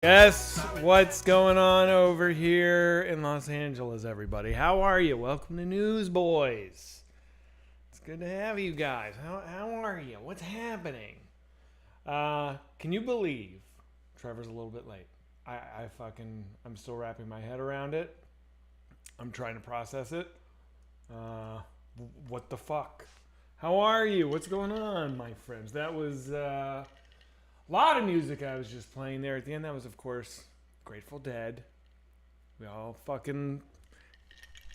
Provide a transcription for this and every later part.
Guess what's going on over here in Los Angeles, everybody? How are you? Welcome to Newsboyz. It's good to have you guys. How are you? What's happening? Can you believe Trevor's a little bit late? I'm still wrapping my head around it. I'm trying to process it. What the fuck? How are you? What's going on, my friends? That was a lot of music I was just playing there at the end. That was, of course, Grateful Dead. We all fucking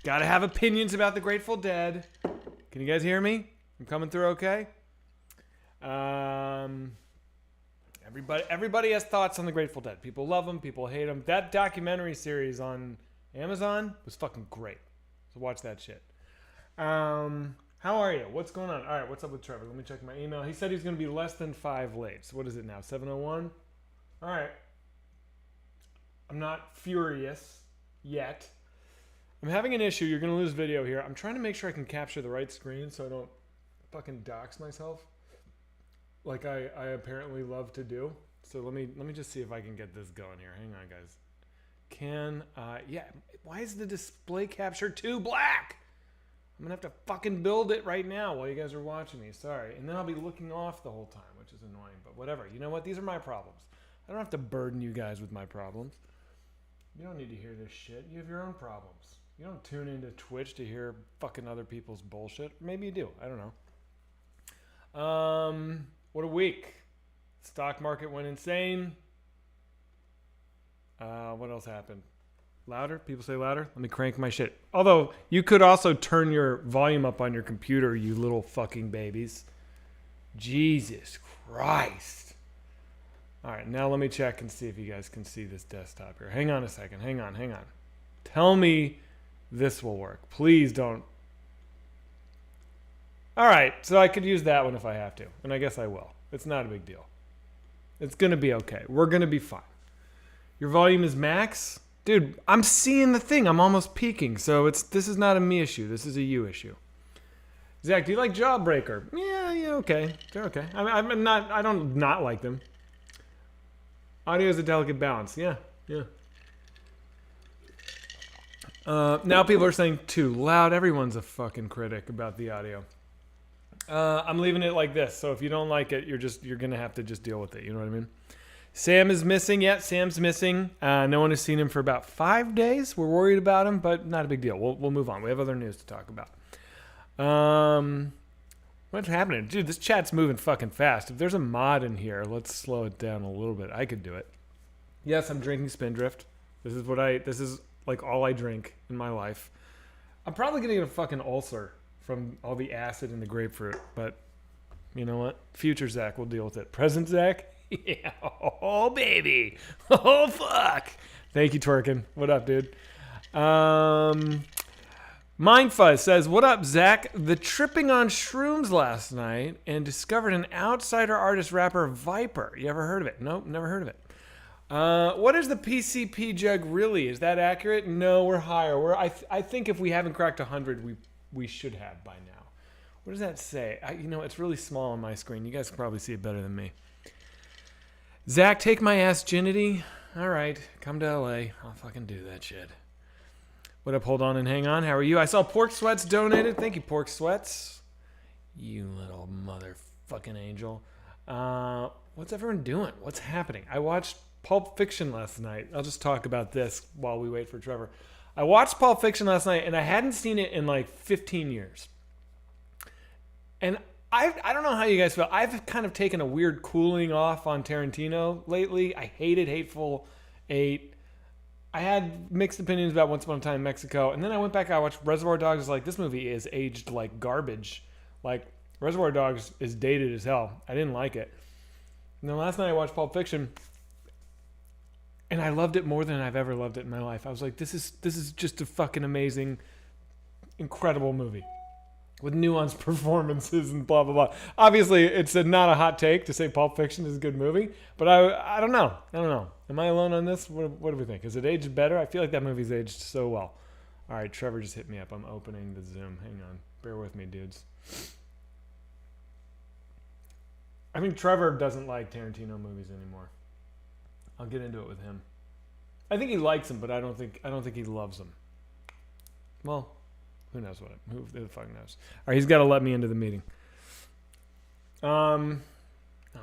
gotta have opinions about the Grateful Dead. Can you guys hear me? I'm coming through okay? Everybody has thoughts on the Grateful Dead. People love them, people hate them. That documentary series on Amazon was fucking great. So watch that shit. How are you? What's going on? All right, what's up with Trevor? Let me check my email. He said he's going to be less than 5 late. So what is it now? 7:01? All right. I'm not furious yet. I'm having an issue. You're going to lose video here. I'm trying to make sure I can capture the right screen so I don't fucking dox myself like I apparently love to do. So let me just see if I can get this going here. Hang on, guys. Yeah. Why is the display capture 2 black? I'm going to have to fucking build it right now while you guys are watching me. Sorry. And then I'll be looking off the whole time, which is annoying. But whatever. You know what? These are my problems. I don't have to burden you guys with my problems. You don't need to hear this shit. You have your own problems. You don't tune into Twitch to hear fucking other people's bullshit. Maybe you do. I don't know. What a week. Stock market went insane. What else happened? Louder? People say louder? Let me crank my shit. Although, you could also turn your volume up on your computer, you little fucking babies. Jesus Christ. All right, now let me check and see if you guys can see this desktop here. Hang on a second. Hang on. Tell me this will work. Please don't. All right, so I could use that one if I have to, and I guess I will. It's not a big deal. It's going to be okay. We're going to be fine. Your volume is max? Dude, I'm seeing the thing. I'm almost peaking. So this is not a me issue. This is a you issue. Zach, do you like Jawbreaker? Yeah, okay. They're okay. I don't not like them. Audio is a delicate balance. Yeah. Now people are saying too loud. Everyone's a fucking critic about the audio. I'm leaving it like this. So if you don't like it, you're gonna have to just deal with it. You know what I mean? Sam is missing. Yeah, Sam's missing. No one has seen him for about 5 days. We're worried about him, but not a big deal. We'll move on. We have other news to talk about. What's happening? Dude, this chat's moving fucking fast. If there's a mod in here, let's slow it down a little bit. I could do it. Yes, I'm drinking Spindrift. This is like all I drink in my life. I'm probably going to get a fucking ulcer from all the acid in the grapefruit, but you know what? Future Zach will deal with it. Present Zach? Yeah. Oh, baby. Oh, fuck. Thank you, Twerkin. What up, dude? Mindfuzz says, what up, Zach? The tripping on shrooms last night and discovered an outsider artist rapper, Viper. You ever heard of it? Nope, never heard of it. What is the PCP jug really? Is that accurate? No, we're higher. I think if we haven't cracked 100, we should have by now. What does that say? It's really small on my screen. You guys can probably see it better than me. Zach, take my ass-ginity. All right, come to LA. I'll fucking do that shit. What up, hold on and hang on. How are you? I saw Pork Sweats donated. Thank you, Pork Sweats. You little motherfucking angel. What's everyone doing? What's happening? I watched Pulp Fiction last night. I'll just talk about this while we wait for Trevor. I watched Pulp Fiction last night, and I hadn't seen it in like 15 years. And I don't know how you guys feel. I've kind of taken a weird cooling off on Tarantino lately. I hated Hateful Eight. I had mixed opinions about Once Upon a Time in Mexico. And then I went back, I watched Reservoir Dogs. Like, this movie is aged like garbage. Like, Reservoir Dogs is dated as hell. I didn't like it. And then last night I watched Pulp Fiction. And I loved it more than I've ever loved it in my life. I was like, this is just a fucking amazing, incredible movie. With nuanced performances and blah, blah, blah. Obviously, it's not a hot take to say Pulp Fiction is a good movie. But I don't know. Am I alone on this? What do we think? Is it aged better? I feel like that movie's aged so well. All right, Trevor just hit me up. I'm opening the Zoom. Hang on. Bear with me, dudes. I think Trevor doesn't like Tarantino movies anymore. I'll get into it with him. I think he likes him, but I don't think he loves him. Well, who knows who the fuck knows? All right, he's got to let me into the meeting. Oh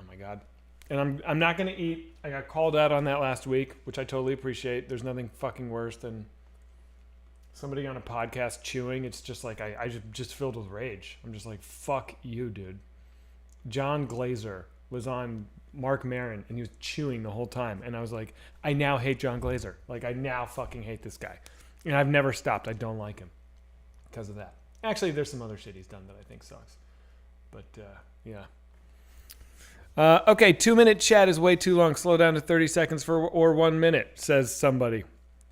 my god. And I'm not gonna eat. I got called out on that last week, which I totally appreciate. There's nothing fucking worse than somebody on a podcast chewing. It's just like I just filled with rage. I'm just like, fuck you, dude. John Glazer was on Mark Maron and he was chewing the whole time, and I was like, I now hate John Glazer. Like, I now fucking hate this guy, and I've never stopped. I don't like him because of that. Actually, there's some other shit he's done that I think sucks, but yeah. Okay, 2-minute chat is way too long. Slow down to 30 seconds or 1 minute, says somebody.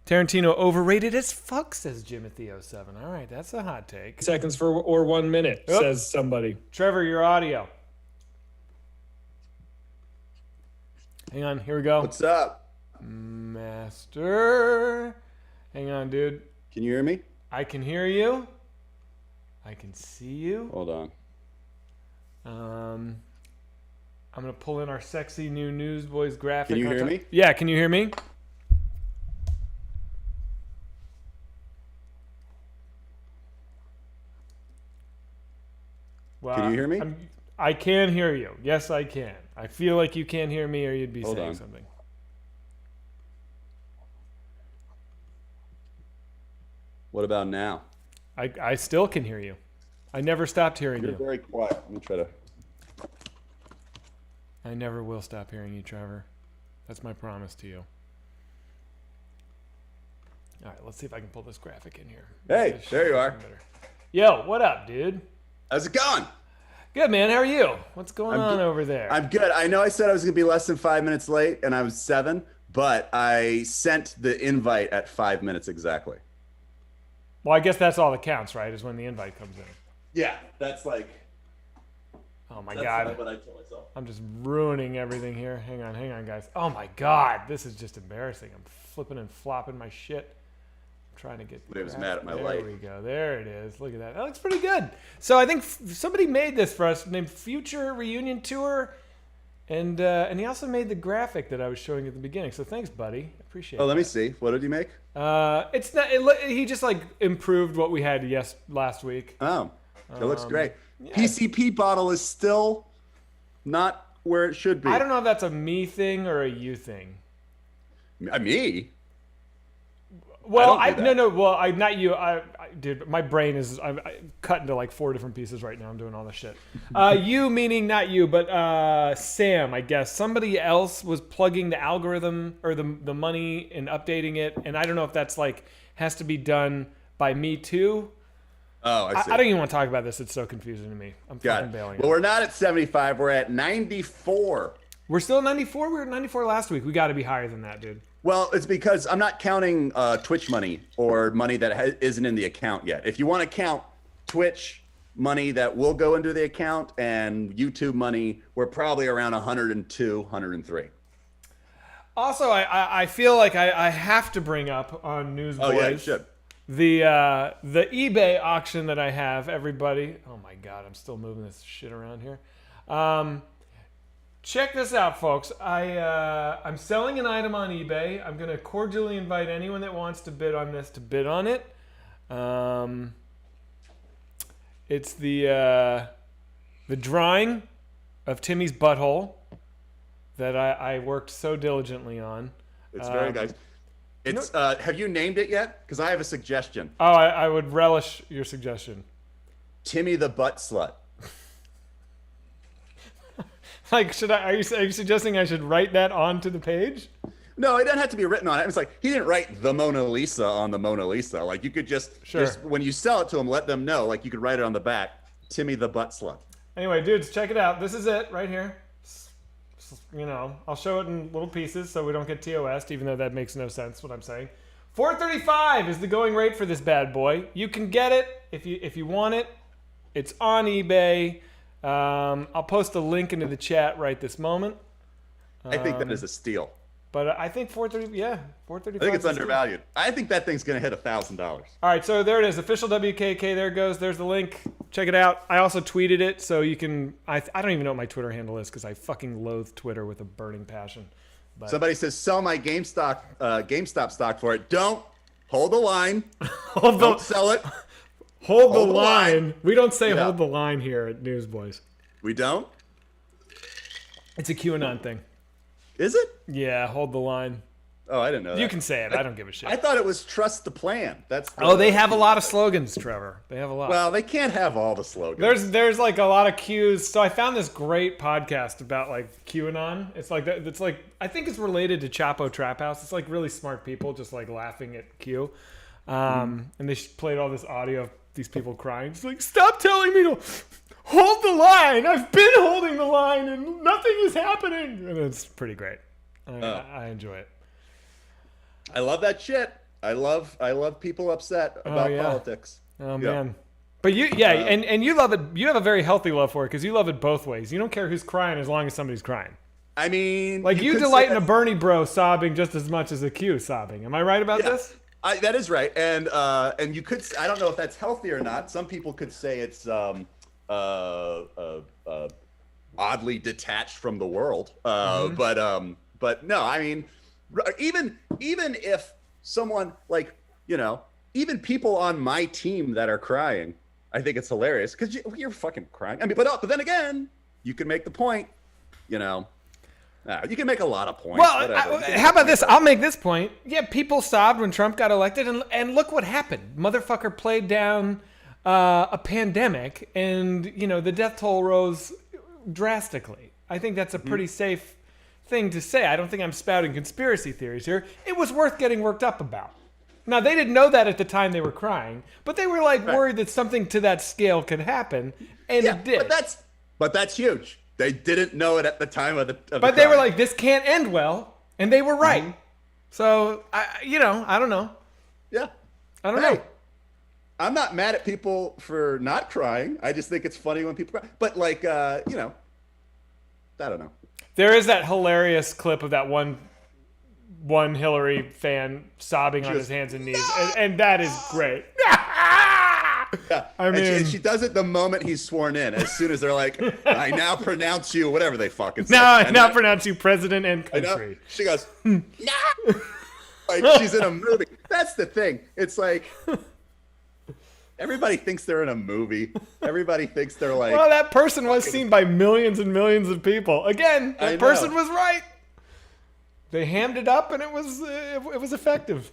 Tarantino overrated as fuck, says Jimothy07. All right, that's a hot take. Seconds or 1 minute, says somebody. Trevor, your audio. Hang on, here we go. What's up? Master. Hang on, dude. Can you hear me? I can hear you. I can see you. Hold on. I'm going to pull in our sexy new Newsboyz graphic. Can you hear me? Yeah, can you hear me? Well, can you hear me? I can hear you. Yes, I can. I feel like you can't hear me or you'd be saying something. What about now? I still can hear you. I never stopped hearing you. You're very quiet. Let me try to... I never will stop hearing you, Trevor. That's my promise to you. All right, let's see if I can pull this graphic in here. Hey, there you are. Yo, what up, dude? How's it going? Good, man. How are you? What's going on over there? I'm good. I know I said I was going to be less than 5 minutes late, and I was 7, but I sent the invite at 5 minutes exactly. Well, I guess that's all that counts, right, is when the invite comes in. Yeah, that's like... Oh, my God. That's what I told myself. I'm just ruining everything here. Hang on, guys. Oh, my God. This is just embarrassing. I'm flipping and flopping my shit. I'm trying to get... But it was mad at my light. There we go. There it is. Look at that. That looks pretty good. So I think somebody made this for us named Future Reunion Tour. And he also made the graphic that I was showing at the beginning. So thanks, buddy. Appreciate it. Oh, let me see. What did you make? It's not. He just like improved what we had last week. Oh, it looks great. Yeah. PCP bottle is still not where it should be. I don't know if that's a me thing or a you thing. Me? Well, not you. Dude, my brain is I'm cut into like 4 different pieces right now. I'm doing all this shit. You meaning not you, but Sam, I guess. Somebody else was plugging the algorithm or the money and updating it, and I don't know if that's like has to be done by me too. Oh, I see. I don't even want to talk about this. It's so confusing to me. I'm fucking bailing. Well, we're not at 75. We're at 94. We're still at 94? We were at 94 last week. We got to be higher than that, dude. Well, it's because I'm not counting Twitch money or money that isn't in the account yet. If you want to count Twitch money that will go into the account and YouTube money, we're probably around 102, 103. Also, I feel like I have to bring up on Newsboyz. Oh, yeah, you should. The eBay auction that I have, everybody. Oh my God, I'm still moving this shit around here. Check this out, folks. I'm selling an item on eBay. I'm gonna cordially invite anyone that wants to bid on this to bid on it. It's the drawing of Timmy's butthole that I worked so diligently on. It's very nice. It's have you named it yet? Because I have a suggestion. Oh, I would relish your suggestion. Timmy the Butt Slut. Like, are you suggesting I should write that onto the page? No, it doesn't have to be written on it. It's like he didn't write the Mona Lisa on the Mona Lisa. Like you could just when you sell it to them, let them know. Like you could write it on the back, Timmy the Butt Slut. Anyway, dudes, check it out. This is it right here. You know, I'll show it in little pieces so we don't get TOS'd, even though that makes no sense what I'm saying. $435 is the going rate for this bad boy. You can get it if you want it. It's on eBay. I'll post a link into the chat right this moment. I think that is a steal. But I think $435. I think it's undervalued. I think that thing's going to hit $1,000. All right, so there it is. Official WKK. There it goes. There's the link. Check it out. I also tweeted it, so you can. I don't even know what my Twitter handle is because I fucking loathe Twitter with a burning passion. But Somebody says, sell my GameStop stock for it. Don't. Hold the line. Don't sell it. Hold the line. We don't say Yeah. hold the line here at Newsboyz. We don't? It's a QAnon thing. Is it? Yeah, hold the line. Oh, I didn't know that. You can say it. I don't give a shit. I thought it was trust the plan. That's They have a lot of slogans, Trevor. They have a lot. Well, they can't have all the slogans. There's like a lot of cues. So I found this great podcast about like QAnon. It's like I think it's related to Chapo Trap House. It's like really smart people just like laughing at Q. And they played all this audio of these people crying. It's like, stop telling me to hold the line. I've been holding the line and nothing is happening. And it's pretty great. I enjoy it. I love that shit. I love people upset about politics. Oh man. But and you love it. You have a very healthy love for it because you love it both ways. You don't care who's crying as long as somebody's crying. I mean, like you delight in a Bernie bro sobbing just as much as a Q sobbing. Am I right about this? That is right. And you could, I don't know if that's healthy or not. Some people could say it's oddly detached from the world. But no, I mean, even if someone like, even people on my team that are crying, I think it's hilarious because you're fucking crying. I mean, but then again, you can make the point, you can make a lot of points. Well, how about this? I'll make this point. Yeah, people sobbed when Trump got elected, and look what happened. Motherfucker played down a pandemic, and the death toll rose drastically. I think that's a pretty safe thing to say. I don't think I'm spouting conspiracy theories here. It was worth getting worked up about. Now, they didn't know that at the time they were crying, but they were worried that something to that scale could happen, and it did. But that's huge. They didn't know it at the time of the But they were like, this can't end well, and they were right. Mm-hmm. So, I don't know. Yeah. I don't know. I'm not mad at people for not crying. I just think it's funny when people cry. But I don't know. There is that hilarious clip of that one Hillary fan sobbing on his hands and knees, and that is great. Yeah. I mean, and she does it the moment he's sworn in. As soon as they're like, "I now pronounce you," whatever they fucking say. I now pronounce you president and country. She goes, "No," like she's in a movie. That's the thing. It's like everybody thinks they're in a movie. Everybody thinks they're like. Well, that person was seen by millions and millions of people. Again, that person was right. They hammed it up, and it was effective.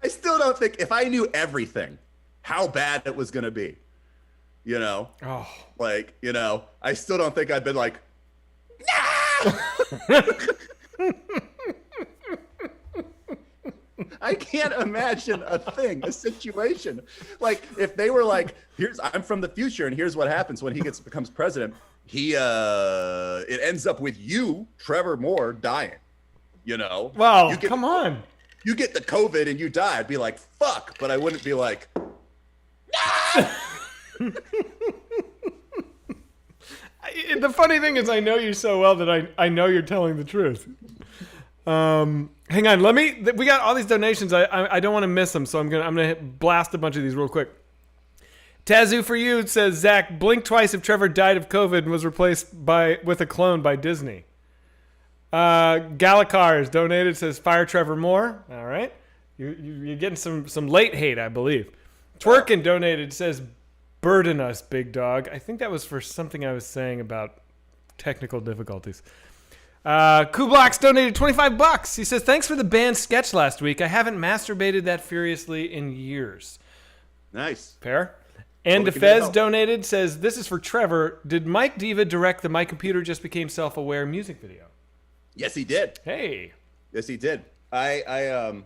I still don't think if I knew everything, how bad it was going to be, I still don't think I'd been like, nah! I can't imagine a situation. Like if they were like, I'm from the future and here's what happens when he becomes president. It ends up with you, Trevor Moore, dying, Wow, come on. You get the COVID and you die. I'd be like, fuck, but I wouldn't be like, nah! The funny thing is I know you so well that I know you're telling the truth. Hang on, we got all these donations. I don't want to miss them, so I'm gonna blast a bunch of these real quick. Tazoo for you says, Zach, blink twice if Trevor died of COVID and was replaced with a clone by Disney. Gallicar is donated, says fire Trevor Moore. All right. You're getting some late hate, I believe. Twerkin donated, says burden us, big dog. I think that was for something I was saying about technical difficulties. Kublax donated $25. He says, thanks for the band sketch last week. I haven't masturbated that furiously in years. Nice. Fair. And DeFez donated, says, this is for Trevor. Did Mike Diva direct the My Computer Just Became Self-Aware music video? Yes, he did. Hey. Yes, he did. I'd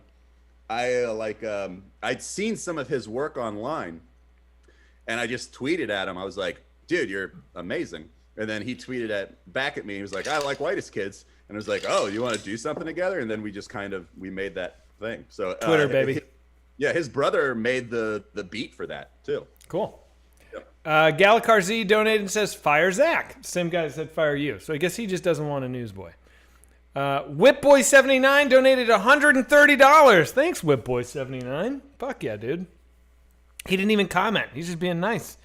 seen some of his work online, and I just tweeted at him. I was like, dude, you're amazing. And then he tweeted back at me. He was like, I like Whitest Kids. And I was like, oh, you want to do something together? And then we just we made that thing. So Twitter, baby. His brother made the beat for that, too. Cool. Yep. Gallicar Z donated and says, fire Zach. Same guy that said fire you. So I guess he just doesn't want a newsboy. Whipboy79 donated $130. Thanks, Whipboy79. Fuck yeah, dude. He didn't even comment. He's just being nice.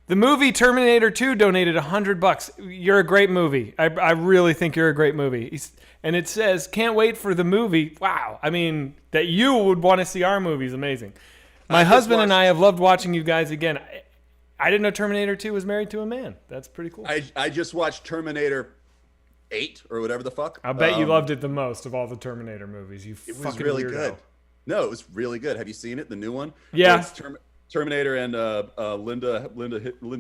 The movie Terminator 2 donated $100. You're a great movie. I really think you're a great movie. and it says, "Can't wait for the movie." Wow. I mean, that you would want to see our movie is amazing. My husband and I have loved watching you guys again. I didn't know Terminator 2 was married to a man. That's pretty cool. I just watched Terminator 8 or whatever the fuck. I bet you loved it the most of all the Terminator movies. You It fucking was really weirdo. good. No, it was really good. Have you seen it? The new one? Yeah. It's Terminator and Linda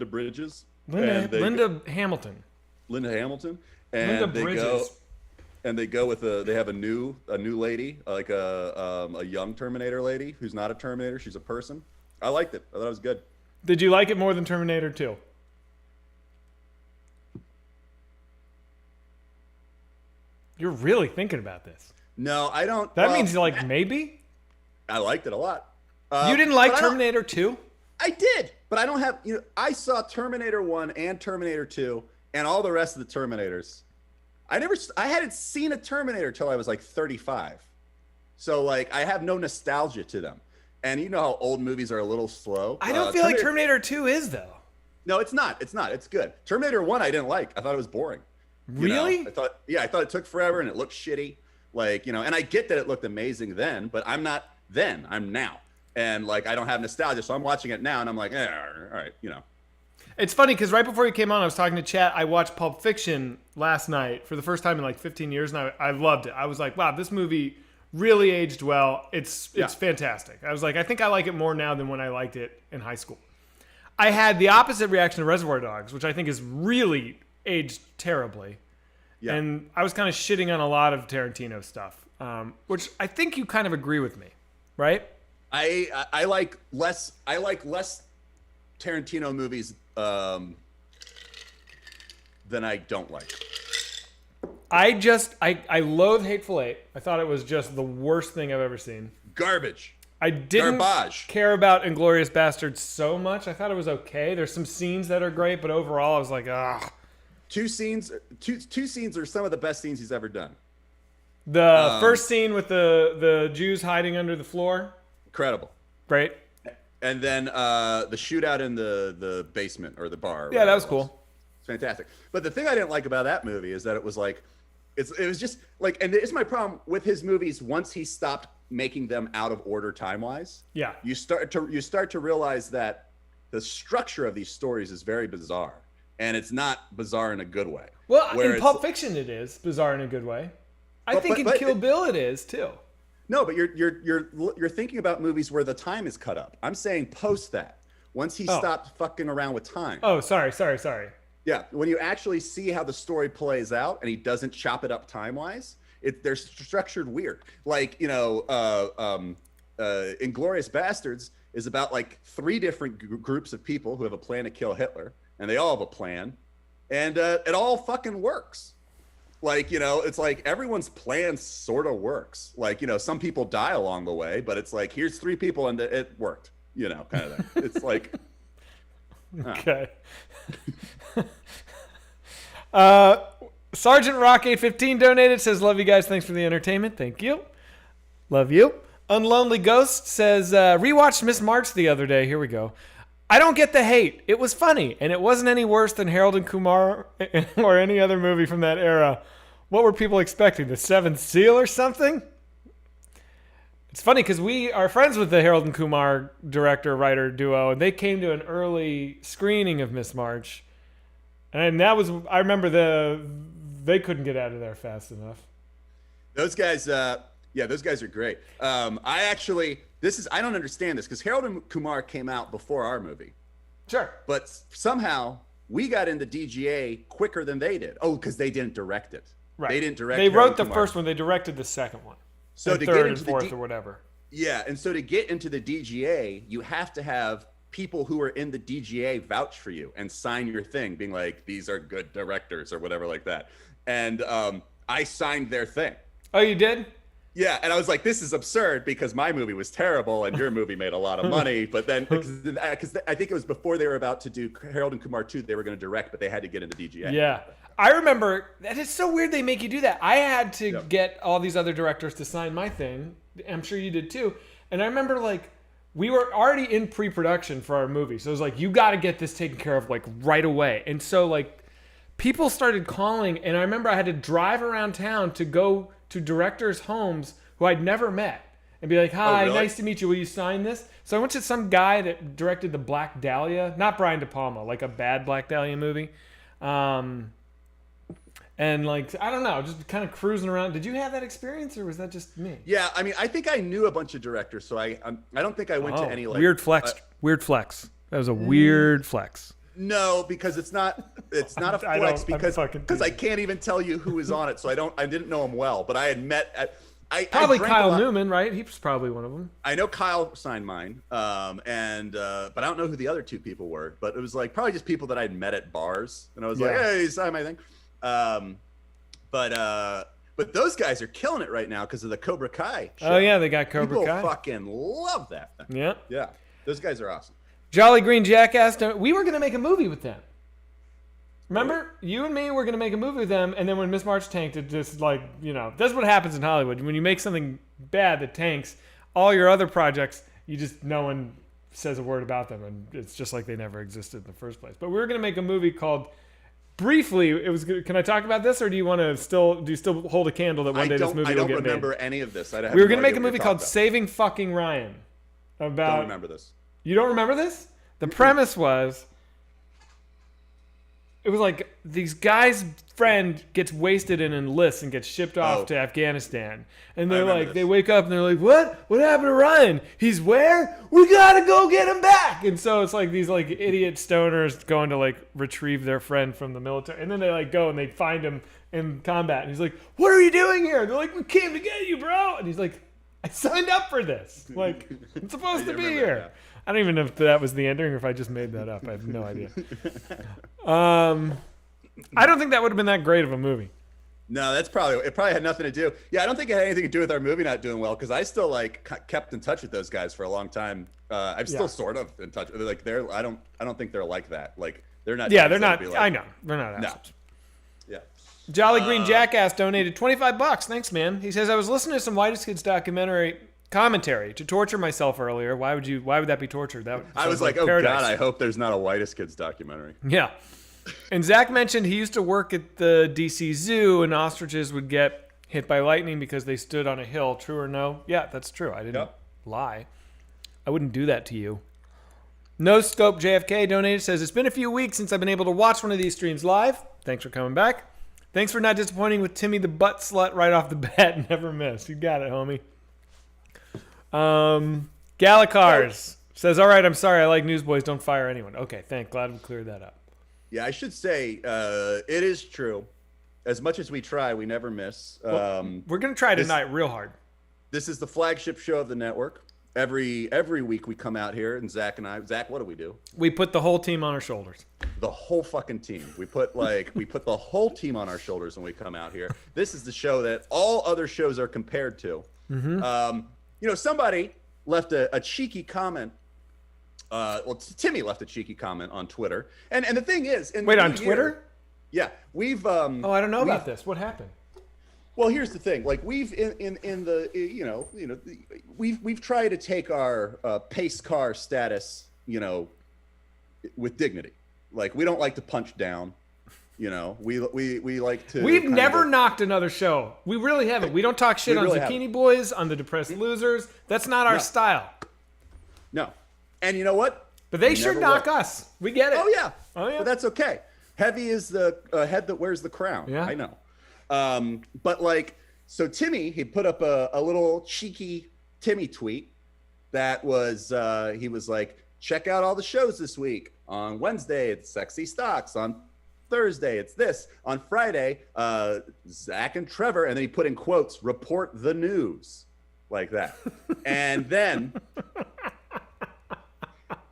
Bridges. Linda Hamilton. Linda Hamilton. And Linda they Bridges. they go with they have a new lady, like a young Terminator lady who's not a Terminator. She's a person. I liked it. I thought it was good. Did you like it more than Terminator 2? You're really thinking about this. No, I don't. That means you're like, maybe? I liked it a lot. You didn't like but I don't- Terminator 2? I did, but I don't have. I saw Terminator 1 and Terminator 2 and all the rest of the Terminators. I hadn't seen a Terminator till I was like 35. So like I have no nostalgia to them. And you know how old movies are a little slow. I don't feel like Terminator 2 is, though. No, it's not. It's not. It's good. Terminator 1 I didn't like. I thought it was boring. Really? I thought it took forever and it looked shitty. Like, and I get that it looked amazing then, but I'm not then. I'm now. And like I don't have nostalgia, so I'm watching it now and I'm like, all right. It's funny because right before you came on, I was talking to Chat. I watched Pulp Fiction last night for the first time in like 15 years, and I loved it. I was like, wow, this movie really aged well. It's fantastic. I was like, I think I like it more now than when I liked it in high school. I had the opposite reaction to Reservoir Dogs, which I think is really aged terribly. Yeah. And I was kind of shitting on a lot of Tarantino stuff, which I think you kind of agree with me, right? I like less Tarantino movies than I don't like. I loathe Hateful Eight. I thought it was just the worst thing I've ever seen. Garbage. I didn't Garbage. care about Inglourious Bastards so much. I thought it was okay. There's some scenes that are great, but overall I was like, ah. Two scenes are some of the best scenes he's ever done. The first scene with the Jews hiding under the floor. Incredible. Great. And then the shootout in the basement or the bar. Yeah, that was cool. It's fantastic. But the thing I didn't like about that movie is that it was like, it was just like, and it's my problem with his movies. Once he stopped making them out of order time wise, Yeah. you start to realize that the structure of these stories is very bizarre, and it's not bizarre in a good way. Well, in Pulp Fiction it is bizarre in a good way. I think in Kill Bill it is too. No, but you're thinking about movies where the time is cut up. I'm saying post that. Once he stopped fucking around with time. Oh, sorry. Yeah, when you actually see how the story plays out and he doesn't chop it up time-wise, they're structured weird. Like, Inglourious Bastards is about like 3 different groups of people who have a plan to kill Hitler, and they all have a plan, and it all fucking works. Like, it's like everyone's plan sort of works. Like, some people die along the way, but it's like, here's 3 people and it worked, kind of thing. It's like... Okay. Sergeant Rock 815 donated, says, love you guys. Thanks for the entertainment. Thank you. Love you. Unlonely Ghost says, rewatched Miss March the other day. Here we go. I don't get the hate. It was funny, and it wasn't any worse than Harold and Kumar or any other movie from that era. What were people expecting? The Seventh Seal or something? It's funny because we are friends with the Harold and Kumar director-writer duo, and they came to an early screening of Miss March. And that was, I remember they couldn't get out of there fast enough. Those guys, those guys are great. I don't understand this because Harold and Kumar came out before our movie. Sure. But somehow we got into DGA quicker than they did. Oh, because they didn't direct it. Right. They didn't direct. They Harold wrote the Kumar. first one. They directed the second one. So and to third get and into fourth or whatever. Yeah, and so to get into the DGA, you have to have people who are in the DGA vouch for you and sign your thing, being like, these are good directors or whatever like that. And I signed their thing. Oh, you did? Yeah, and I was like, this is absurd because my movie was terrible and your movie made a lot of money. But then, because I think it was before they were about to do Harold and Kumar 2, they were going to direct, but they had to get into DGA. Yeah. I remember, that is so weird they make you do that. I had to get all these other directors to sign my thing. I'm sure you did too. And I remember like, we were already in pre-production for our movie. So it was like, you got to get this taken care of like right away. And so like, people started calling, and I remember I had to drive around town to go to directors' homes who I'd never met and be like, hi, really? nice to meet you. Will you sign this? So I went to some guy that directed the Black Dahlia, not Brian De Palma, like a bad Black Dahlia movie. And like, I don't know, just kind of cruising around. Did you have that experience, or was that just me? Yeah, I mean, I think I knew a bunch of directors, so I don't think I went to any like weird flex. Weird flex. That was a weird flex. No, because it's not a flex because I can't even tell you who was on it, so I didn't know him well, but I had met probably Kyle Newman, right? He was probably one of them. I know Kyle signed mine, but I don't know who the other two people were. But it was like probably just people that I'd met at bars, and I was like, hey, sign my thing. But those guys are killing it right now because of the Cobra Kai show. Oh yeah, they got Cobra Kai. People fucking love that thing. Yeah. Yeah. Those guys are awesome. Jolly Green Jackass. We were going to make a movie with them. Remember? You and me were going to make a movie with them, and then when Miss March tanked, it just like, that's what happens in Hollywood. When you make something bad that tanks, all your other projects, no one says a word about them, and it's just like they never existed in the first place. But we were going to make a movie called... Briefly, it was. Can I talk about this, or do you still hold a candle that one day this movie will get made? I don't remember any of this. We were going to make a movie called Saving Fucking Ryan. Don't remember this. You don't remember this? The premise was, it was like these guys' friend gets wasted and enlists and gets shipped off to Afghanistan. And they're like, they wake up and they're like, what? What happened to Ryan? He's where? We gotta go get him back. And so it's like these like idiot stoners going to like retrieve their friend from the military. And then they like go and they find him in combat. And he's like, what are you doing here? They're like, we came to get you, bro. And he's like, I signed up for this. Like, I'm supposed to be here. That. I don't even know if that was the ending or if I just made that up. I have no idea. I don't think that would have been that great of a movie. No, it probably had nothing to do. Yeah, I don't think it had anything to do with our movie not doing well because I still like kept in touch with those guys for a long time. I'm still sort of in touch. Like I don't think they're like that. Like they're not. Yeah, they're not. Like, I know they're not. Assholes. No. Yeah. Jolly Green Jackass donated $25. Thanks, man. He says I was listening to some Whitest Kids documentary commentary to torture myself earlier. Why would that be torture? I was like, oh paradise. God, I hope there's not a Whitest Kids documentary. Yeah. And Zach mentioned he used to work at the DC Zoo and ostriches would get hit by lightning because they stood on a hill. True or no? Yeah, that's true. I didn't lie. I wouldn't do that to you. No Scope JFK donated, says it's been a few weeks since I've been able to watch one of these streams live. Thanks for coming back. Thanks for not disappointing with Timmy the butt slut right off the bat. Never miss. You got it, homie. Gallicars says, all right, I'm sorry. I like Newsboyz. Don't fire anyone. Okay, glad we cleared that up. Yeah, I should say it is true. As much as we try, we never miss. We're going to try tonight real hard. This is the flagship show of the network. Every week we come out here, and Zach, what do we do? We put the whole team on our shoulders. The whole fucking team. We put the whole team on our shoulders when we come out here. This is the show that all other shows are compared to. Mm-hmm. Somebody left a cheeky comment. Timmy left a cheeky comment on Twitter, and the thing is, on Twitter? Yeah, we've. I don't know about this. What happened? Well, here's the thing. Like we've we've tried to take our pace car status, with dignity. Like we don't like to punch down. We like to. We've never knocked another show. We really haven't. We don't talk shit on Zucchini Boys, on the Depressed Losers. That's not our style. No. And you know what? But they should knock us. We get it. Oh yeah. But that's okay. Heavy is the head that wears the crown. Yeah. I know. But so Timmy, he put up a little cheeky Timmy tweet that was, he was like, check out all the shows this week. On Wednesday, it's Sexy Stocks. On Thursday, it's this. On Friday, Zach and Trevor, and then he put in quotes, report the news, like that. And then...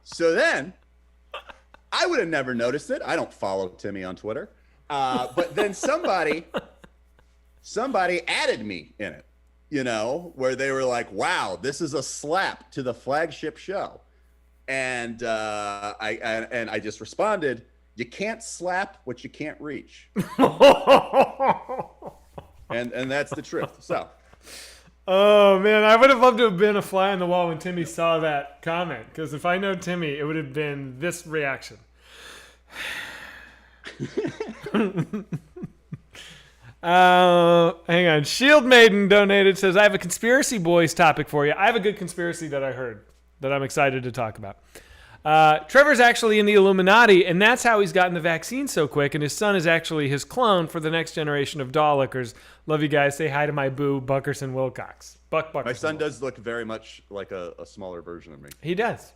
So then, I would have never noticed it. I don't follow Timmy on Twitter. But then somebody added me in it, where they were like, wow, this is a slap to the flagship show. And I just responded, you can't slap what you can't reach. and that's the truth. So. Oh, man, I would have loved to have been a fly on the wall when Timmy saw that comment. Because if I know Timmy, it would have been this reaction. Hang on. Shield Maiden donated, says, I have a Conspiracy Boys topic for you. I have a good conspiracy that I heard that I'm excited to talk about. Trevor's actually in the Illuminati, and that's how he's gotten the vaccine so quick, and his son is actually his clone for the next generation of Dalekers. Love you guys. Say hi to my boo, Buckerson Wilcox. Buckerson. My son does look very much like a smaller version of me. He does.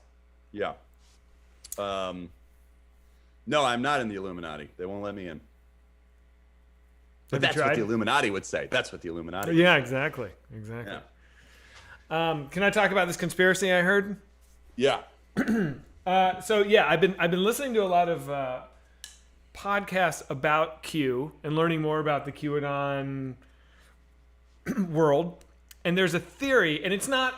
Yeah. No, I'm not in the Illuminati. They won't let me in. But that's what the Illuminati would say. That's what the Illuminati would say. Exactly. Exactly. Yeah. Can I talk about this conspiracy I heard? Yeah. I've been listening to a lot of podcasts about Q and learning more about the QAnon world. And there's a theory, and it's not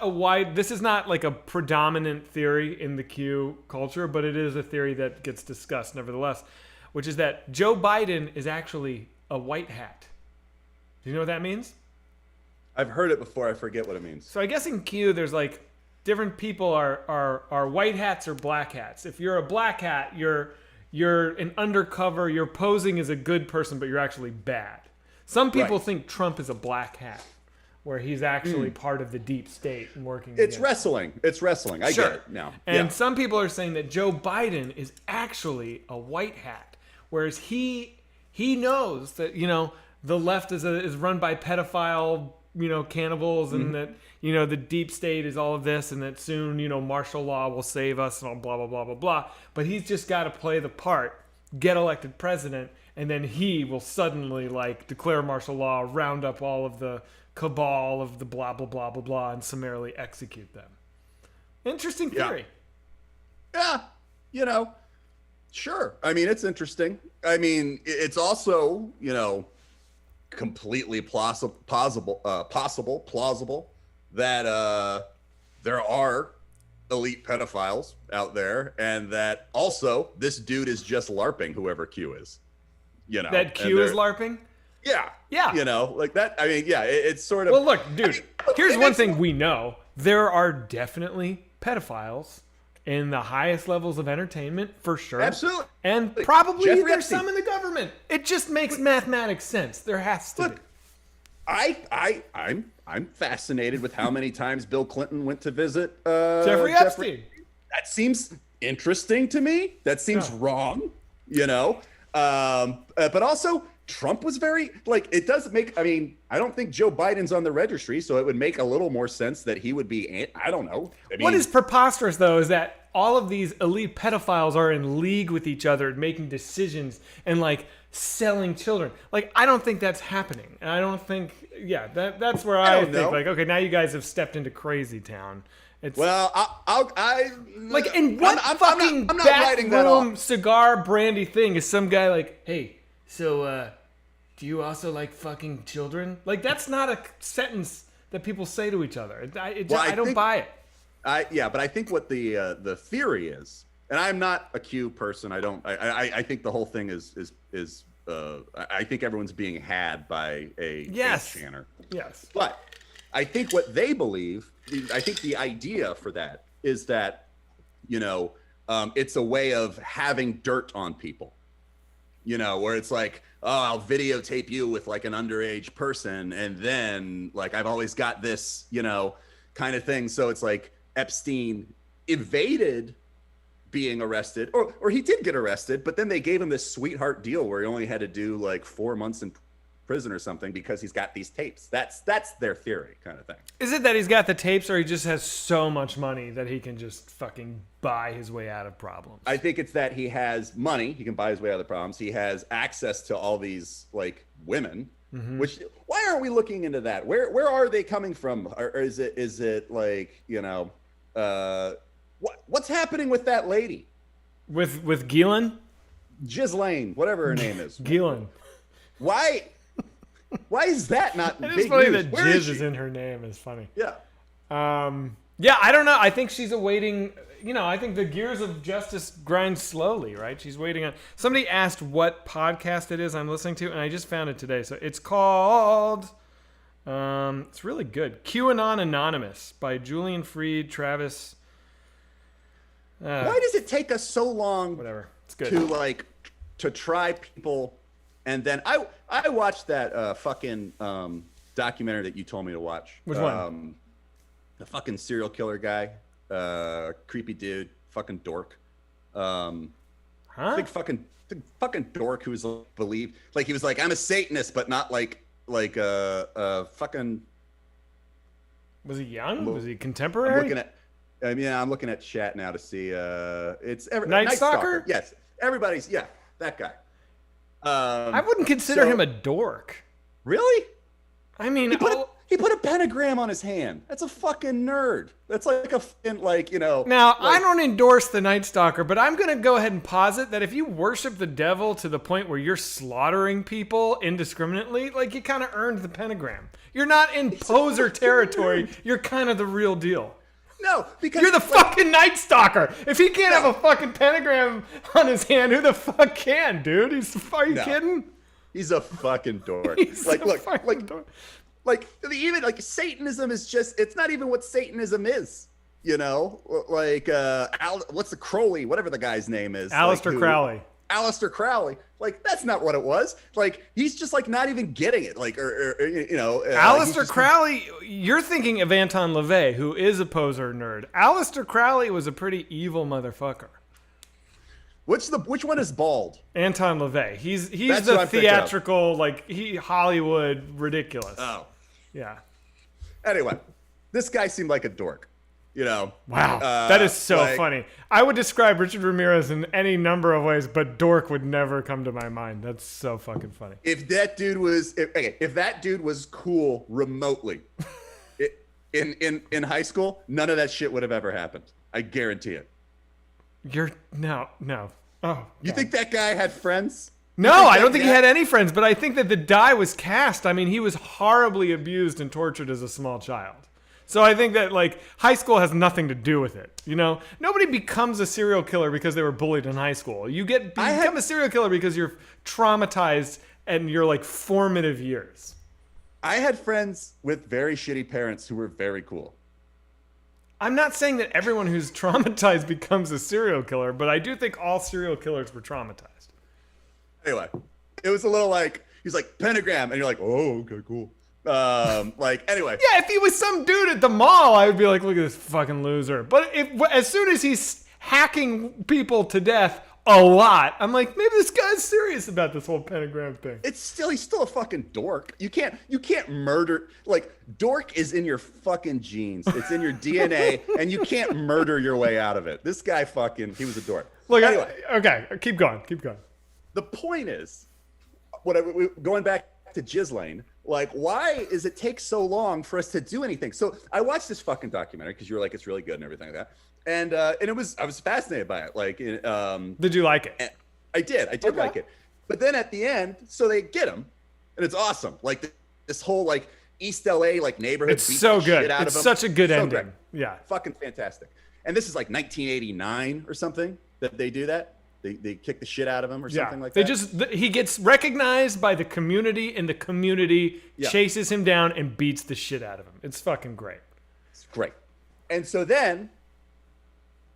this is not like a predominant theory in the Q culture, but it is a theory that gets discussed nevertheless, which is that Joe Biden is actually a white hat. Do you know what that means? I've heard it before. I forget what it means. So I guess in Q, there's like different people are white hats or black hats. If you're a black hat, you're an undercover. You're posing as a good person, but you're actually bad. Some people think Trump is a black hat, where he's actually part of the deep state and working. It's wrestling. It's wrestling. I get it now. And some people are saying that Joe Biden is actually a white hat, whereas he knows that the left is run by pedophile cannibals, and that the deep state is all of this, and that soon martial law will save us and all blah blah blah blah blah. But he's just got to play the part, get elected president, and then he will suddenly declare martial law, round up all of the cabal of the blah blah blah blah blah, and summarily execute them. Interesting theory. Yeah, sure. I mean, it's interesting. I mean, it's also completely plausible that there are elite pedophiles out there, and that also this dude is just LARPing whoever Q is. That Q is LARPing? Yeah. Yeah. Like that. I mean, yeah, it's sort of. Well, look, dude, here's one thing we know. There are definitely pedophiles in the highest levels of entertainment, for sure. Absolutely. And probably Jeffrey there's Epstein. some in the government. It just makes mathematics sense. There has to be. I'm fascinated with how many times Bill Clinton went to visit Jeffrey Epstein. That seems interesting to me. That seems wrong, but also Trump was very it does make. I mean, I don't think Joe Biden's on the registry, so it would make a little more sense that he would be. I don't know. I mean, what is preposterous though is that all of these elite pedophiles are in league with each other, making decisions and selling children. I don't think that's happening, and I don't think. Yeah, that's where I think okay, now you guys have stepped into crazy town. It's, well, in what fucking backroom cigar brandy thing is some guy hey, so do you also like fucking children? That's not a sentence that people say to each other. I don't buy it. But I think what the theory is, and I'm not a Q person. I think the whole thing is I think everyone's being had by a chanter. Yes. But I think what they believe, I think the idea for that is that, it's a way of having dirt on people, where it's I'll videotape you with an underage person. And then I've always got this, kind of thing. So it's Epstein evaded being arrested, or he did get arrested, but then they gave him this sweetheart deal where he only had to do 4 months in prison or something because he's got these tapes. That's their theory, kind of thing. Is it that he's got the tapes, or he just has so much money that he can just fucking buy his way out of problems? I think it's that he has money, he can buy his way out of the problems. He has access to all these women. Mm-hmm. Which, why aren't we looking into that? Where are they coming from? Or is it what's happening with that lady? With Ghislaine? Ghislaine, whatever her name is. Ghislaine. Why is that not it big is funny news? that Where jizz is in her name. It's funny. Yeah. I don't know. I think she's awaiting. I think the gears of justice grind slowly, right? She's waiting on. Somebody asked what podcast it is I'm listening to, and I just found it today. So it's called. It's really good. QAnon Anonymous by Julian Freed, Travis. Why does it take us so long? Whatever. It's good. To try people And then I watched that fucking documentary that you told me to watch. Which one? The fucking serial killer guy, creepy dude, fucking dork. Big fucking dork who was believed like he was like, I'm a Satanist, but not like fucking. Was he young? Was he contemporary? I'm looking at chat now to see. It's Night Stalker? Yes, everybody's that guy. I wouldn't consider him a dork. Really? I mean, he put a pentagram on his hand. That's a fucking nerd. That's like a Now, I don't endorse the Night Stalker, but I'm going to go ahead and posit that if you worship the devil to the point where you're slaughtering people indiscriminately, like you kind of earned the pentagram. You're not in poser territory. You're kind of the real deal. No, because you're the fucking Night Stalker. If he can't have a fucking pentagram on his hand, who the fuck can, dude? Are you kidding? He's a fucking dork. Even Satanism is it's not even what Satanism is. What's the Crowley, whatever the guy's name is. Aleister Crowley. Aleister Crowley. That's not what it was. He's just not even getting it. Aleister Crowley, you're thinking of Anton LaVey, who is a poser nerd. Aleister Crowley was a pretty evil motherfucker. Which one is bald? Anton LaVey. He's the theatrical, Hollywood ridiculous. Oh. Yeah. Anyway, this guy seemed like a dork. Wow. That is so funny. I would describe Richard Ramirez in any number of ways, but dork would never come to my mind. That's so fucking funny. If that dude was cool remotely in high school, none of that shit would have ever happened. I guarantee it. No. Oh, you think that guy had friends? No, I don't think he had any friends, but I think that the die was cast. I mean, he was horribly abused and tortured as a small child. So I think that high school has nothing to do with it. Nobody becomes a serial killer because they were bullied in high school. You become a serial killer because you're traumatized and your formative years. I had friends with very shitty parents who were very cool. I'm not saying that everyone who's traumatized becomes a serial killer, but I do think all serial killers were traumatized. Anyway, it was a little he's like, pentagram, and you're like, oh, okay, cool. Anyway. Yeah, if he was some dude at the mall, I would be like, look at this fucking loser. But as soon as he's hacking people to death a lot, I'm like, maybe this guy's serious about this whole pentagram thing. He's still a fucking dork. You can't murder, dork is in your fucking genes. It's in your DNA, and you can't murder your way out of it. This guy he was a dork. Look, anyway. Okay, keep going. The point is, going back to Ghislaine, why does it take so long for us to do anything? So I watched this fucking documentary because you were like, it's really good and everything like that. And I was fascinated by it. Did you like it? I did like it. But then at the end, so they get him, and it's awesome. This whole East LA neighborhood. It's so good. It's such a good ending. Great. Yeah. Fucking fantastic. And this is 1989 or something that they do that. They kick the shit out of him or something like that. He gets recognized by the community, and the community chases him down and beats the shit out of him. It's fucking great. It's great. And so then,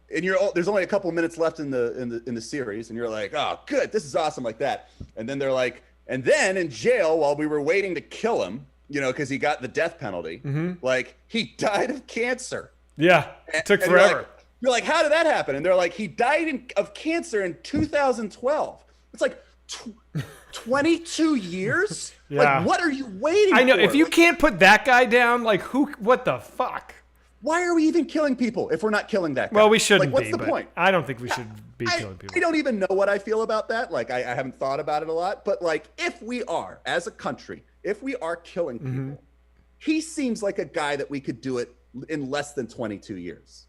there's only a couple of minutes left in the series, and you're like, oh, good, this is awesome, like that. And then they're like, and then in jail while we were waiting to kill him, because he got the death penalty, he died of cancer. Yeah, it took forever. You're like, how did that happen? And they're like, he died of cancer in 2012. It's 22 years? Yeah. What are you waiting for? I know. If you can't put that guy down, what the fuck? Why are we even killing people if we're not killing that guy? Well, we shouldn't what's the point? I don't think we should be killing people. I don't even know what I feel about that. I haven't thought about it a lot. But, if we are, as a country, if we are killing people, he seems like a guy that we could do it in less than 22 years.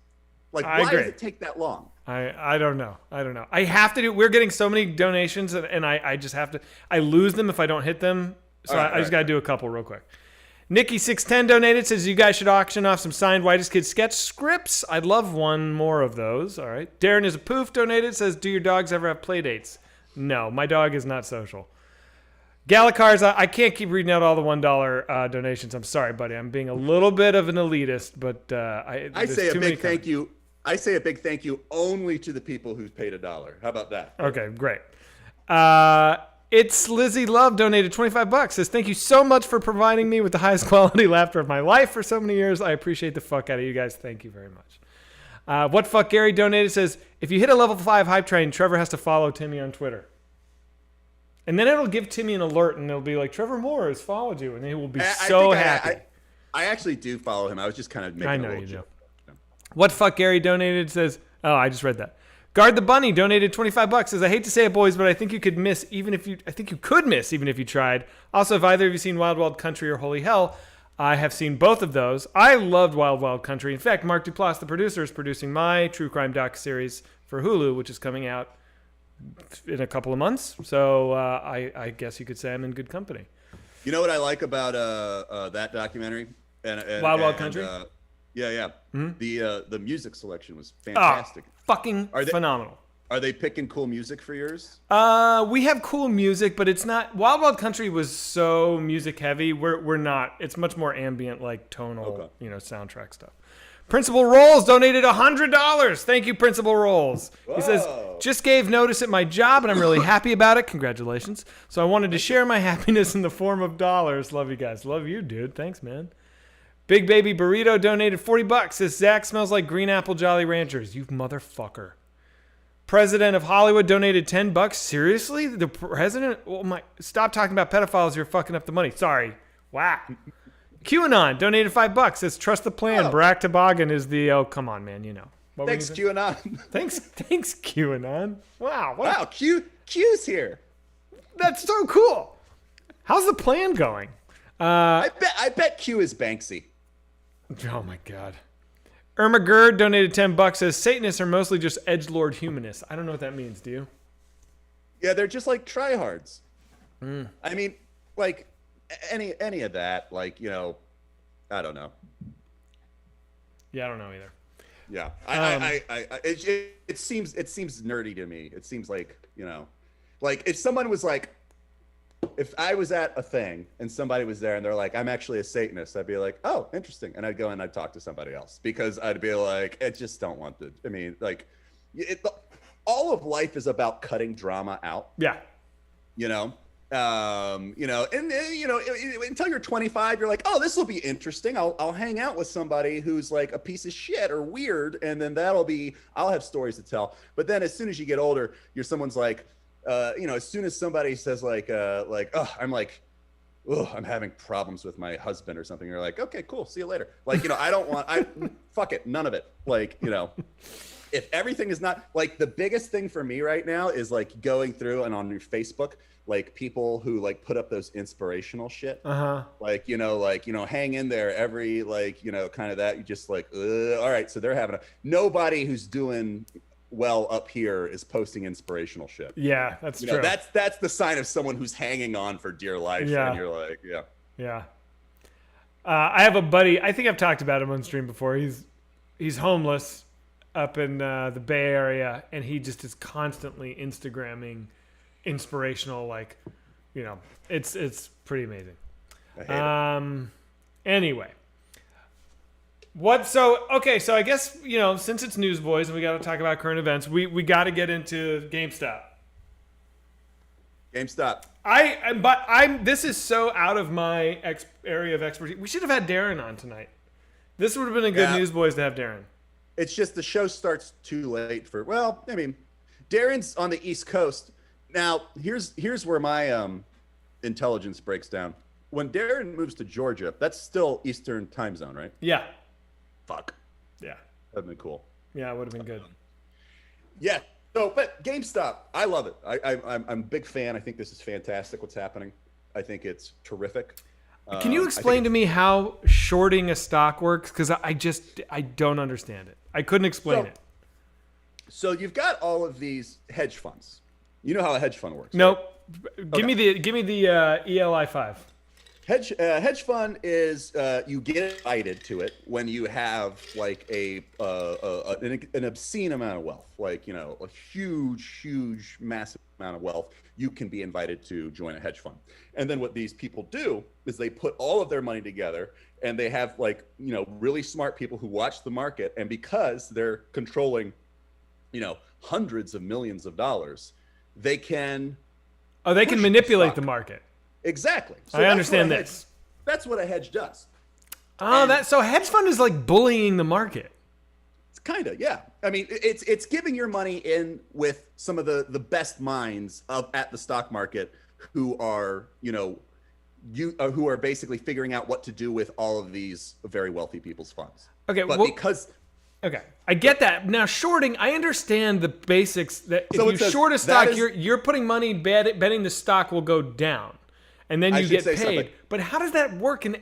Why does it take that long? I don't know. I have to do. We're getting so many donations, and I just have to. I lose them if I don't hit them. So I just got to do a couple real quick. Nikki610 donated, says you guys should auction off some signed Whitest Kid sketch scripts. I'd love one more of those. All right. Darren is a poof donated, says, do your dogs ever have play dates? No, my dog is not social. Gallicar's, I can't keep reading out all the $1 donations. I'm sorry, buddy. I'm being a little bit of an elitist, but I say a big thank you. I say a big thank you only to the people who paid $1. How about that? Okay, great. It's Lizzie Love donated $25. Says, thank you so much for providing me with the highest quality laughter of my life for so many years. I appreciate the fuck out of you guys. Thank you very much. What Fuck Gary donated says, if you hit a level 5 hype train, Trevor has to follow Timmy on Twitter. And then it'll give Timmy an alert, and it'll be like, Trevor Moore has followed you, and he will be so happy. I actually do follow him. I was just kind of making a little joke. What Fuck Gary donated says, oh, I just read that. Guard the Bunny donated $25. Says, I hate to say it, boys, but I think you could miss even if you tried. Also, have either of you seen Wild Wild Country or Holy Hell? I have seen both of those. I loved Wild Wild Country. In fact, Mark Duplass, the producer, is producing my true crime doc series for Hulu, which is coming out in a couple of months. So I guess you could say I'm in good company. You know what I like about that documentary? Wild Wild Country? Yeah. Mm-hmm. The music selection was fantastic. Fucking phenomenal. Are they picking cool music for yours? We have cool music, but it's not. Wild Wild Country was so music heavy. We're not. It's much more ambient, like tonal, soundtrack stuff. Principal Rolls donated $100. Thank you, Principal Rolls. Whoa. He says, just gave notice at my job, and I'm really happy about it. Congratulations. So I wanted to share my happiness in the form of dollars. Love you guys. Love you, dude. Thanks, man. Big Baby Burrito donated $40. Says, Zach smells like green apple Jolly Ranchers. You motherfucker. President of Hollywood donated $10. Seriously? The president? Oh my! Stop talking about pedophiles. You're fucking up the money. Sorry. Wow. QAnon donated $5. Says, trust the plan. Barack Toboggan is the... Oh, come on, man. You know. Thanks, QAnon. Thanks, QAnon. Wow. Wow, Q's here. That's so cool. How's the plan going? I bet Q is Banksy. Oh, my God. Irma Gerd donated $10. Says, Satanists are mostly just edgelord humanists. I don't know what that means. Do you? Yeah, they're just like tryhards. I mean, like... Any of that, like, I don't know. Yeah, I don't know either. Yeah, it seems nerdy to me. It seems like like if someone was like, if I was at a thing and somebody was there and they're like, I'm actually a Satanist, I'd be like, oh, interesting, and I'd go and I'd talk to somebody else because I'd be like, I just don't want to. I mean, like, all of life is about cutting drama out. Yeah. Until you're 25, you're like, oh, this will be interesting. I'll hang out with somebody who's like a piece of shit or weird, and then I'll have stories to tell. But then as soon as you get older, someone's like, as soon as somebody says I'm having problems with my husband or something, you're like, okay, cool, see you later. Like, fuck it, none of it. Like, if everything is not like, the biggest thing for me right now is like going through and on your Facebook, like people who like put up those inspirational shit, like, hang in there every, like, kind of that, you just like, all right. So they're having nobody who's doing well up here is posting inspirational shit. Yeah, that's true. That's the sign of someone who's hanging on for dear life. Yeah. And you're like, yeah. Yeah. I have a buddy, I think I've talked about him on stream before. He's homeless up in the Bay Area, and he just is constantly Instagramming inspirational, like, it's pretty amazing. I hate it. Anyway, so I guess, since it's Newsboys and we got to talk about current events, we got to get into GameStop. This is so out of my area of expertise. We should have had Darren on tonight. This would have been a good Newsboys to have Darren. It's just the show starts too late Darren's on the East Coast. Now, here's where my intelligence breaks down. When Darren moves to Georgia, that's still Eastern time zone, right? Yeah. Fuck. Yeah. That'd been cool. Yeah, it would have been good. Yeah. So, but GameStop, I love it. I'm a big fan. I think this is fantastic what's happening. I think it's terrific. Can you explain to me how shorting a stock works? Because I don't understand it. I couldn't explain it. So you've got all of these hedge funds. You know how a hedge fund works. Nope. Right? Give me the ELI 5. Hedge fund is you get invited to it when you have like an obscene amount of wealth, like a huge, massive amount of wealth. You can be invited to join a hedge fund, and then what these people do is they put all of their money together, and they have like really smart people who watch the market, and because they're controlling hundreds of millions of dollars, they can Oh, they can push manipulate stock. the market. Exactly. So I that's understand what a hedge- this. That's what a hedge does. Oh, so hedge fund is like bullying the market. It's kind of, yeah. I mean, it's giving your money in with some of the best minds at the stock market who are, who are basically figuring out what to do with all of these very wealthy people's funds. Okay, But well, because okay, I get that. Now, shorting, I understand the basics that if So it you says short a stock, that is- you're putting money betting the stock will go down, and then I you should get say paid. something. But how does that work? And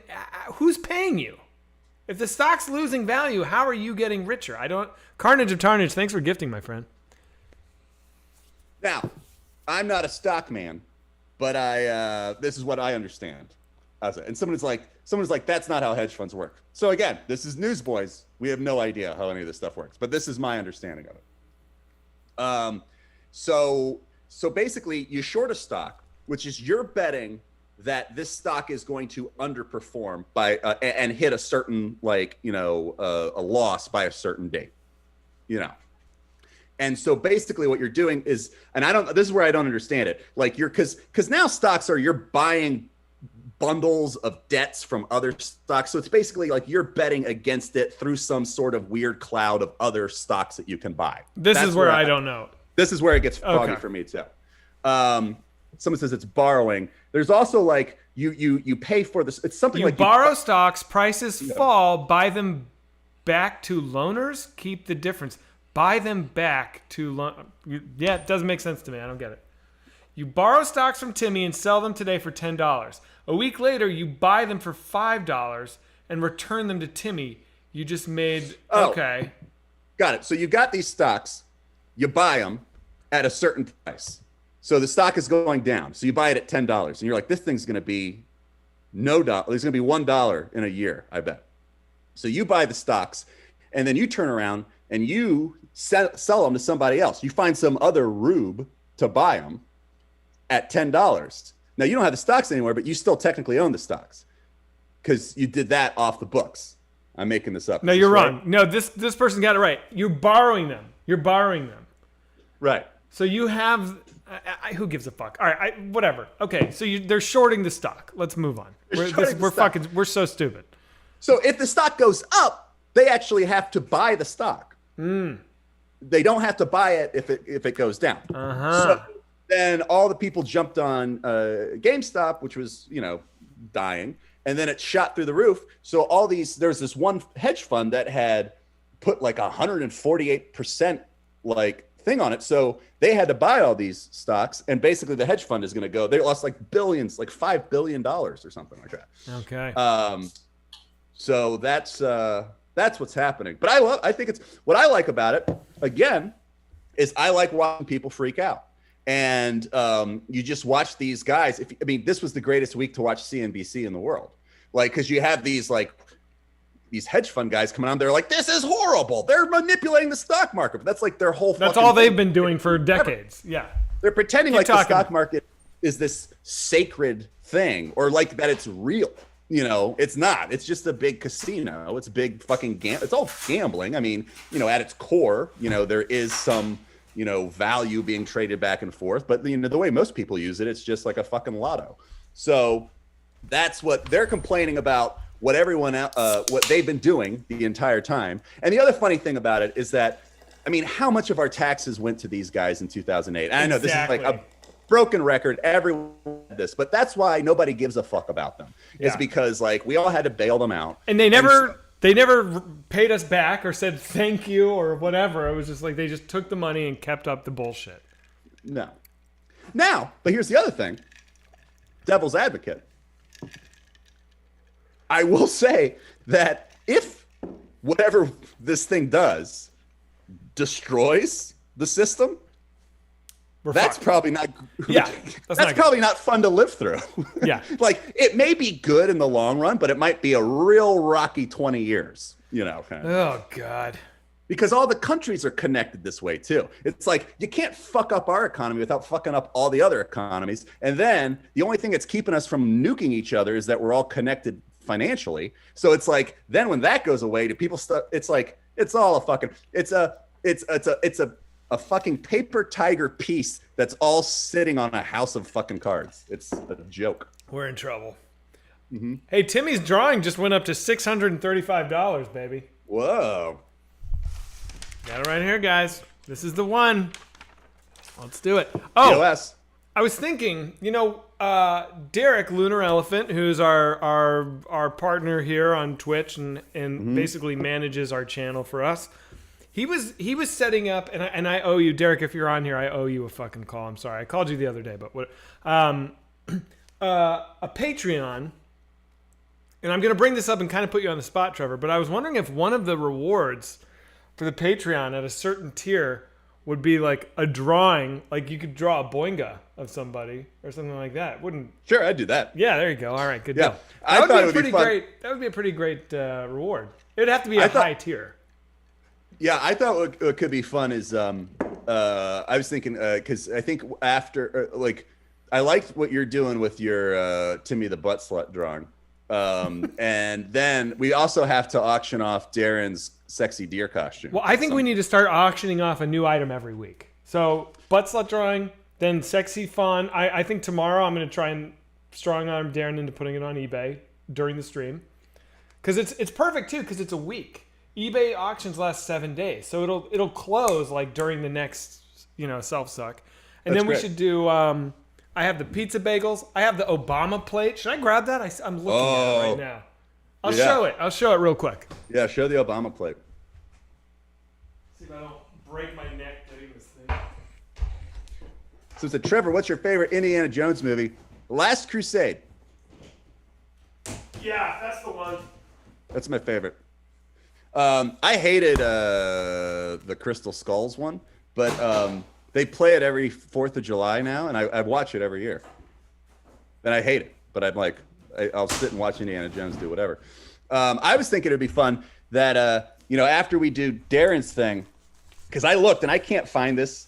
who's paying you? If the stock's losing value, how are you getting richer? I don't. Carnage of Tarnage, thanks for gifting, my friend. now, I'm not a stock man, but this is what I understand. And someone's like, that's not how hedge funds work. So again, this is Newsboyz. We have no idea how any of this stuff works, but this is my understanding of it. So basically, you short a stock, which is you're betting that this stock is going to underperform by and hit a certain a loss by a certain date, And so basically what you're doing is, and this is where I don't understand it. Like because now stocks you're buying bundles of debts from other stocks. So it's basically like you're betting against it through some sort of weird cloud of other stocks that you can buy. That's is where I don't know. This is where it gets foggy for me too. Someone says it's borrowing. There's also like you pay for this. It's something like borrow stocks, prices fall, buy them back to loaners, keep the difference. Buy them back to yeah, it doesn't make sense to me. I don't get it. You borrow stocks from Timmy and sell them today for $10. A week later, you buy them for $5 and return them to Timmy. You just made okay. Got it. So you got these stocks, you buy them at a certain price. So the stock is going down. So you buy it at $10, and you're like, this thing's going to be no dollar. There's going to be $1 in a year, I bet. So you buy the stocks, and then you turn around and you sell them to somebody else. You find some other rube to buy them at $10. Now you don't have the stocks anymore, but you still technically own the stocks because you did that off the books. I'm making this up. No, you're wrong. No, this person got it right. You're borrowing them. You're borrowing them. Right. So you have. Who gives a fuck? All right, whatever. Okay, so they're shorting the stock. Let's move on. We're so stupid. So if the stock goes up, they actually have to buy the stock. They don't have to buy it if it goes down. So then all the people jumped on GameStop, which was dying, and then it shot through the roof. So there's this one hedge fund that had put like 148% thing on it. So they had to buy all these stocks, and basically the hedge fund is going to go. They lost like billions, like $5 billion or something like that. Okay. So that's what's happening. But I think it's what I like about it. Again, is I like watching people freak out, and you just watch these guys. This was the greatest week to watch CNBC in the world, because you have these hedge fund guys coming on. They're like, this is horrible. They're manipulating the stock market. But that's like their whole. That's all they've been doing for decades. Yeah. They're pretending like the stock market is this sacred thing, or like that it's real. It's not. It's just a big casino. It's a big fucking it's all gambling. At its core, there is some, value being traded back and forth. But the way most people use it, it's just like a fucking lotto. So that's what they're complaining about. What they've been doing the entire time. And the other funny thing about it is that, how much of our taxes went to these guys in 2008? And I know this is like a broken record. Everyone did this, but that's why nobody gives a fuck about them. It's because we all had to bail them out. And they never paid us back or said thank you or whatever. It was just like they just took the money and kept up the bullshit. No. Now, but here's the other thing. Devil's advocate. I will say that if whatever this thing does destroys the system, that's probably not. Yeah, that's probably not fun to live through. Yeah, it may be good in the long run, but it might be a real rocky 20 years. Oh God. Because all the countries are connected this way too. It's like you can't fuck up our economy without fucking up all the other economies. And then the only thing that's keeping us from nuking each other is that we're all connected financially. So it's like then when that goes away, do people it's like it's all a fucking it's a a fucking paper tiger piece that's all sitting on a house of fucking cards. It's a joke. We're in trouble. Mm-hmm. Hey, Timmy's drawing just went up to $635, baby. Whoa. Got it right here, guys. This is the one. Let's do it. Oh, POS. I was thinking, Derek Lunar Elephant, who's our partner here on Twitch and basically manages our channel for us. He was setting up, and I owe you, Derek, if you're on here, I owe you a fucking call. I'm sorry, I called you the other day, but what? A Patreon, and I'm gonna bring this up and kind of put you on the spot, Trevor. But I was wondering if one of the rewards for the Patreon at a certain tier would be like a drawing, like you could draw a boinga of somebody or something like that. Wouldn't? Sure, I'd do that. Yeah, there you go. All right, good Yeah, deal. I thought it would be fun. That would be a pretty great reward. It would have to be a high tier. Yeah, I thought what could be fun is I was thinking because I think after I liked what you're doing with your Timmy the Butt Slut drawing, and then we also have to auction off Darren's sexy deer costume. Well, I think we need to start auctioning off a new item every week. So butt slut drawing, then sexy fawn. I think tomorrow I'm going to try and strong arm Darren into putting it on eBay during the stream, because it's perfect too, because it's a week. eBay auctions last 7 days, so it'll close like during the next self suck, and then we should do. I have the pizza bagels. I have the Obama plate. Should I grab that? I'm looking at it right now. I'll show it. I'll show it real quick. Yeah, show the Obama plate. See if I don't break my neck doing this thing. So it's Trevor, what's your favorite Indiana Jones movie? Last Crusade. Yeah, that's the one. That's my favorite. I hated the Crystal Skulls one, but they play it every 4th of July now, and I watch it every year. And I hate it, but I'm like, I'll sit and watch Indiana Jones do whatever. I was thinking it'd be fun that after we do Darren's thing, because I looked and I can't find this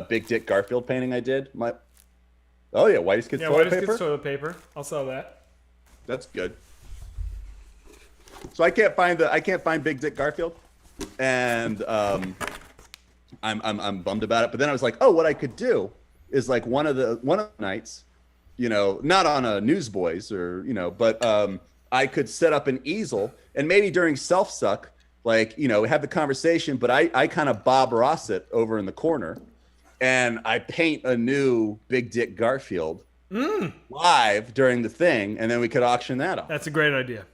Big Dick Garfield painting I did. Whitest Kids Toilet Paper. Kids Toilet Paper. I'll sell that. That's good. So I can't find Big Dick Garfield, and I'm bummed about it. But then I was like, what I could do is like one of the nights, not on a Newsboyz but I could set up an easel and maybe during self suck, have the conversation, but I kind of Bob Ross it over in the corner, and I paint a new Big Dick Garfield live during the thing, and then we could auction that off. That's a great idea.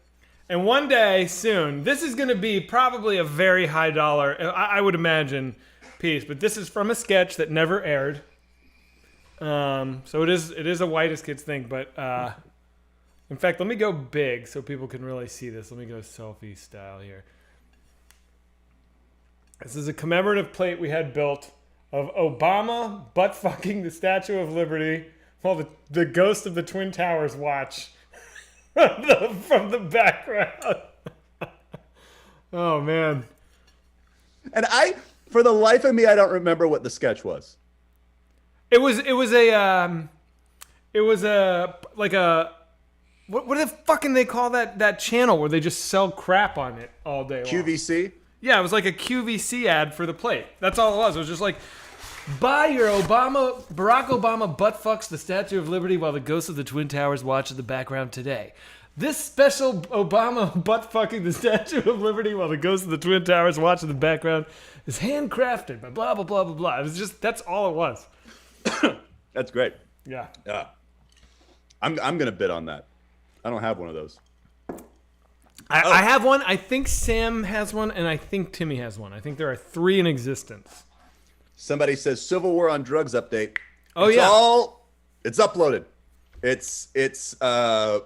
And one day soon, this is going to be probably a very high dollar, I would imagine, piece. But this is from a sketch that never aired. So it is a Whitest Kids thing. But in fact, let me go big so people can really see this. Let me go selfie style here. This is a commemorative plate we had built of Obama butt fucking the Statue of Liberty while the ghost of the Twin Towers watch. From the background. Oh man. And for the life of me, I don't remember what the sketch was. It was like a what the fucking they call that channel where they just sell crap on it all day long? QVC? Yeah, it was like a QVC ad for the plate. That's all it was. It was just like, buy your Barack Obama butt fucks the Statue of Liberty while the ghost of the Twin Towers watch in the background today. This special Obama butt fucking the Statue of Liberty while the ghost of the Twin Towers watch in the background is handcrafted by blah, blah, blah, blah, blah. It was just, that's all it was. That's great. Yeah. Yeah. I'm going to bid on that. I don't have one of those. I have one. I think Sam has one, and I think Timmy has one. I think there are 3 in existence. Somebody says Civil War on Drugs update. Oh, yeah. It's uploaded. It's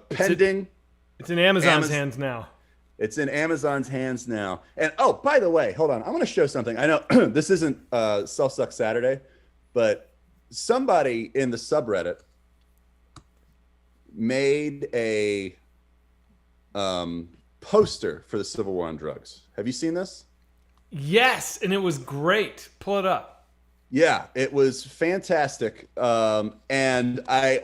pending. It's in Amazon's hands now. It's in Amazon's hands now. And by the way, hold on. I want to show something. I know this isn't Self Suck Saturday, but somebody in the subreddit made a poster for the Civil War on Drugs. Have you seen this? Yes, and it was great. Pull it up. Yeah, it was fantastic. And I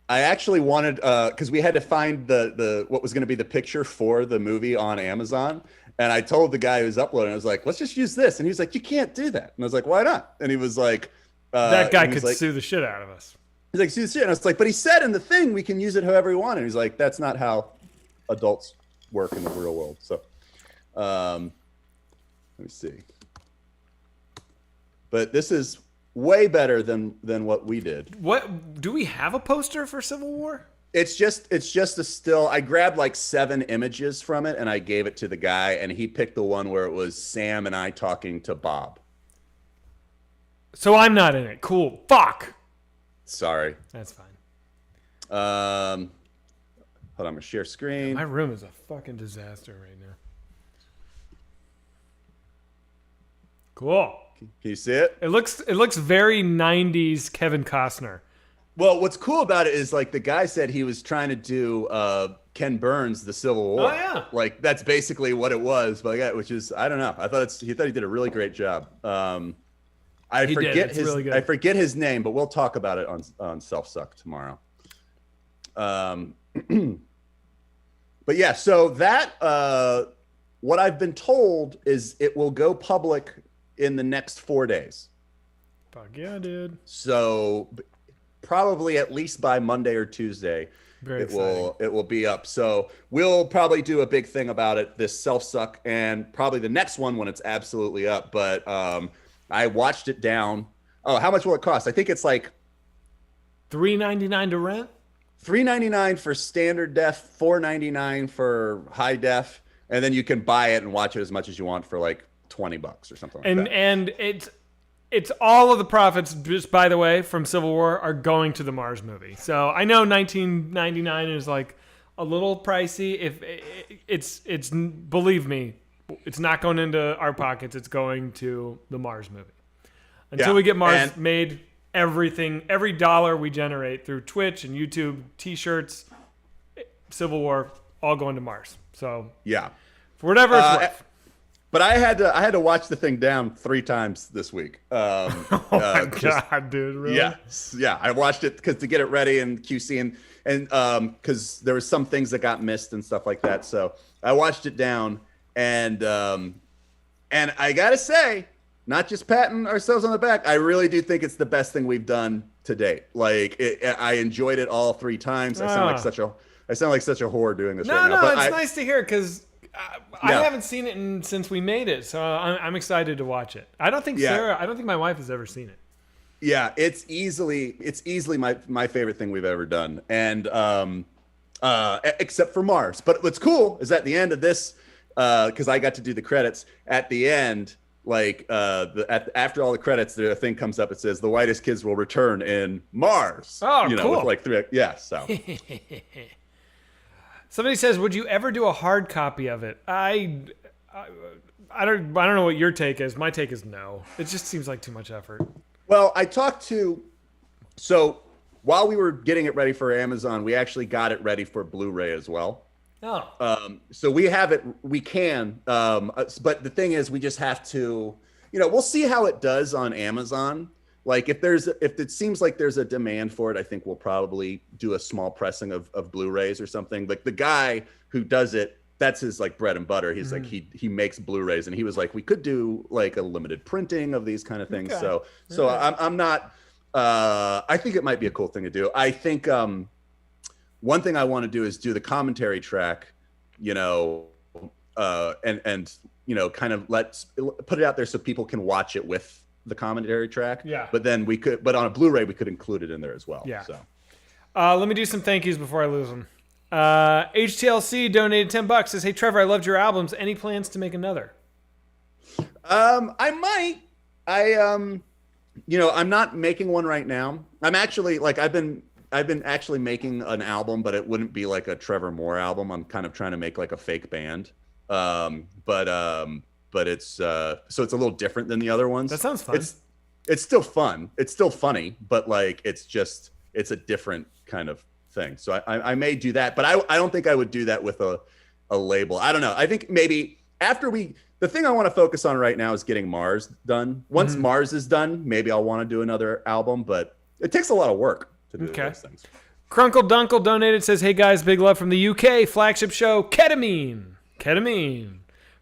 actually wanted because we had to find the what was going to be the picture for the movie on Amazon, And I told the guy who was uploading, I was like, let's just use this. And he was like, you can't do that. And I was like, why not? And he was like, that guy could sue the shit out of us. He's like, sue the shit. And I was like, but he said in the thing, we can use it however we want. And he's like, that's not how adults work in the real world. So, let me see. But this is way better than what we did. What do we have a poster for Civil War? It's just a still. I grabbed like 7 images from it and I gave it to the guy, and he picked the one where it was Sam and I talking to Bob. So I'm not in it. Cool. Fuck. Sorry. That's fine. Hold on, I'm gonna share screen. My room is a fucking disaster right now. Cool. Can you see it? It looks very 90s Kevin Costner. Well, what's cool about it is like the guy said he was trying to do Ken Burns' The Civil War. Oh yeah. Like that's basically what it was, but yeah, which is I don't know. I thought he thought he did a really great job. I forget his name, but we'll talk about it on Self Suck tomorrow. But yeah, so that what I've been told is it will go public in the next 4 days. Fuck yeah, dude. So probably at least by Monday or Tuesday, it will be up. So we'll probably do a big thing about it, this Self Suck, and probably the next one when it's absolutely up. But I watched it down. Oh, how much will it cost? I think it's like $3.99 to rent. $3.99 for standard def, $4.99 for high def, and then you can buy it and watch it as much as you want for like $20 or something like that. And it's all of the profits, just by the way, from Civil War are going to the Mars movie. So I know $19.99 is like a little pricey. If it's believe me, it's not going into our pockets. It's going to the Mars movie. Until we get Mars made, every dollar we generate through Twitch and YouTube, T-shirts, Civil War, all going to Mars. So yeah, for whatever it's worth. But I had to watch the thing down 3 times this week. Oh my god, dude! Really? Yeah. I watched it to get it ready and QC and because there were some things that got missed and stuff like that. So I watched it down and I gotta say, not just patting ourselves on the back, I really do think it's the best thing we've done to date. Like I enjoyed it all 3 times. I sound like such a whore doing this right now. No, it's nice to hear because. I haven't seen it since we made it, so I'm excited to watch it. I don't think my wife has ever seen it. Yeah, it's easily my favorite thing we've ever done, and except for Mars. But what's cool is at the end of this, because I got to do the credits at the end. Like after all the credits, the thing comes up. It says the whitest kids will return in Mars. Oh, cool! With like 3. Yeah, so. Somebody says, "Would you ever do a hard copy of it?" I don't know what your take is. My take is no. It just seems like too much effort. Well, so while we were getting it ready for Amazon, we actually got it ready for Blu-ray as well. Oh. So we have it. We can. But the thing is, we just have to. We'll see how it does on Amazon. Like if it seems like there's a demand for it, I think we'll probably do a small pressing of Blu-rays or something. Like the guy who does it, that's his like bread and butter. He's like he makes Blu-rays, and he was like, we could do like a limited printing of these kind of things. Okay. So I'm not. I think it might be a cool thing to do. I think one thing I want to do is do the commentary track, and kind of put it out there so people can watch it with the commentary track. Yeah. But then but on a Blu-ray, we could include it in there as well. Yeah. So let me do some thank yous before I lose them. HTLC donated $10. Says, "Hey Trevor, I loved your albums. Any plans to make another?" I might. I'm not making one right now. I'm actually I've been actually making an album, but it wouldn't be like a Trevor Moore album. I'm kind of trying to make like a fake band. But it's so it's a little different than the other ones. That sounds fun. It's still fun. It's still funny, but like it's a different kind of thing. So I may do that, but I don't think I would do that with a label. I don't know. I think maybe after the thing I want to focus on right now is getting Mars done. Once Mars is done, maybe I'll want to do another album, but it takes a lot of work to do those things. Crunkle Dunkle donated, says, "Hey guys, big love from the UK. Flagship show, Ketamine.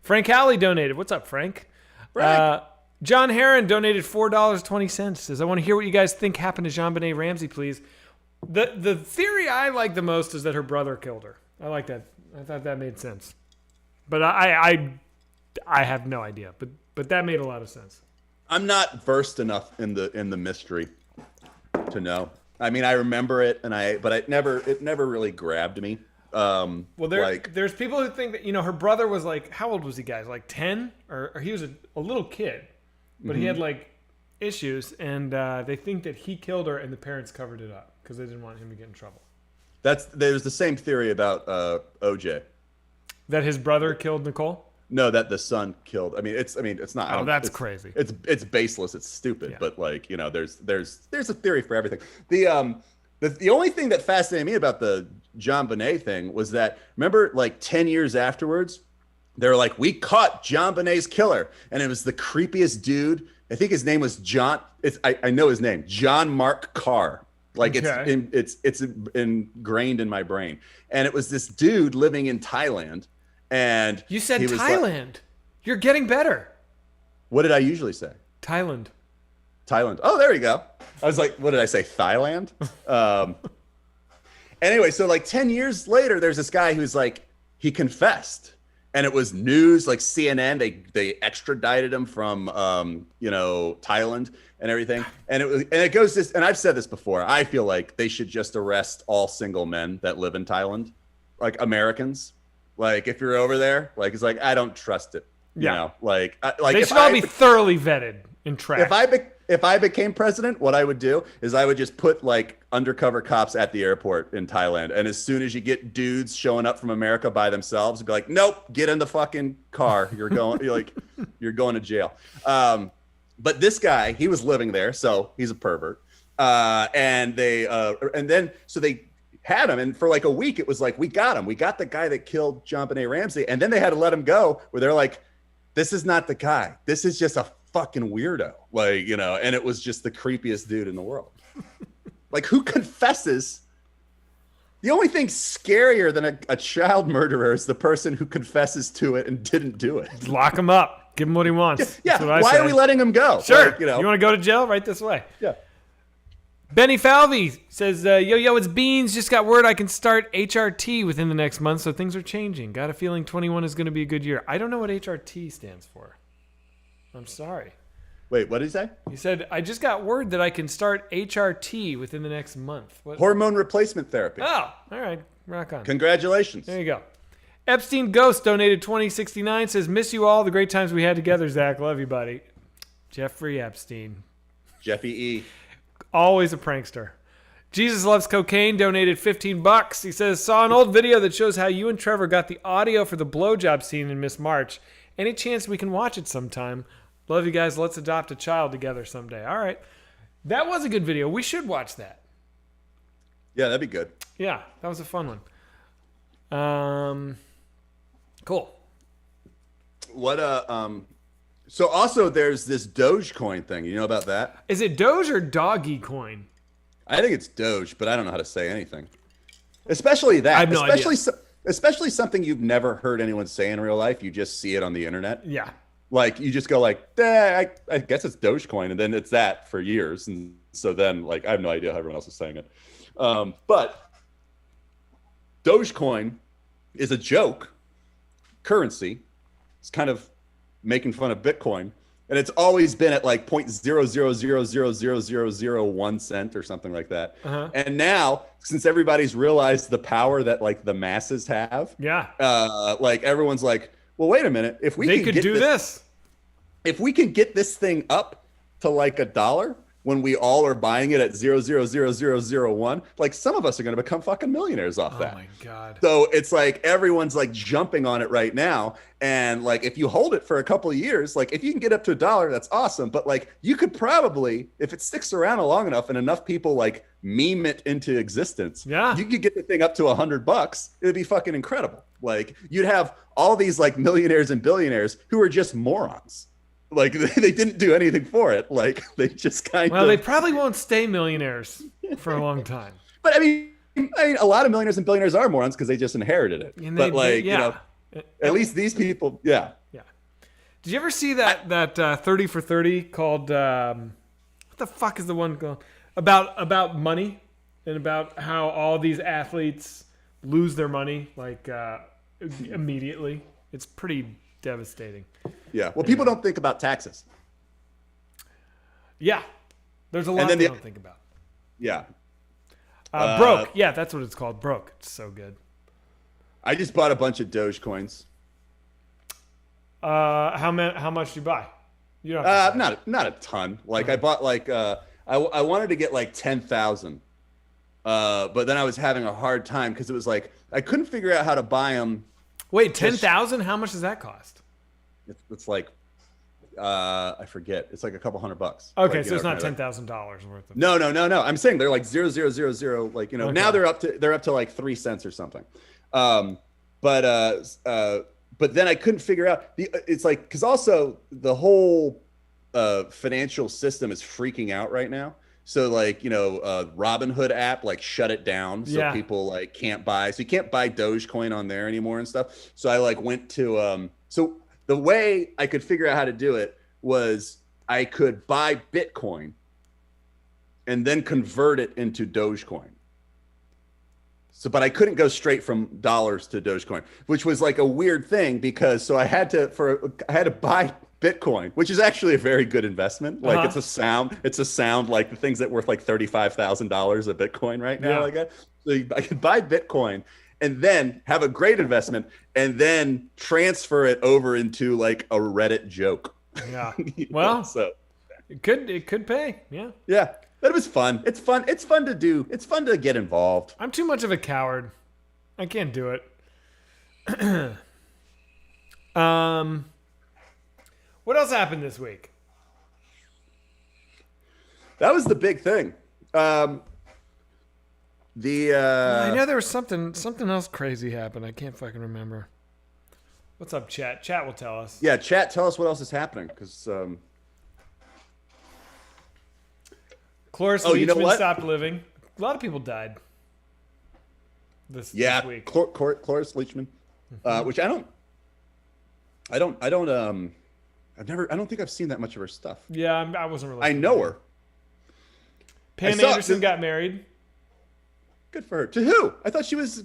Frank Halley donated. What's up, Frank? Frank. John Heron donated $4.20. Says, I want to hear what you guys think happened to JonBenet Ramsey, please. The theory I like the most is that her brother killed her. I like that. I thought that made sense. But I have no idea. But that made a lot of sense. I'm not versed enough in the mystery to know. I mean, I remember it, but it never really grabbed me. Well, there's people who think that her brother was like, how old was he, guys? Like 10, or he was a little kid, but he had like issues, and they think that he killed her, and the parents covered it up because they didn't want him to get in trouble. There's the same theory about OJ. That his brother killed Nicole? No, that the son killed. It's not. Oh, that's crazy. It's baseless. It's stupid. Yeah. But there's a theory for everything. The only thing that fascinated me about the JonBenet thing was that, remember, like 10 years afterwards, they were like, we caught JonBenet's killer, and it was the creepiest dude. I think his name was John. I know his name, John Mark Carr. Like it's ingrained in my brain, and it was this dude living in Thailand. And you said Thailand. You're getting better. What did I usually say? Thailand. Oh, there you go. I was like, what did I say? Thailand? Anyway, so like 10 years later, there's this guy who's like, he confessed. And it was news, like CNN. They extradited him from Thailand and everything. And it goes this, and I've said this before. I feel like they should just arrest all single men that live in Thailand, like Americans. Like, if you're over there, like, it's like, I don't trust it. You know, like they should all be thoroughly vetted and tracked. If I became president, what I would do is I would just put like undercover cops at the airport in Thailand. And as soon as you get dudes showing up from America by themselves, it'd be like, nope, get in the fucking car. You're going to jail. But this guy, he was living there, so he's a pervert. And they had him, and for like a week, it was like, we got him. We got the guy that killed JonBenet Ramsey, and then they had to let him go. Where they're like, this is not the guy. This is just a fucking weirdo, and it was just the creepiest dude in the world. Like, who confesses? The only thing scarier than a child murderer is the person who confesses to it and didn't do it. Just lock him up. Give him what he wants. Yeah. Why are we letting him go? Sure. You want to go to jail? Right this way. Yeah. Benny Falvey says, yo, it's Beans. Just got word I can start HRT within the next month, so things are changing. Got a feeling 21 is going to be a good year. I don't know what HRT stands for. I'm sorry. Wait, what did he say? He said, I just got word that I can start HRT within the next month. What? Hormone replacement therapy. Oh, all right. Rock on. Congratulations. There you go. Epstein Ghost donated $20.69. Says, miss you all. The great times we had together, Zach. Love you, buddy. Jeffrey Epstein. Jeffy E. Always a prankster. Jesus Loves Cocaine donated $15. He says, saw an old video that shows how you and Trevor got the audio for the blowjob scene in Miss March. Any chance we can watch it sometime? Love you guys. Let's adopt a child together someday. All right. That was a good video. We should watch that. Yeah, that'd be good. Yeah, that was a fun one. Cool. So also there's this Dogecoin thing. You know about that? Is it Doge or Doggy Coin? I think it's Doge, but I don't know how to say anything. Especially that. I have no idea. Especially something you've never heard anyone say in real life. You just see it on the internet. Yeah. Like, you just go like, I guess it's Dogecoin, and then it's that for years. And so then, like, I have no idea how everyone else is saying it. But Dogecoin is a joke currency. It's kind of making fun of Bitcoin. And it's always been at like 0.0000001 cent or something like that. Uh-huh. And now, since everybody's realized the power that like the masses have, like everyone's like, well, wait a minute. If we could do this, if we can get this thing up to like $1 when we all are buying it at 0.00001, like some of us are going to become fucking millionaires off that. Oh my God. So it's like everyone's like jumping on it right now. And like, if you hold it for a couple of years, like if you can get up to $1, that's awesome. But like, you could probably, if it sticks around long enough and enough people like meme it into existence, you could get the thing up to $100. It'd be fucking incredible. Like, you'd have all these like millionaires and billionaires who are just morons. Like, they didn't do anything for it. Like, they just Well, they probably won't stay millionaires for a long time. But I mean, a lot of millionaires and billionaires are morons because they just inherited it. But like, you know, at least these people, yeah. Did you ever see that 30 for 30 called what the fuck is the one called about money and about how all these athletes lose their money like immediately? It's pretty devastating. Yeah. Well, people don't think about taxes. Yeah. There's a lot they don't think about. Yeah. Broke. Yeah, that's what it's called. Broke. It's so good. I just bought a bunch of Dogecoins. How much did you buy? You don't not a ton. Like I bought like I wanted to get like 10,000. But then I was having a hard time because it was like I couldn't figure out how to buy them. Wait, 10,000? How much does that cost? It's like I forget. It's like a couple $100. Okay, like, so it's not $10,000 worth of. No. I'm saying they're like 0.000. Like okay. Now they're up to like 3 cents or something. But then I couldn't figure out it's like because also the whole financial system is freaking out right now. So like Robinhood app like shut it down so people like can't buy. So you can't buy Dogecoin on there anymore and stuff. So I like went to so the way I could figure out how to do it was I could buy Bitcoin and then convert it into Dogecoin. So, but I couldn't go straight from dollars to Dogecoin, which was like a weird thing because I had to buy Bitcoin, which is actually a very good investment. Like it's a sound like the things that worth like $35,000 a Bitcoin right now. Like that. So I could buy Bitcoin and then have a great investment and then transfer it over into like a Reddit joke. Yeah. Well, so it could pay. Yeah. Yeah. But it was fun. It's fun. It's fun to do. It's fun to get involved. I'm too much of a coward. I can't do it. What else happened this week? That was the big thing. I know there was something else crazy happened. I can't fucking remember. What's up, chat? Chat will tell us. Yeah, chat, tell us what else is happening because Cloris Leachman stopped living. A lot of people died this week. Cloris Leachman, which I don't think I've seen that much of her stuff. Yeah, I wasn't really. I know her. Pam Anderson got married. Good for her. To who? I thought she was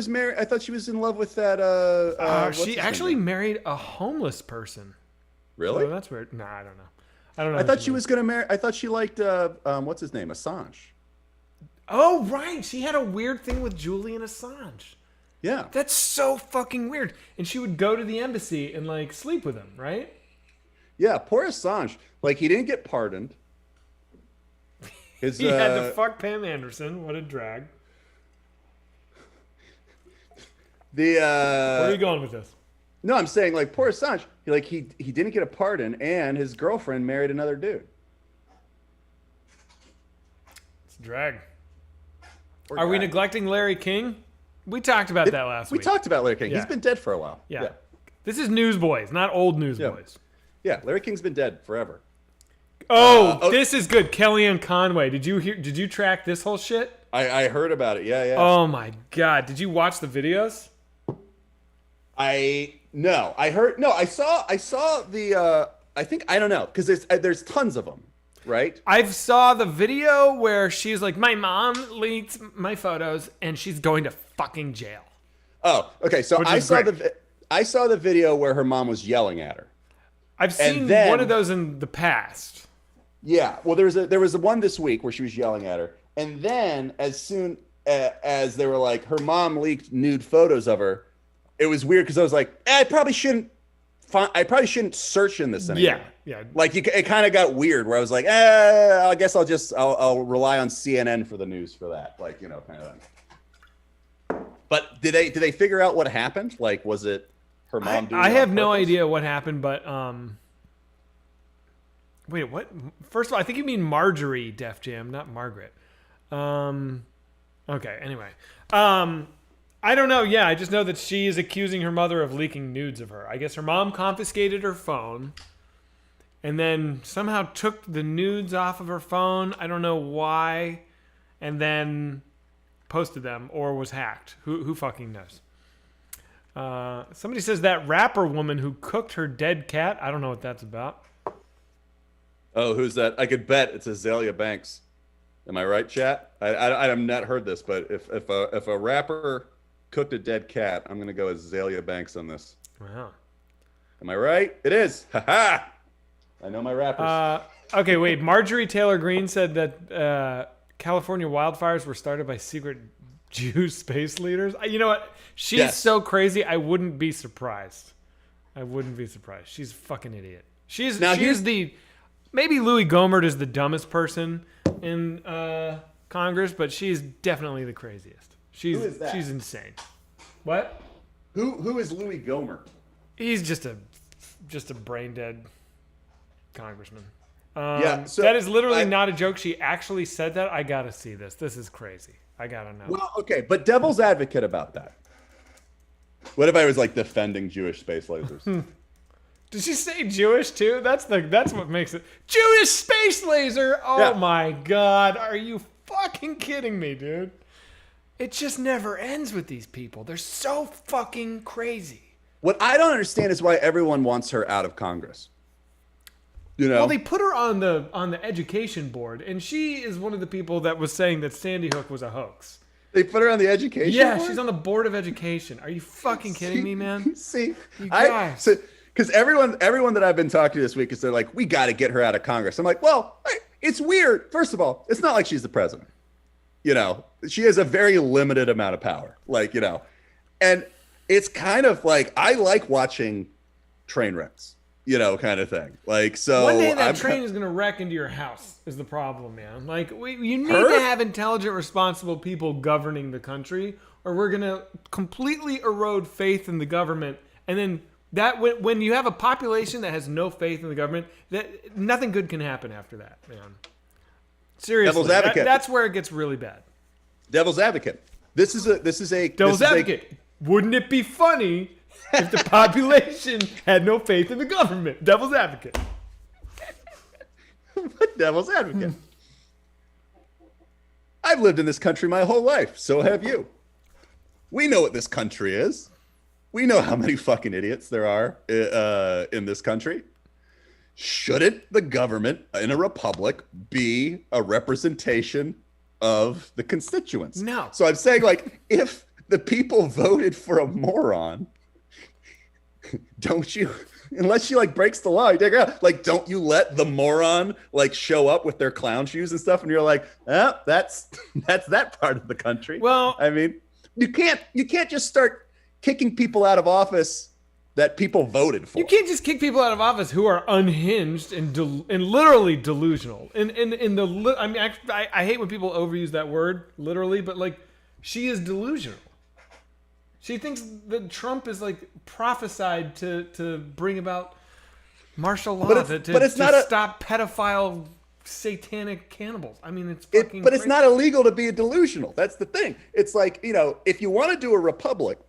married. I thought she was in love with that. She actually married a homeless person. Really? So that's weird. Nah, I don't know. I thought she was gonna marry. I thought she liked what's his name, Assange. Oh right, she had a weird thing with Julian Assange. Yeah, that's so fucking weird. And she would go to the embassy and like sleep with him, right? Yeah, poor Assange. Like he didn't get pardoned. He had to fuck Pam Anderson. What a drag. Where are you going with this? No, I'm saying like poor Assange. He didn't get a pardon, and his girlfriend married another dude. It's a drag. Are we neglecting Larry King? We talked about that last week. We talked about Larry King. Yeah. He's been dead for a while. Yeah. This is Newsboyz, not old Newsboyz. Yeah, Larry King's been dead forever. This is good. Kellyanne Conway. Did you track this whole shit? I heard about it. Yeah. Oh my god. Did you watch the videos? I saw the I don't know because there's tons of them, right? I saw the video where she's like, my mom leaked my photos and she's going to fucking jail. Oh, okay. So I saw the video where her mom was yelling at her. I've seen one of those in the past. Yeah. Well, there was one this week where she was yelling at her, and then as soon as they were like, her mom leaked nude photos of her. It was weird because I was like, I probably shouldn't search in this anymore. Yeah. Like it kind of got weird where I was like, I guess I'll rely on CNN for the news for that, like kind of thing. But did they figure out what happened? Like, was it her mom doing it I have on no purpose? idea what happened, but wait, what? First of all, I think you mean Marjorie Def Jam, not Margaret. Okay. Anyway, I don't know. Yeah, I just know that she is accusing her mother of leaking nudes of her. I guess her mom confiscated her phone and then somehow took the nudes off of her phone. I don't know why. And then posted them or was hacked. Who fucking knows? Somebody says that rapper woman who cooked her dead cat. I don't know what that's about. Oh, who's that? I could bet it's Azalea Banks. Am I right, chat? I have not heard this, but if a rapper cooked a dead cat, I'm gonna go Azalea Banks on this. Wow. Am I right? It is. Ha ha. I know my rappers. Okay, wait. Marjorie Taylor Greene said that California wildfires were started by secret Jew space leaders. You know what? She's so crazy. I wouldn't be surprised. She's a fucking idiot. She's the maybe Louis Gohmert is the dumbest person in Congress, but she's definitely the craziest. Who is that? She's insane. What? Who is Louis Gohmert? He's just a brain dead congressman. So that is literally not a joke. She actually said that. I gotta see this. This is crazy. I gotta know. Well, okay, but devil's advocate about that. What if I was like defending Jewish space lasers? Did she say Jewish too? That's what makes it Jewish space laser. Oh my god, are you fucking kidding me, dude? It just never ends with these people. They're so fucking crazy. What I don't understand is why everyone wants her out of Congress. You know? Well, they put her on the education board, and she is one of the people that was saying that Sandy Hook was a hoax. They put her on the education board? Yeah, she's on the board of education. Are you fucking kidding me, man? See, you guys. Because everyone that I've been talking to this week is they're like, we got to get her out of Congress. I'm like, well, it's weird. First of all, it's not like she's the president. You know, she has a very limited amount of power. Like, you know, and it's kind of like I like watching train wrecks. You know, kind of thing. Like, so one day that train is gonna wreck into your house is the problem, man. Like, you need to have intelligent, responsible people governing the country, or we're gonna completely erode faith in the government. And then that when you have a population that has no faith in the government, that nothing good can happen after that, man. Seriously, Devil's advocate. That's where it gets really bad. Devil's advocate. This is a devil's advocate. Wouldn't it be funny if the population had no faith in the government? Devil's advocate. What devil's advocate? I've lived in this country my whole life. So have you. We know what this country is. We know how many fucking idiots there are in this country. Shouldn't the government in a republic be a representation of the constituents? No. So I'm saying, like, if the people voted for a moron, don't you, unless she like breaks the law, you take her out. Like, don't you let the moron like show up with their clown shoes and stuff, and you're like, oh, that's that part of the country. Well, I mean, you can't just start kicking people out of office that people voted for. You can't just kick people out of office who are unhinged and literally delusional. I mean, I hate when people overuse that word, literally, but like, she is delusional. She thinks that Trump is like prophesied to bring about martial law to stop pedophile satanic cannibals. I mean, it's fucking but it's not illegal to be a delusional. That's the thing. It's like, you know, if you want to do a republic,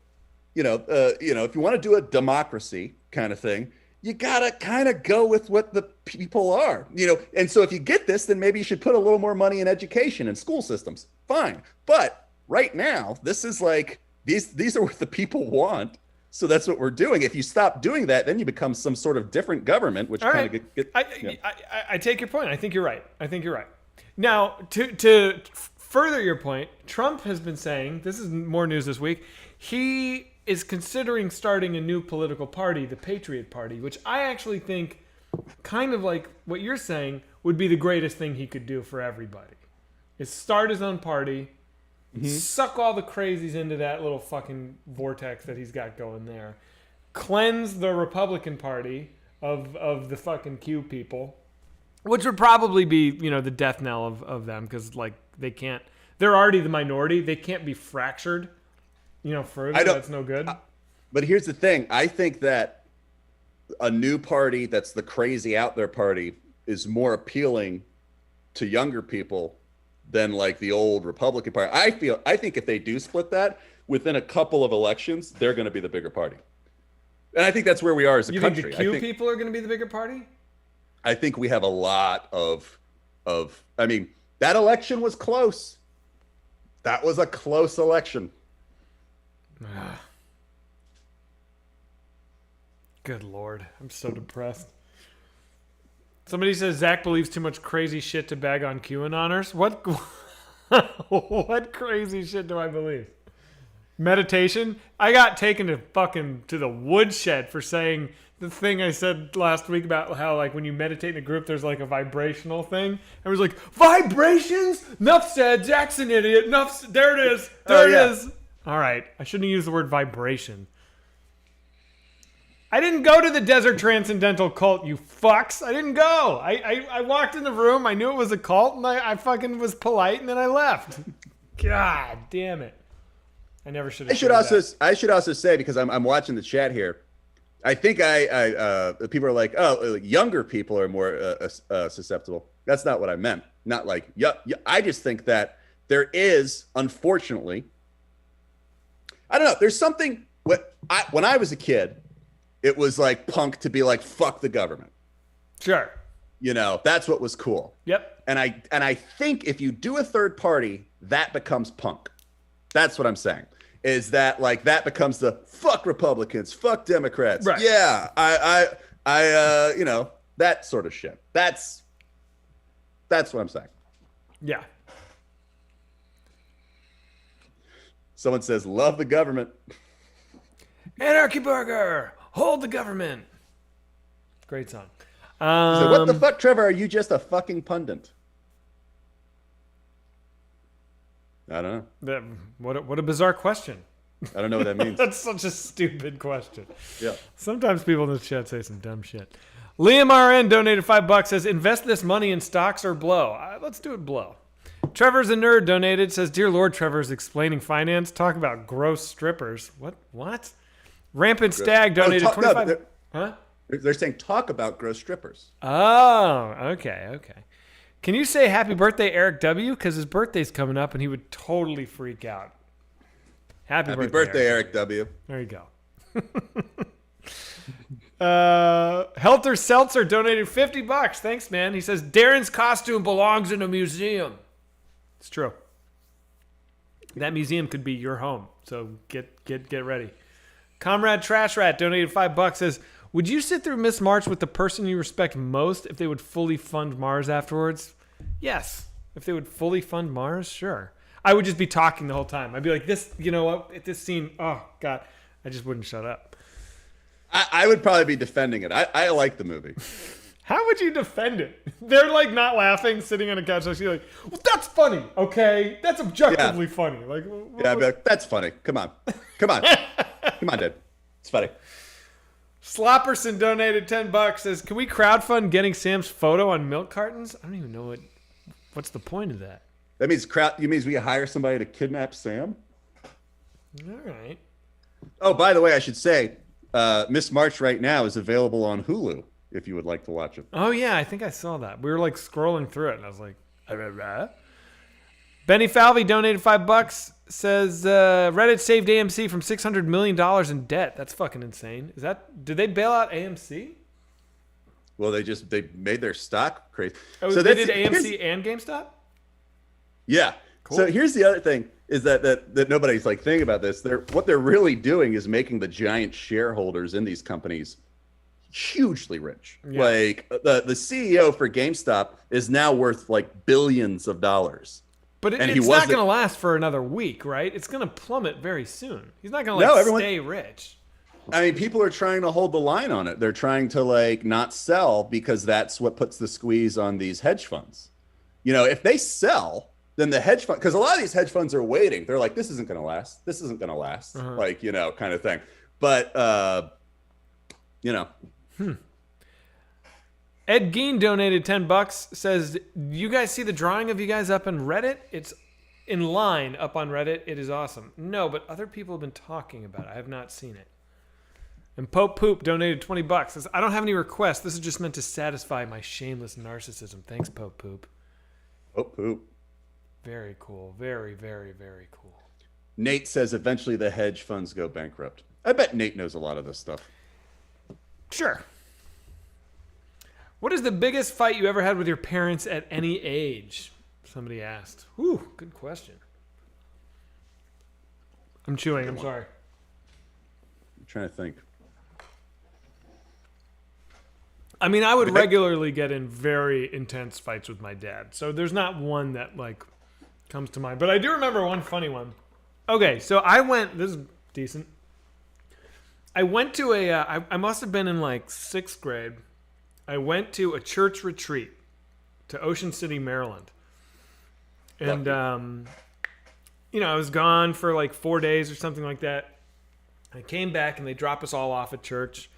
if you want to do a democracy kind of thing, you gotta kind of go with what the people are, you know. And so if you get this, then maybe you should put a little more money in education and school systems. Fine. But right now, this is like, these are what the people want. So that's what we're doing. If you stop doing that, then you become some sort of different government, which kind of gets. I take your point. I think you're right. Now, to further your point, Trump has been saying, this is more news this week, he is considering starting a new political party, the Patriot Party, which I actually think, kind of like what you're saying, would be the greatest thing he could do for everybody. Is start his own party, suck all the crazies into that little fucking vortex that he's got going there, cleanse the Republican Party of the fucking Q people, which would probably be, you know, the death knell of them, because like they're already the minority, they can't be fractured, you know, further. That's no good. But here's the thing, I think that a new party that's the crazy out there party is more appealing to younger people than like the old Republican Party. I think if they do split that, within a couple of elections, they're going to be the bigger party. And I think that's where we are as a country. You think the Q people are going to be the bigger party? I think we have a lot of I mean, that election was close. That was a close election. Good Lord. I'm so depressed. Somebody says Zach believes too much crazy shit to bag on QAnoners. What? What crazy shit do I believe? Meditation? I got taken to the woodshed for saying the thing I said last week about how, like, when you meditate in a group, there's like a vibrational thing. I was like, vibrations? Nuff said. Zach's an idiot. There it is. There it is. All right. I shouldn't have used the word vibration. I didn't go to the Desert Transcendental Cult, you fucks. I didn't go. I walked in the room. I knew it was a cult, and I fucking was polite, and then I left. God damn it. I never should have. I should also say, because I'm watching the chat here, I think people are like, oh, younger people are more susceptible. That's not what I meant. Not like, I just think that there is, unfortunately, I don't know. There's something when I was a kid, it was like punk to be like, fuck the government. Sure. You know, that's what was cool. Yep. And I think if you do a third party, that becomes punk. That's what I'm saying. Is that like that becomes the fuck Republicans, fuck Democrats. Right. Yeah. I you know, that sort of shit. That's what I'm saying. Yeah. Someone says, love the government. Anarchy Burger. Hold the government. Great song. So what the fuck, Trevor? Are you just a fucking pundit? I don't know. What a bizarre question. I don't know what that means. That's such a stupid question. Yeah. Sometimes people in the chat say some dumb shit. Liam RN donated $5. Says, invest this money in stocks or blow. Let's do it blow. Trevor's a nerd donated. Says, dear Lord, Trevor's explaining finance. Talk about gross strippers. What? Rampant Stag donated 25. Huh? They're saying talk about gross strippers. Oh, okay. Can you say happy birthday, Eric W? Because his birthday's coming up and he would totally freak out. Happy birthday, Eric W. There you go. Helter Seltzer donated $50. Thanks, man. He says Darren's costume belongs in a museum. It's true. That museum could be your home. So get ready. Comrade Trash Rat donated $5. Says, would you sit through Miss March with the person you respect most if they would fully fund Mars afterwards? Yes. If they would fully fund Mars, sure. I would just be talking the whole time. I'd be like, this, you know what? At this scene, oh, God. I just wouldn't shut up. I would probably be defending it. I like the movie. How would you defend it? They're like not laughing, sitting on a couch. She's like, well, that's funny, okay? That's objectively funny. Like, yeah, I'd be like, that's funny. Come on. Come on, dude. It's funny. Slopperson donated $10. Says, can we crowdfund getting Sam's photo on milk cartons? I don't even know what's the point of that. That means we hire somebody to kidnap Sam? All right. Oh, by the way, I should say, Miss March right now is available on Hulu if you would like to watch it. Oh, yeah, I think I saw that. We were like scrolling through it, and I was like, Benny Falvey donated $5. Says Reddit saved AMC from $600 million in debt. That's fucking insane. Did they bail out AMC? Well, they made their stock crazy. Oh, so they did AMC and GameStop? Yeah. Cool. So here's the other thing is that nobody's like thinking about this. What they're really doing is making the giant shareholders in these companies hugely rich. Yeah. Like the CEO for GameStop is now worth like billions of dollars. But it's not going to last for another week, right? It's going to plummet very soon. He's not going to stay rich. I mean, people are trying to hold the line on it. They're trying to like not sell because that's what puts the squeeze on these hedge funds. You know, if they sell, then the hedge fund, because a lot of these hedge funds are waiting. They're like, this isn't going to last. This isn't going to last. Like, you know, kind of thing. But, you know. Ed Gein donated $10. Says, you guys see the drawing of you guys up on Reddit? It's in line up on Reddit. It is awesome. No, but other people have been talking about it. I have not seen it. And Pope Poop donated $20. Says, I don't have any requests. This is just meant to satisfy my shameless narcissism. Thanks, Pope Poop. Pope Poop. Very cool. Very, very, very cool. Nate says eventually the hedge funds go bankrupt. I bet Nate knows a lot of this stuff. Sure. What is the biggest fight you ever had with your parents at any age? Somebody asked. Ooh, good question. I'm chewing. I'm sorry. I'm trying to think. I mean, I would regularly get in very intense fights with my dad. So there's not one that like comes to mind. But I do remember one funny one. Okay, so I went, this is decent. I went to I must have been in like 6th grade. I went to a church retreat to Ocean City, Maryland. And, you know, I was gone for like 4 days or something like that. I came back and they dropped us all off at church.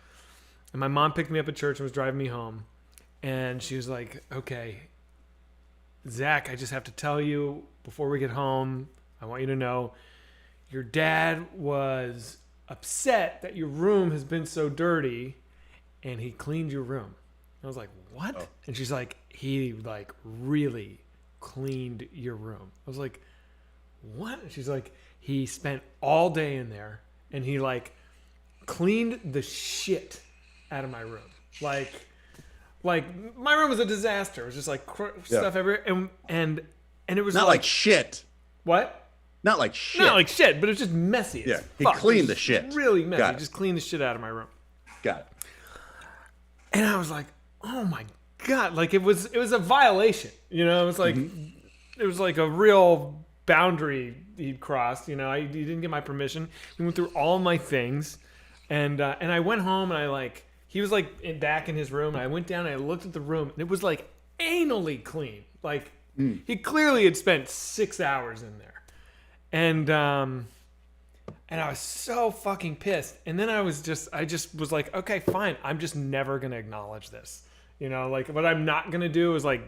And my mom picked me up at church and was driving me home. And she was like, okay, Zach, I just have to tell you before we get home, I want you to know your dad was upset that your room has been so dirty and he cleaned your room. I was like, what? Oh. And she's like, he like really cleaned your room. I was like, what? And she's like, he spent all day in there and he like cleaned the shit out of my room. Like my room was a disaster. It was just like stuff everywhere. And it was not like shit. What? Not like shit. Not like shit, but it was just messy. Yeah, he cleaned the shit. Really messy. Just cleaned the shit out of my room. Got it. And I was like, oh my God. Like it was a violation. You know, it was like it was like a real boundary he'd crossed. You know, he didn't get my permission. He went through all my things. And I went home and he was like back in his room. And I went down and I looked at the room and it was like anally clean. Like he clearly had spent 6 hours in there. And I was so fucking pissed. And then I just was like, okay, fine. I'm just never going to acknowledge this. You know, like what I'm not going to do is like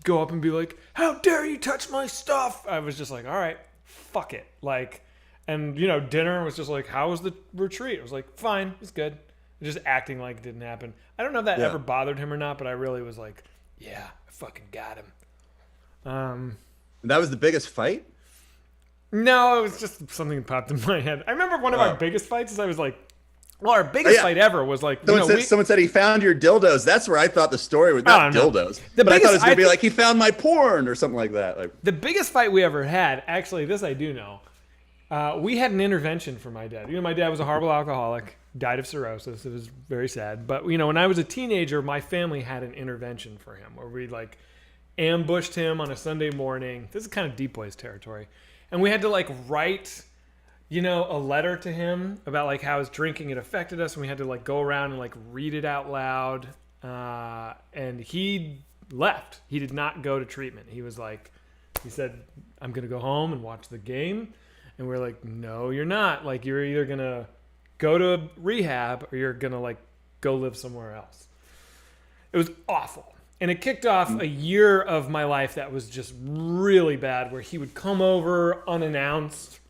go up and be like, how dare you touch my stuff? I was just like, all right, fuck it. Like, and you know, dinner was just like, how was the retreat? I was like, fine, it's good. Just acting like it didn't happen. I don't know if that ever bothered him or not, but I really was like, yeah, I fucking got him. That was the biggest fight? No, it was just something that popped in my head. I remember one of our biggest fights is I was like, well, our biggest fight ever was like, someone said he found your dildos. That's where I thought the story was, not dildos. But I thought it was going to be like, he found my porn or something like that. Like, the biggest fight we ever had, actually, this I do know. We had an intervention for my dad. You know, my dad was a horrible alcoholic, died of cirrhosis. It was very sad. But, you know, when I was a teenager, my family had an intervention for him where we like ambushed him on a Sunday morning. This is kind of Newsboyz territory. And we had to like write, you know, a letter to him about like how his drinking had affected us. And we had to like go around and like read it out loud. And he left. He did not go to treatment. He was like, he said, I'm going to go home and watch the game. And we're like, no, you're not. Like, you're either going to go to rehab or you're going to like go live somewhere else. It was awful. And it kicked off a year of my life that was just really bad, where he would come over unannounced,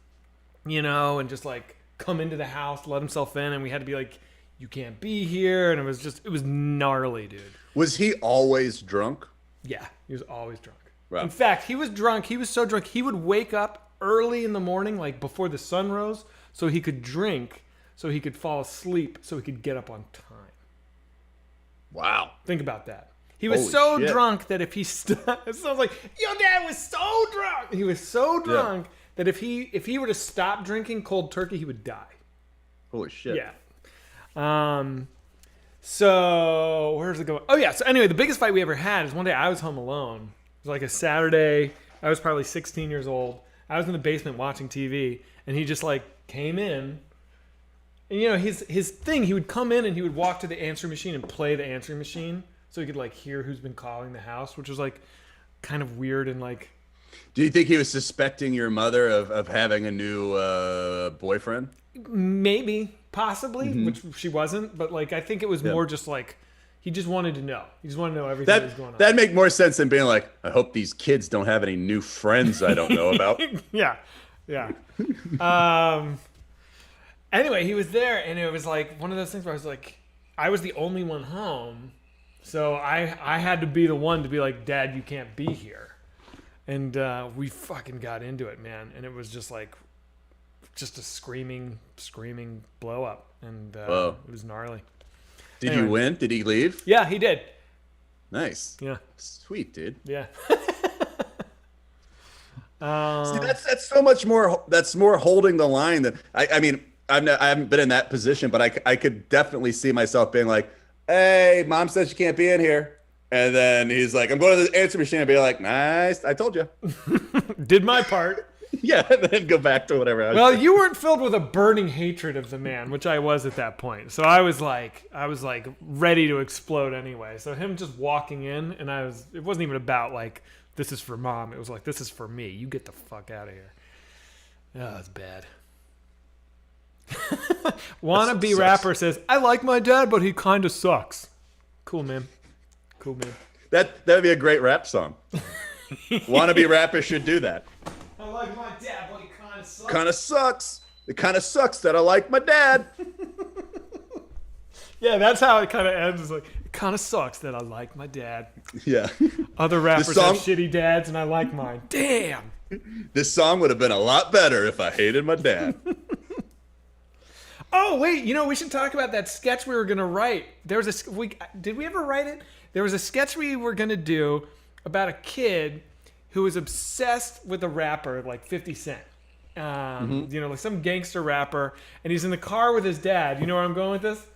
you know, and just like come into the house, let himself in. And we had to be like, you can't be here. And it was gnarly, dude. Was he always drunk? Yeah, he was always drunk. Wow. In fact, he was drunk. He was so drunk. He would wake up early in the morning, like before the sun rose, so he could drink, so he could fall asleep, so he could get up on time. Wow. Think about that. He was so drunk that if he it sounds like your dad was so drunk. He was so drunk that if he were to stop drinking cold turkey, he would die. Holy shit. Yeah. So where's it going? Oh yeah. So anyway, the biggest fight we ever had is one day I was home alone. It was like a Saturday. I was probably 16 years old. I was in the basement watching TV, and he just like came in. And you know, his thing, he would come in and he would walk to the answering machine and play the answering machine so he could like hear who's been calling the house, which was like kind of weird and like. Do you think he was suspecting your mother of having a new boyfriend? Maybe, possibly, which she wasn't, but like I think it was more just like he just wanted to know. He just wanted to know everything that was going on. That'd make more sense than being like, I hope these kids don't have any new friends I don't know about. Yeah. Anyway, he was there, and it was like one of those things where I was like, I was the only one home, so I had to be the one to be like, Dad, you can't be here. And we fucking got into it, man. And it was just like, just a screaming blow up. And it was gnarly. Did you win? Did he leave? Yeah, he did. Nice. Yeah. Sweet, dude. Yeah. See, that's so much more. That's more holding the line than I mean. I haven't been in that position, but I could definitely see myself being like, hey, mom says you can't be in here. And then he's like, I'm going to the answer machine and be like, nice, I told you. Did my part. Yeah, and then go back to whatever I was Well, saying. you weren't filled with a burning hatred of the man, which I was at that point. So I was like ready to explode anyway. So him just walking in, and it wasn't even about like, this is for mom. It was like, this is for me. You get the fuck out of here. Oh, that's bad. Wannabe Sucks. rapper says, I like my dad, but he kind of sucks. Cool, man. Cool, man. That'd be a great rap song. Wannabe rappers should do that. I like my dad, but he kind of sucks. Kind of sucks. It kind of sucks that I like my dad. Yeah, that's how it kind of ends. It's like, it kind of sucks that I like my dad. Yeah. Other rappers song- have shitty dads, and I like mine. Damn. This song would have been a lot better if I hated my dad. Oh wait, we should talk about that sketch we were gonna write. There was did we ever write it? There was a sketch we were gonna do about a kid who was obsessed with a rapper like 50 Cent. Like some gangster rapper, and he's in the car with his dad. You know where I'm going with this?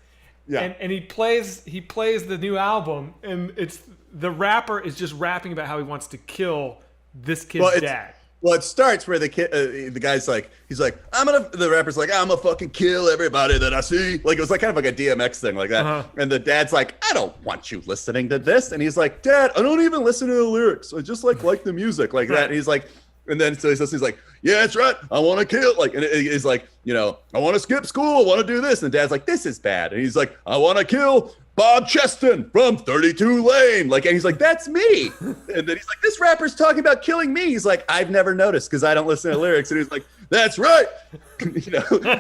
Yeah. And he plays the new album, and it's the rapper is just rapping about how he wants to kill this kid's dad. Well, it starts where the kid, the guy's like, the rapper's like, I'm gonna fucking kill everybody that I see. Like, it was like kind of like a DMX thing like that. Uh-huh. And the dad's like, I don't want you listening to this. And he's like, Dad, I don't even listen to the lyrics. I just like the music like that. And he's like, and then so he's like, yeah, that's right. I want to kill. Like, and he's like, I want to skip school. I want to do this. And the dad's like, this is bad. And he's like, I want to kill Bob Cheston from 32 Lane. Like, and he's like, that's me. And then he's like, this rapper's talking about killing me. He's like, I've never noticed because I don't listen to lyrics. And he's like, that's right.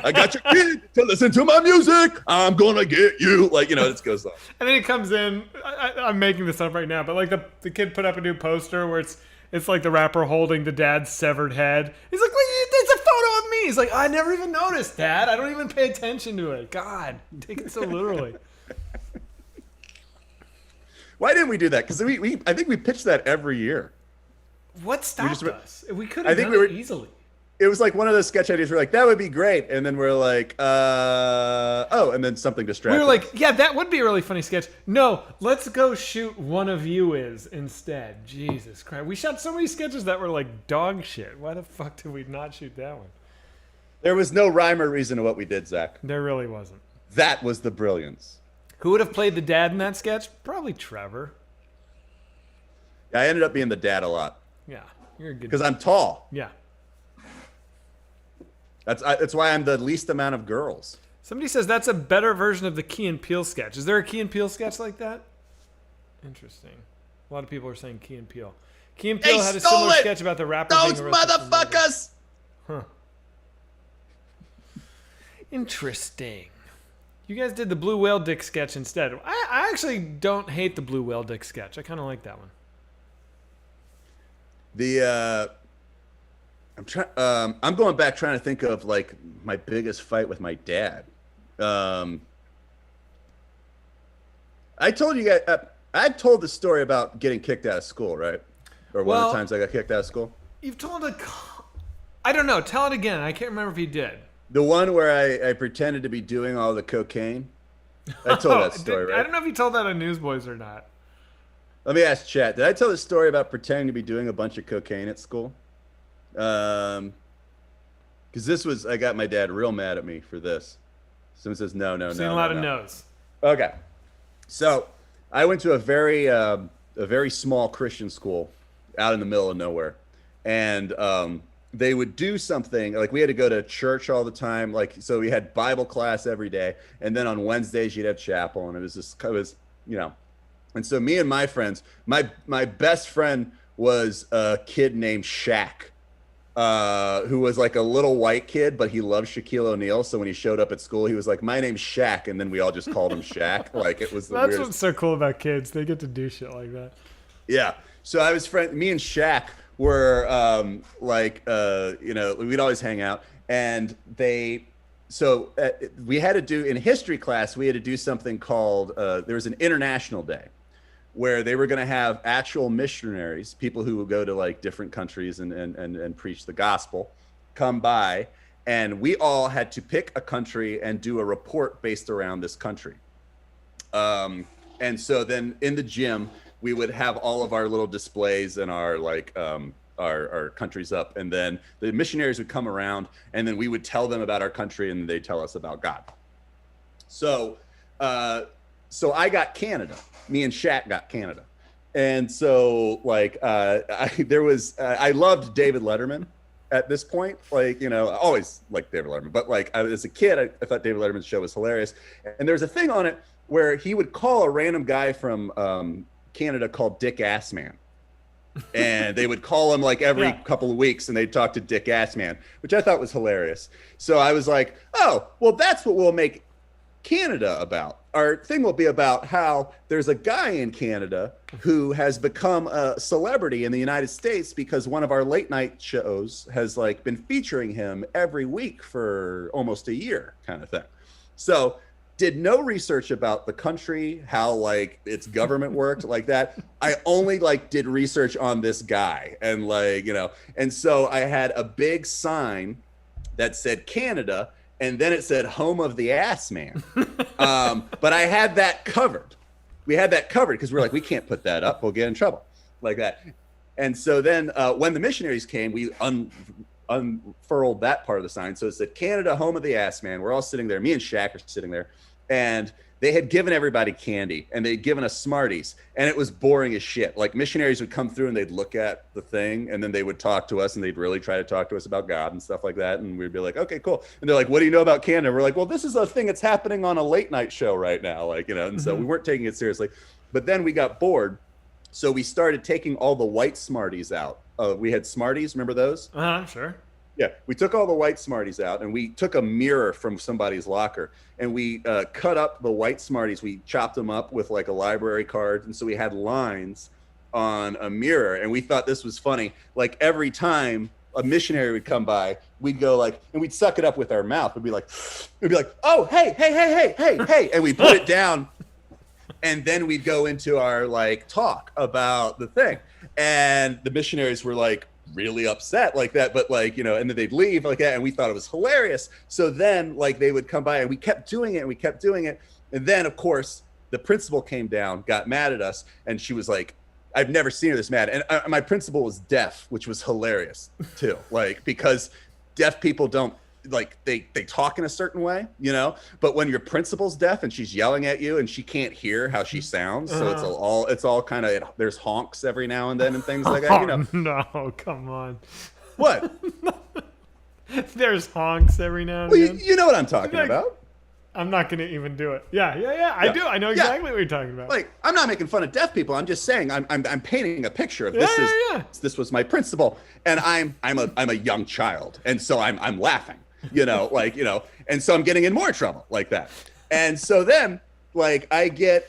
I got your kid to listen to my music. I'm going to get you. Like, it goes on. And then he comes in. I'm making this up right now, but like the kid put up a new poster where it's like the rapper holding the dad's severed head. He's like, it's a photo of me. He's like, I never even noticed, Dad. I don't even pay attention to it. God, take it so literally. Why didn't we do that? Because I think we pitched that every year. What stopped us? We could I have think done we were- it easily. It was like one of those sketch ideas. We're like, that would be great. And then we're like, and then something distracted. We were like, yeah, that would be a really funny sketch. No, let's go shoot One of You Is instead. Jesus Christ. We shot so many sketches that were like dog shit. Why the fuck did we not shoot that one? There was no rhyme or reason to what we did, Zach. There really wasn't. That was the brilliance. Who would have played the dad in that sketch? Probably Trevor. I ended up being the dad a lot Yeah, you're a good. because I'm tall. Yeah. That's why I'm the least amount of girls. Somebody says that's a better version of the Key and Peele sketch. Is there a Key and Peele sketch like that? Interesting. A lot of people are saying Key and Peele. Key and Peele They had a stole similar it! sketch about the rapper Those being arrested for murder. motherfuckers! Huh. Interesting. You guys did the Blue Whale Dick sketch instead. I actually don't hate the Blue Whale Dick sketch. I kind of like that one. I'm going back trying to think of like my biggest fight with my dad. I told you guys, I've told the story about getting kicked out of school, right? Or one of Well- the times I got kicked out of school. You've told I don't know. Tell it again. I can't remember if you did. The one where I pretended to be doing all the cocaine. I told that story, right? I don't know if you told that on Newsboyz or not. Let me ask chat. Did I tell the story about pretending to be doing a bunch of cocaine at school? Because I got my dad real mad at me for this. Someone says no. Seen a lot of no's. Okay, so I went to a very small Christian school out in the middle of nowhere, and they would do something like we had to go to church all the time. Like, so we had Bible class every day, and then on Wednesdays you'd have chapel, and and so me and my friends, my best friend was a kid named Shaq, who was like a little white kid, but he loved Shaquille O'Neal. So when he showed up at school, he was like, "My name's Shaq," and then we all just called him Shaq. Like, it was the That's weirdest. what's so cool about kids. They get to do shit like that. Yeah. So me and Shaq were we'd always hang out, and we had to do in history class, we had to do something called there was an international day where they were going to have actual missionaries, people who would go to like different countries and preach the gospel, come by, and we all had to pick a country and do a report based around this country. And so then in the gym, we would have all of our little displays and our our countries up, and then the missionaries would come around, and then we would tell them about our country, and they'd tell us about God. So, so I got Canada. Me and Shaq got Canada, and so I loved David Letterman at this point. Like, I always liked David Letterman, but like as a kid, I thought David Letterman's show was hilarious. And there's a thing on it where he would call a random guy from Canada called Dick Assman. And they would call him like every couple of weeks, and they'd talk to Dick Assman, which I thought was hilarious. So I was like, oh, well, that's what we'll make Canada about. Our thing will be about how there's a guy in Canada who has become a celebrity in the United States because one of our late night shows has like been featuring him every week for almost a year, kind of thing. So did no research about the country, how like its government worked like that. I only like did research on this guy, and like, and so I had a big sign that said Canada, and then it said home of the ass man. But I had that covered. We had that covered because we're like, we can't put that up. We'll get in trouble like that. And so then when the missionaries came, we unfurled that part of the sign. So it said Canada, home of the ass man. We're all sitting there. Me and Shaq are sitting there. And they had given everybody candy, and they'd given us Smarties, and it was boring as shit. Like missionaries would come through and they'd look at the thing, and then they would talk to us, and they'd really try to talk to us about God and stuff like that. And we'd be like, okay, cool. And they're like, what do you know about Canada? We're like, well, this is a thing that's happening on a late night show right now. Like, and so we weren't taking it seriously. But then we got bored. So we started taking all the white Smarties out. We had Smarties, remember those? Sure. Yeah, we took all the white Smarties out, and we took a mirror from somebody's locker, and we cut up the white Smarties. We chopped them up with like a library card, and so we had lines on a mirror, and we thought this was funny. Like every time a missionary would come by, we'd go like, and we'd suck it up with our mouth. We'd be like, oh, hey, and we'd put it down, and then we'd go into our like talk about the thing, and the missionaries were like really upset like that, but like, and then they'd leave like that, and we thought it was hilarious. So then like they would come by, and we kept doing it, and then of course the principal came down, got mad at us, and she was like, I've never seen her this mad. And my principal was deaf, which was hilarious too, like because deaf people don't like they talk in a certain way, but when your principal's deaf and she's yelling at you and she can't hear how she sounds, so it's all kind of, there's honks every now and then and things like that. No, come on. What? There's honks every now and then. You know what I'm talking about. I'm not going to even do it. Yeah. I do. I know exactly what you're talking about. Like, I'm not making fun of deaf people. I'm just saying I'm painting a picture of this. This was my principal, and I'm a young child, and so I'm laughing. And so I'm getting in more trouble like that. And so then like I get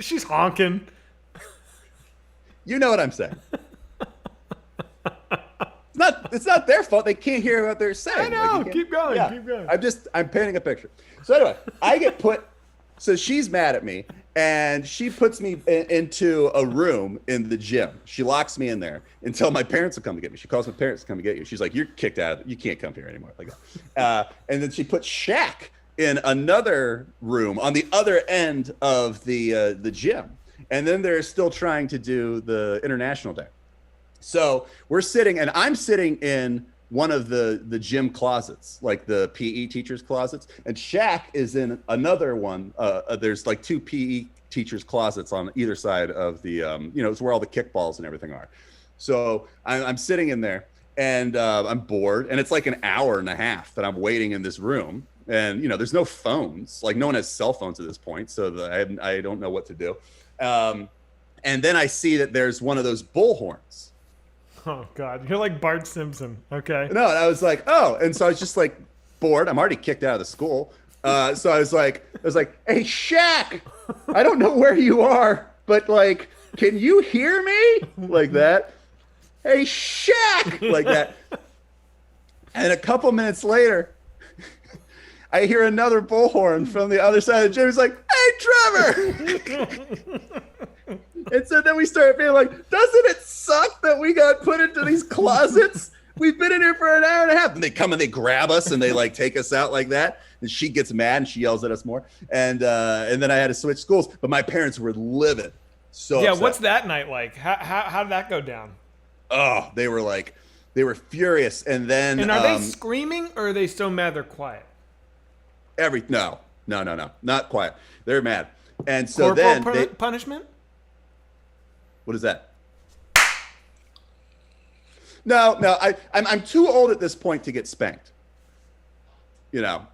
she's honking. You know what I'm saying? It's not their fault. They can't hear what they're saying. I know. Keep going. I'm painting a picture. So anyway, so she's mad at me, and she puts me into a room in the gym. She locks me in there until my parents will come to get me. She calls my parents to come to get you. She's like, you're kicked out. You can't come here anymore. Like that. And then she puts Shaq in another room on the other end of the gym. And then they're still trying to do the International Day. So we're sitting, and I'm sitting in one of the gym closets, like the PE teacher's closets, and Shaq is in another one. There's like two PE teachers' closets on either side of the, it's where all the kickballs and everything are. So I'm sitting in there, and I'm bored, and it's like an hour and a half that I'm waiting in this room, and there's no phones, like no one has cell phones at this point, so I don't know what to do. And then I see that there's one of those bullhorns. Oh God, you're like Bart Simpson. Okay. No, and I was like, oh, and so I was just like bored. I'm already kicked out of the school. So I was like, hey, Shaq, I don't know where you are, but like, can you hear me? Like that. Hey, Shaq, like that. And a couple minutes later, I hear another bullhorn from the other side of the gym. He's like, hey, Trevor. And so then we started being like, doesn't it suck that we got put into these closets We've been in here for an hour and a half. And they come and they grab us and they like take us out like that. And she gets mad and she yells at us more. And then I had to switch schools. But my parents were livid. So Yeah, upset. what's that night like? How did that go down? Oh, they were furious. And then And are they screaming or are they so mad they're quiet? No, not quiet. They're mad. And so Corporal then punishment? what is that? No, I'm too old at this point to get spanked. You know.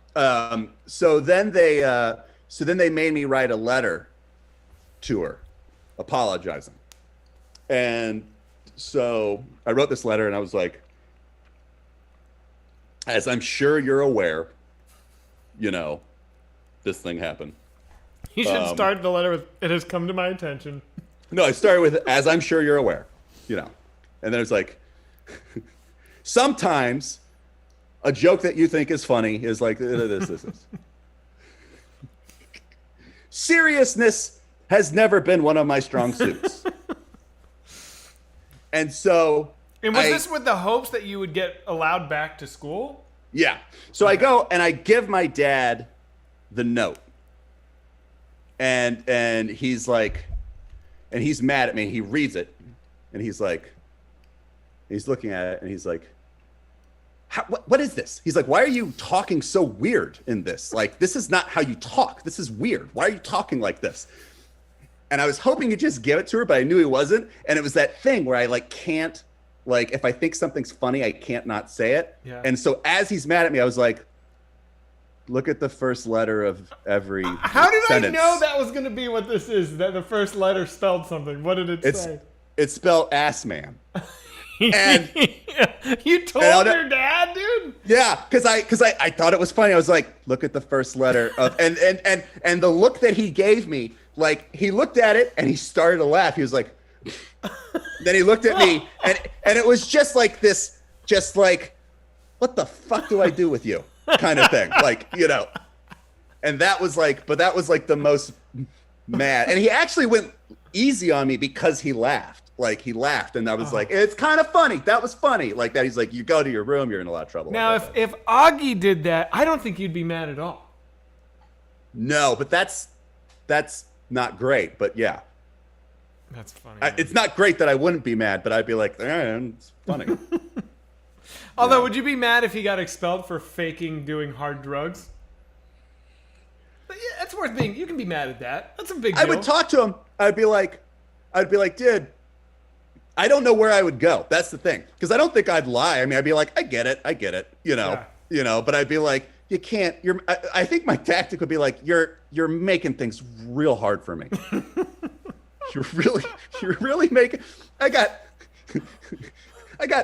So then they made me write a letter to her, apologizing. And so I wrote this letter, and I was like, as I'm sure you're aware, you know, this thing happened. You should start the letter with, "It has come to my attention." No, I started with, as I'm sure you're aware, you know. And then it's like, sometimes a joke that you think is funny is like this. Seriousness has never been one of my strong suits. And so And was this with the hopes that you would get allowed back to school? Yeah. So I go and I give my dad the note. And he's like, and he's mad at me. He reads it and he's looking at it and he's like, what is this? He's like, why are you talking so weird in this? Like, this is not how you talk. This is weird. Why are you talking like this? And I was hoping he'd just give it to her, but I knew he wasn't. And it was that thing where I like can't, like, if I think something's funny, I can't not say it. Yeah. And so as he's mad at me, I was like, look at the first letter of every How did sentence. I know that was going to be what this is? That the first letter spelled something. What did it say? It's spelled ass man. And you told your dad, dude? Yeah, because I thought it was funny. I was like, look at the first letter of and the look that he gave me, like he looked at it and he started to laugh. He was like, then he looked at me and it was just like this, just like, what the fuck do I do with you? Kind of thing. Like, you know. And that was like the most mad. And he actually went easy on me because he laughed. Like he laughed and I was like, it's kind of funny. That was funny. Like that. He's like, you go to your room, you're in a lot of trouble. Now, like if Augie did that, I don't think you'd be mad at all. No, but that's not great. But yeah. That's funny. It's not great that I wouldn't be mad, but I'd be like, it's funny. Although, would you be mad if he got expelled for faking doing hard drugs? But yeah, that's worth being. You can be mad at that. That's a big deal. I would talk to him. I'd be like, dude, I don't know where I would go. That's the thing. Because I don't think I'd lie. I mean, I'd be like, I get it. You know, but I'd be like, you can't, I think my tactic would be like, you're making things real hard for me. You're really making, I got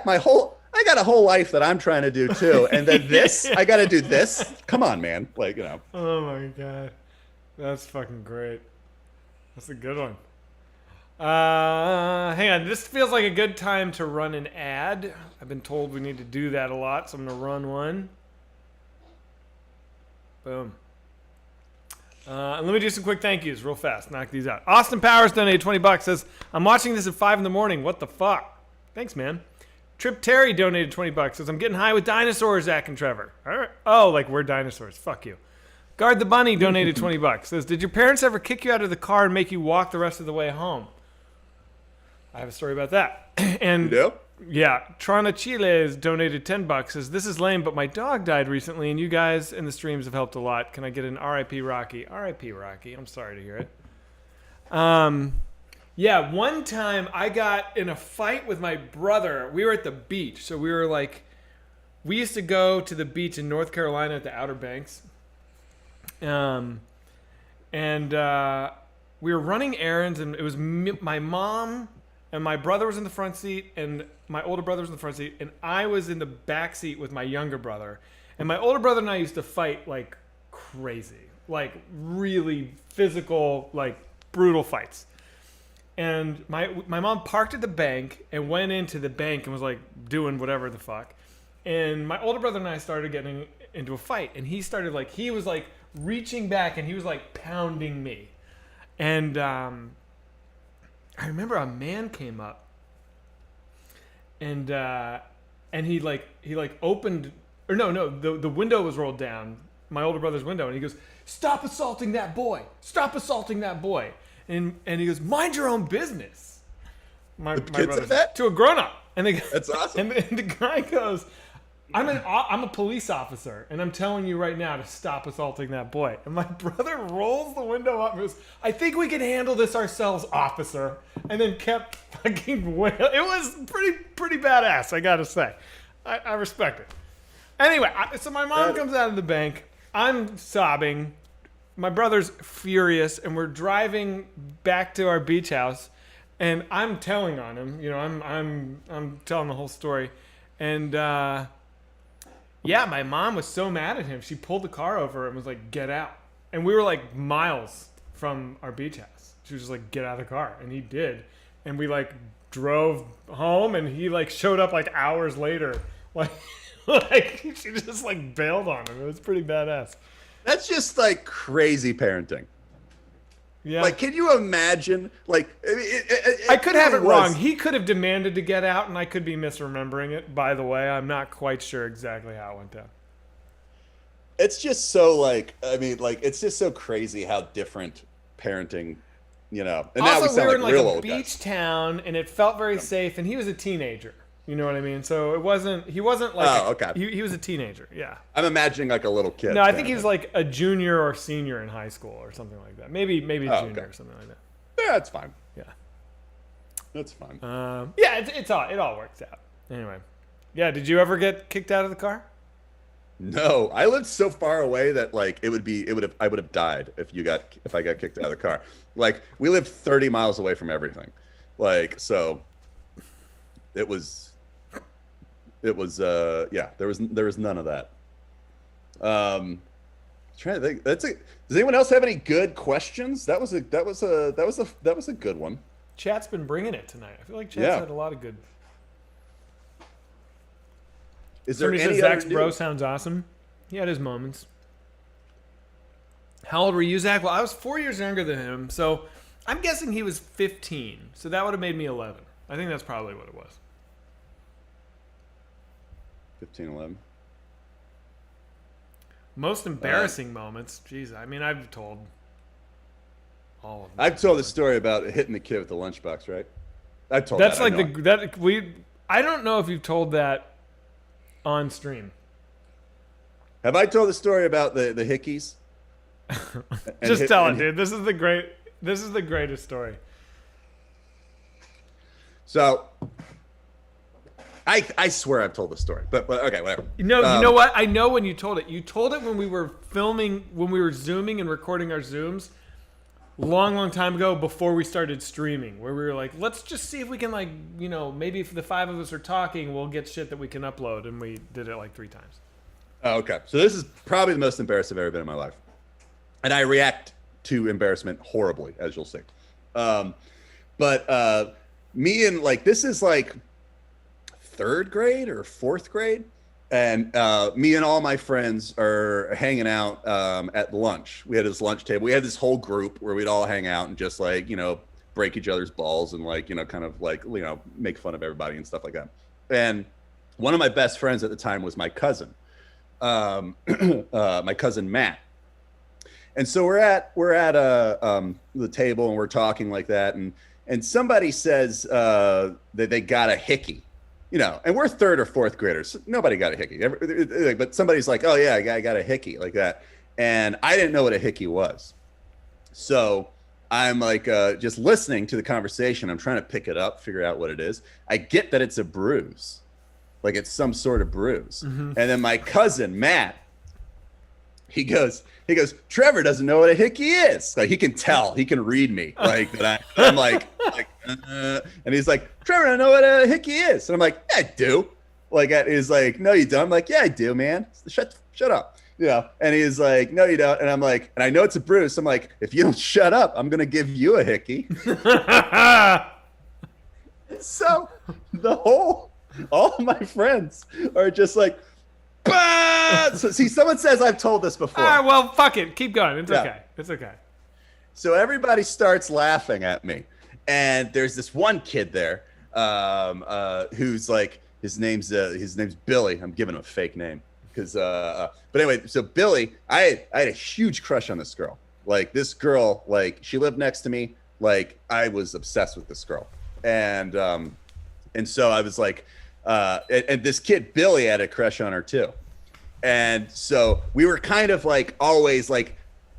a whole life that I'm trying to do too. And then I got to do this. Come on, man. Like, you know. Oh my God. That's fucking great. That's a good one. Hang on. This feels like a good time to run an ad. I've been told we need to do that a lot, so I'm going to run one. Boom. And let me do some quick thank yous real fast. Knock these out. Austin Powers donated $20. Says, I'm watching this at 5 in the morning. What the fuck? Thanks, man. Trip Terry donated $20. Says, I'm getting high with dinosaurs, Zach and Trevor. All right. Oh, like we're dinosaurs. Fuck you. Guard the Bunny donated $20. Says, did your parents ever kick you out of the car and make you walk the rest of the way home? I have a story about that. And You do? yeah, Trana Chiles donated $10. Says, this is lame, but my dog died recently, and you guys in the streams have helped a lot. Can I get an R.I.P. Rocky? R.I.P. Rocky. I'm sorry to hear it. Yeah, one time I got in a fight with my brother. We were at the beach, so we used to go to the beach in North Carolina at the Outer Banks. And we were running errands, and it was my mom and my brother was in the front seat, and my older brother was in the front seat, and I was in the back seat with my younger brother. And my older brother and I used to fight like crazy, like really physical, like brutal fights. And my mom parked at the bank and went into the bank and was like doing whatever the fuck. And my older brother and I started getting into a fight, and he was like reaching back and he was like pounding me. And I remember a man came up and and he opened, or no, the window was rolled down, my older brother's window, and he goes, "Stop assaulting that boy! Stop assaulting that boy!" And he goes, "Mind your own business." My kid said that to a grown up, and that's awesome. And the guy goes, I'm a police officer, and I'm telling you right now to stop assaulting that boy." And my brother rolls the window up and goes, "I think we can handle this ourselves, officer." And then kept fucking wailing. It was pretty badass, I gotta say. I respect it. Anyway, so my mom comes out of the bank. I'm sobbing. My brother's furious, and we're driving back to our beach house, and I'm telling on him. You know, I'm telling the whole story, and yeah, my mom was so mad at him. She pulled the car over and was like, "Get out!" And we were like miles from our beach house. She was just like, "Get out of the car," and he did. And we like drove home, and he like showed up like hours later, like she just like bailed on him. It was pretty badass. That's just like crazy parenting. Yeah. Like, can you imagine? Like, I could have it wrong. He could have demanded to get out, and I could be misremembering it. By the way, I'm not quite sure exactly how it went down. It's just so like, I mean, like, it's just so crazy how different parenting, you know. And now Also, we we were sound in like like real a old beach guys. town, and it felt very safe. And he was a teenager. You know what I mean? So it wasn't. He wasn't like. Oh, okay. He was a teenager. Yeah. I'm imagining like a little kid. No, I think he was like a junior or senior in high school or something like that. Maybe a junior or something like that. Yeah, that's fine. Yeah. That's fine. Yeah, it all works out. Anyway. Yeah, did you ever get kicked out of the car? No, I lived so far away that like I would have died if I got kicked out of the car. Like, we lived 30 miles away from everything. Like, so it was yeah, there was none of that. Trying to think. Does anyone else have any good questions? That was a good one. Chat's been bringing it tonight. I feel like Chat's had a lot of good. Is there Somebody any says Zach's other bro news? sounds awesome. He had his moments. How old were you, Zach? Well, I was 4 years younger than him, so I'm guessing he was 15. So that would have made me 11. I think that's probably what it was. 15, 11. Most embarrassing moments. Jeez, I mean, I've told all of them. I've told the story about hitting the kid with the lunchbox, right? I've told That's that. like I don't know if you've told that on stream. Have I told the story about the hickeys? Just tell it, dude. This is the greatest story. So I swear I've told the story, but okay, whatever. No, you know what? I know when you told it. You told it when we were filming, when we were zooming and recording our zooms, long time ago before we started streaming, where we were like, let's just see if we can, like, you know, maybe if the five of us are talking, we'll get shit that we can upload, and we did it like 3 times. Oh, okay. So this is probably the most embarrassed I've ever been in my life, and I react to embarrassment horribly, as you'll see. But me and like this is like 3rd grade or 4th grade, and me and all my friends are hanging out at lunch. We had this lunch table. We had this whole group where we'd all hang out and just like, you know, break each other's balls and like, you know, kind of like, you know, make fun of everybody and stuff like that. And one of my best friends at the time was my cousin, my cousin Matt. And so we're at the table and we're talking like that, and somebody says that they got a hickey. You know, and we're 3rd or 4th graders. Nobody got a hickey. But somebody's like, "Oh yeah, I got a hickey," like that. And I didn't know what a hickey was. So I'm like just listening to the conversation. I'm trying to pick it up, figure out what it is. I get that it's a bruise. Like it's some sort of bruise. Mm-hmm. And then my cousin, Matt, he goes, Trevor doesn't know what a hickey is. Like he can tell, he can read me. Like that I'm like, and he's like, Trevor, I don't know what a hickey is. And I'm like, yeah, I do. Like he's like, no, you don't. I'm like, yeah, I do, man. Shut up. You know, and he's like, no, you don't. And I'm like, and I know it's a bruise. So I'm like, if you don't shut up, I'm gonna give you a hickey. So all my friends are just like, bah! So see, someone says I've told this before. Well, fuck it. Keep going. It's okay. It's okay. So everybody starts laughing at me. And there's this one kid there who's like, His name's Billy. I'm giving him a fake name because but anyway, so Billy, I had a huge crush on this girl. Like this girl, like she lived next to me. Like I was obsessed with this girl, and so I was like, and this kid Billy had a crush on her too, and so we were kind of like always like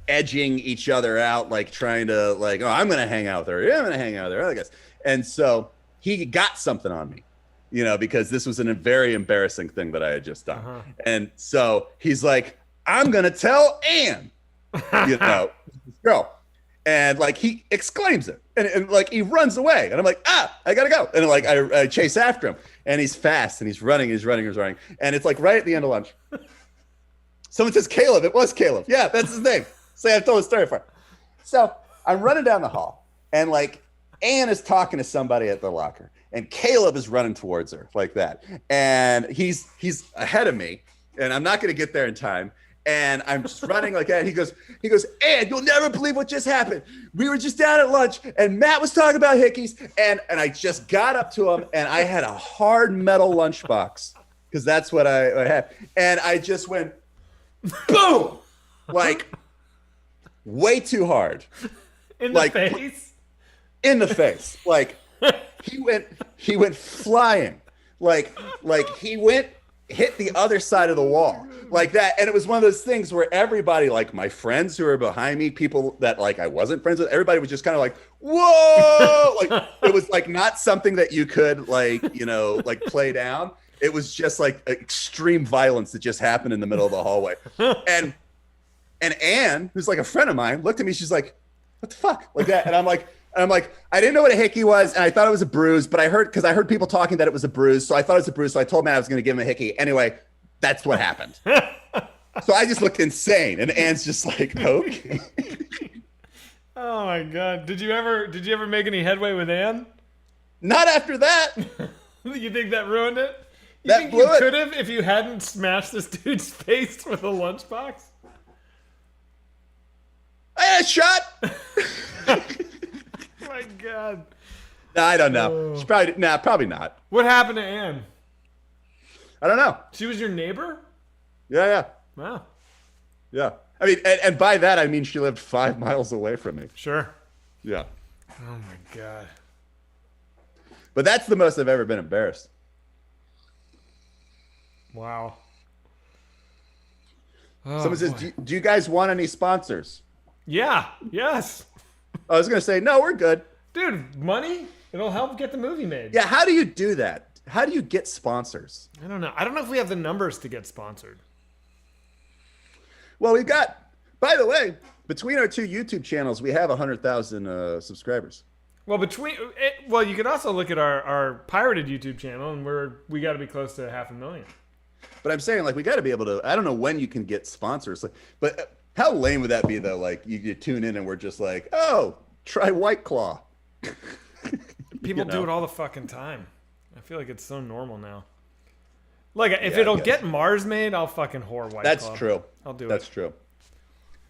edging each other out, like trying to like, oh, I'm gonna hang out with her. Yeah, I'm gonna hang out with her, I guess. And so he got something on me, you know, because this was a very embarrassing thing that I had just done. And so he's like, I'm gonna tell Ann, you know, this girl. And like he exclaims it, and like he runs away, and I'm like, I gotta go, and like I chase after him, and he's fast, and he's running, and it's like right at the end of lunch. Someone says Caleb. It was Caleb. Yeah, that's his name. Say I've told the story before. So I'm running down the hall, and like Ann is talking to somebody at the locker, and Caleb is running towards her like that, and he's ahead of me, and I'm not gonna get there in time. And I'm just running like that. He goes, Ann, you'll never believe what just happened. We were just down at lunch, and Matt was talking about hickeys, and I just got up to him, and I had a hard metal lunchbox because that's what I had, and I just went, boom, like way too hard, in the face, in the face, like he went flying, like he went. Hit the other side of the wall like that, and it was one of those things where everybody, like my friends who were behind me, people that like I wasn't friends with, everybody was just kind of like, whoa, like it was like not something that you could like, you know, like play down. It was just like extreme violence that just happened in the middle of the hallway. And Ann, who's like a friend of mine, looked at me, she's like, what the fuck, like that. And I'm like, I didn't know what a hickey was, and I thought it was a bruise, but I heard people talking that it was a bruise, so I thought it was a bruise, so I told Matt I was going to give him a hickey. Anyway, that's what happened. So I just looked insane, and Ann's just like, okay. Oh my god! Did you ever make any headway with Ann? Not after that. You think that ruined it? You That think blew you it. could have if you hadn't smashed this dude's face with a lunchbox? I had a shot. Oh my god. No, I don't know. She probably not. What happened to Ann? I don't know. She was your neighbor? Yeah. Wow. Yeah. I mean, and by that I mean she lived 5 miles away from me. Sure. Yeah. Oh my god. But that's the most I've ever been embarrassed. Wow. Oh, Someone says, do you guys want any sponsors? Yeah. Yes. I was going to say, no, we're good. Dude, money? It'll help get the movie made. Yeah, how do you do that? How do you get sponsors? I don't know. I don't know if we have the numbers to get sponsored. Well, we've got, by the way, between our 2 YouTube channels, we have 100,000 subscribers. Well, you could also look at our pirated YouTube channel, and we got to be close to 500,000. But I'm saying, like, we got to be able to, I don't know when you can get sponsors. Like, but how lame would that be, though? Like, you tune in and we're just like, oh, try White Claw. People do it all the fucking time. I feel like it's so normal now. Like, if it'll get Mars made, I'll fucking whore White Claw. That's true. I'll do it. That's true.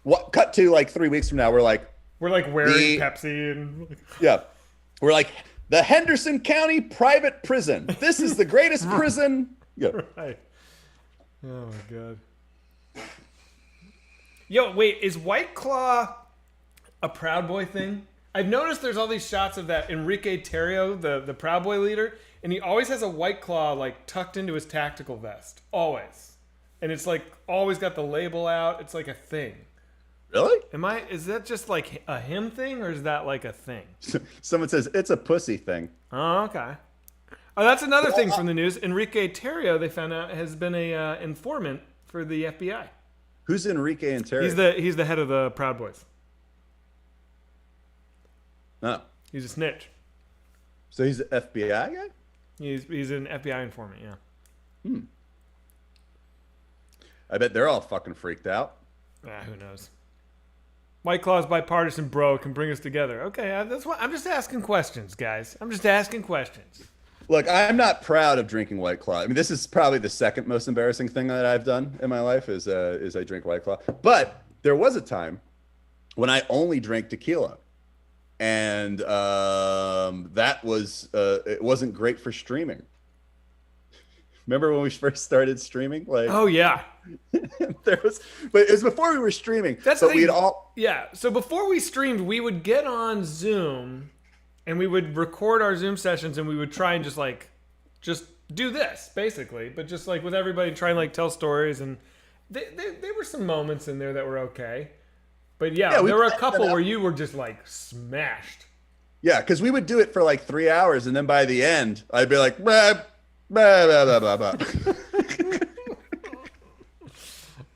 What? Cut to, like, 3 weeks from now, we're like wearing Pepsi and... Yeah. We're like, the Henderson County Private Prison. This is the greatest prison. Yeah. Right. Oh, my God. Yo, wait, is White Claw a Proud Boy thing? I've noticed there's all these shots of that Enrique Terrio, the Proud Boy leader, and he always has a White Claw, like, tucked into his tactical vest. Always. And it's, like, always got the label out. It's like a thing. Really? Is that just like a him thing, or is that like a thing? Someone says it's a pussy thing. Oh, okay. Oh, that's another thing from the news. Enrique Terrio, they found out, has been a informant for the FBI. Who's Enrique and Terry? He's the head of the Proud Boys. Oh. He's a snitch. So he's an FBI guy? He's an FBI informant, yeah. I bet they're all fucking freaked out. Who knows? White Claw's bipartisan, bro. Can bring us together. Okay, that's what I'm just asking questions, guys. I'm just asking questions. Look, I'm not proud of drinking White Claw. I mean, this is probably the second most embarrassing thing that I've done in my life is I drink White Claw. But there was a time when I only drank tequila, and that was it wasn't great for streaming. Remember when we first started streaming? Like, Oh yeah. there was, but it was before we were streaming. That's the but we'd thing. all, Yeah. So before we streamed, we would get on Zoom and we would record our Zoom sessions and we would try and just do this basically, but just like with everybody try and like tell stories and there were some moments in there that were okay. But yeah, we there were a planned couple them out. where you were just like smashed. yeah, because we would do it for like 3 hours, and then by the end, I'd be like, blah, blah, blah, blah, blah, blah.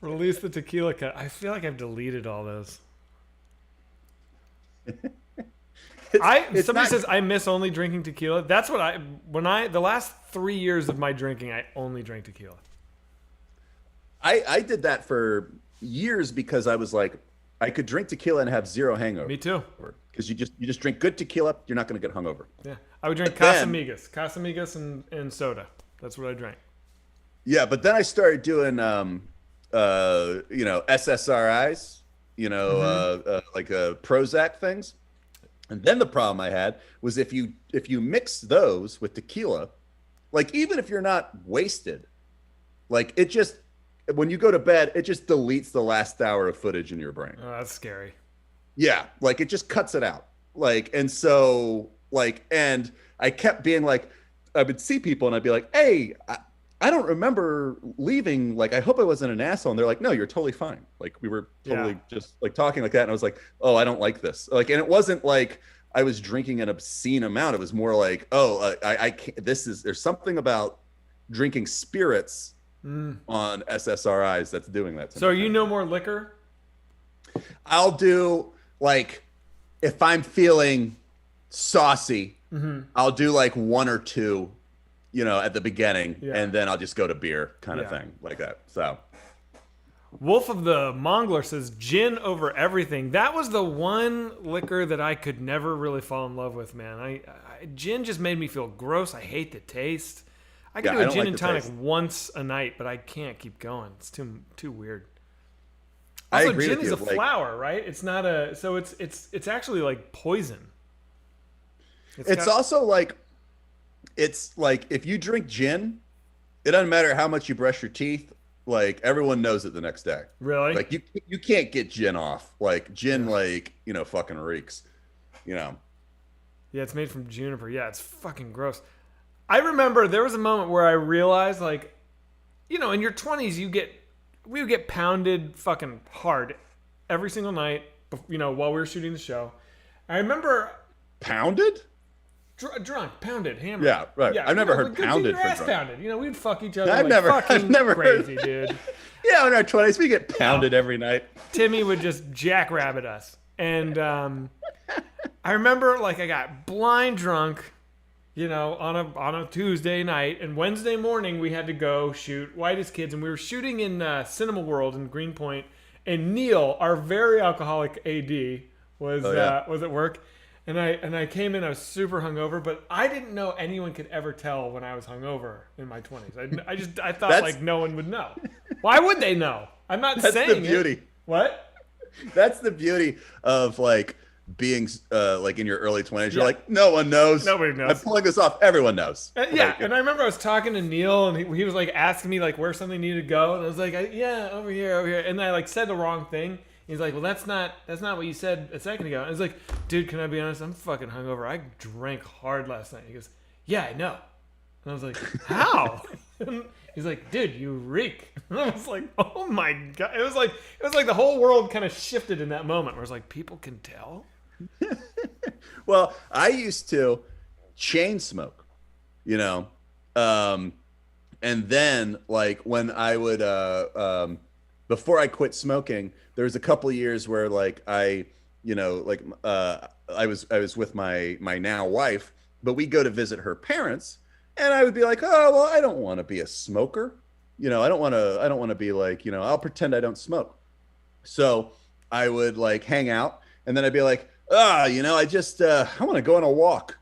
Release the tequila cut. I feel like I've deleted all those. It's Somebody not- says I miss only drinking tequila. That's what the last 3 years of my drinking, I only drank tequila. I did that for years because I was like, I could drink tequila and have zero hangover. Me too. Because you just drink good tequila, you're not going to get hungover. Yeah, I would drink But then- Casamigos and soda. That's what I drank. Yeah, but then I started doing, SSRIs, like Prozac things. And then the problem I had was if you mix those with tequila, like even if you're not wasted, like it just, when you go to bed, it just deletes the last hour of footage in your brain. Oh, that's scary. Yeah, like it just cuts it out. Like, and so like, and I kept being like, I would see people and I'd be like, hey, I don't remember leaving. Like, I hope I wasn't an asshole. And they're like, no, you're totally fine. Like, we were totally just like talking like that. And I was like, oh, I don't like this. Like, and it wasn't like I was drinking an obscene amount. It was more like, oh, I can't, there's something about drinking spirits on SSRIs that's doing that to So me. you know more liquor? I'll do like, if I'm feeling saucy, I'll do like one or two, at the beginning, and then I'll just go to beer kind of thing like that. So Wolf of the Mongler says gin over everything. That was the one liquor that I could never really fall in love with, man. Gin just made me feel gross. I hate the taste. I can Yeah, do I a don't gin like and the tonic taste. once a night, but I can't keep going. It's too weird. I Also, agree gin with is you. a Like, flower, right? It's not a. So it's actually like poison. it's also like, it's like if you drink gin, it doesn't matter how much you brush your teeth. Like everyone knows it the next day. Really? Like you can't get gin off. Like gin, fucking reeks. Yeah, it's made from juniper. Yeah, it's fucking gross. I remember there was a moment where I realized, like, in your 20s, we would get pounded fucking hard every single night, while we were shooting the show. I remember Pounded? drunk, pounded, hammered. Yeah, right. I've never heard like, get pounded your for ass drunk. pounded. We'd fuck each other. I've like never- fucking I've never heard- crazy, dude. Yeah, in our 20s, we get pounded every night. Timmy would just jackrabbit us. And I remember, like, I got blind drunk, on a Tuesday night. And Wednesday morning, we had to go shoot White as Kids. And we were shooting in Cinema World in Greenpoint. And Neil, our very alcoholic AD, was at work. And I came in, I was super hungover. But I didn't know anyone could ever tell when I was hungover in my 20s. I thought, like, no one would know. Why would they know? I'm not That's saying the beauty. it. What? That's the beauty of like being like in your early 20s. You're Yeah. like, no one knows. Nobody knows. I'm pulling this off. Everyone knows. Yeah, Like, and I remember I was talking to Neil, and he was like asking me like where something needed to go, and I was like, yeah, over here, and I like said the wrong thing. He's like, well, that's not what you said a second ago. And I was like, dude, can I be honest? I'm fucking hungover. I drank hard last night. He goes, yeah, I know. And I was like, how? And he's like, dude, you reek. And I was like, oh my god. It was like the whole world kind of shifted in that moment where it's like, people can tell. Well, I used to chain smoke, and then like when I would, before I quit smoking, there was a couple of years where like I was with my now wife, but we go to visit her parents, and I would be like, oh well, I don't want to be a smoker, I don't want to be like, I'll pretend I don't smoke. So I would like hang out, and then I'd be like, I want to go on a walk,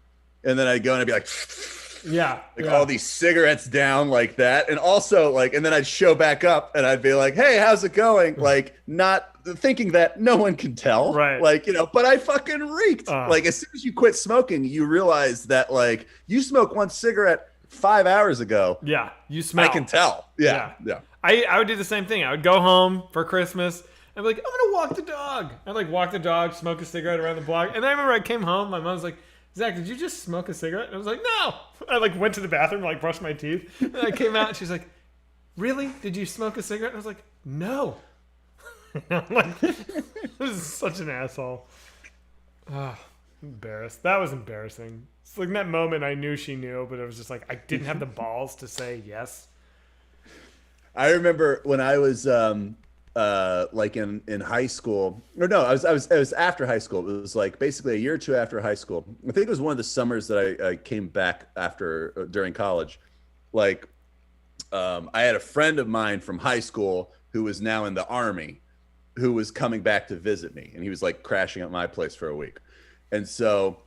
and then I'd go and I'd be like, Yeah. all these cigarettes down like that, and also like, and then I'd show back up, and I'd be like, hey, how's it going? Like, not thinking that no one can tell, Right. Like, but I fucking reeked. Like, as soon as you quit smoking, you realize that like you smoke one cigarette 5 hours ago, Yeah, you smell. I can tell. Yeah. I would do the same thing. I would go home for Christmas. I'd be like, I'm gonna walk the dog. I'd like walk the dog, smoke a cigarette around the block. And I remember I came home, my mom was like, Zach, did you just smoke a cigarette? And I was like, no. I like went to the bathroom, like brushed my teeth. And I came out and she's like, really? Did you smoke a cigarette? And I was like, no. I'm like, this is such an asshole. Oh, embarrassed. That was embarrassing. It's like in that moment I knew she knew, but it was just like I didn't have the balls to say yes. I remember when I was like in high school, or no, it was after high school. It was like basically a year or two after high school. I think it was one of the summers that I came back after during college. Like, I had a friend of mine from high school who was now in the Army, who was coming back to visit me, and he was like crashing at my place for a week. And so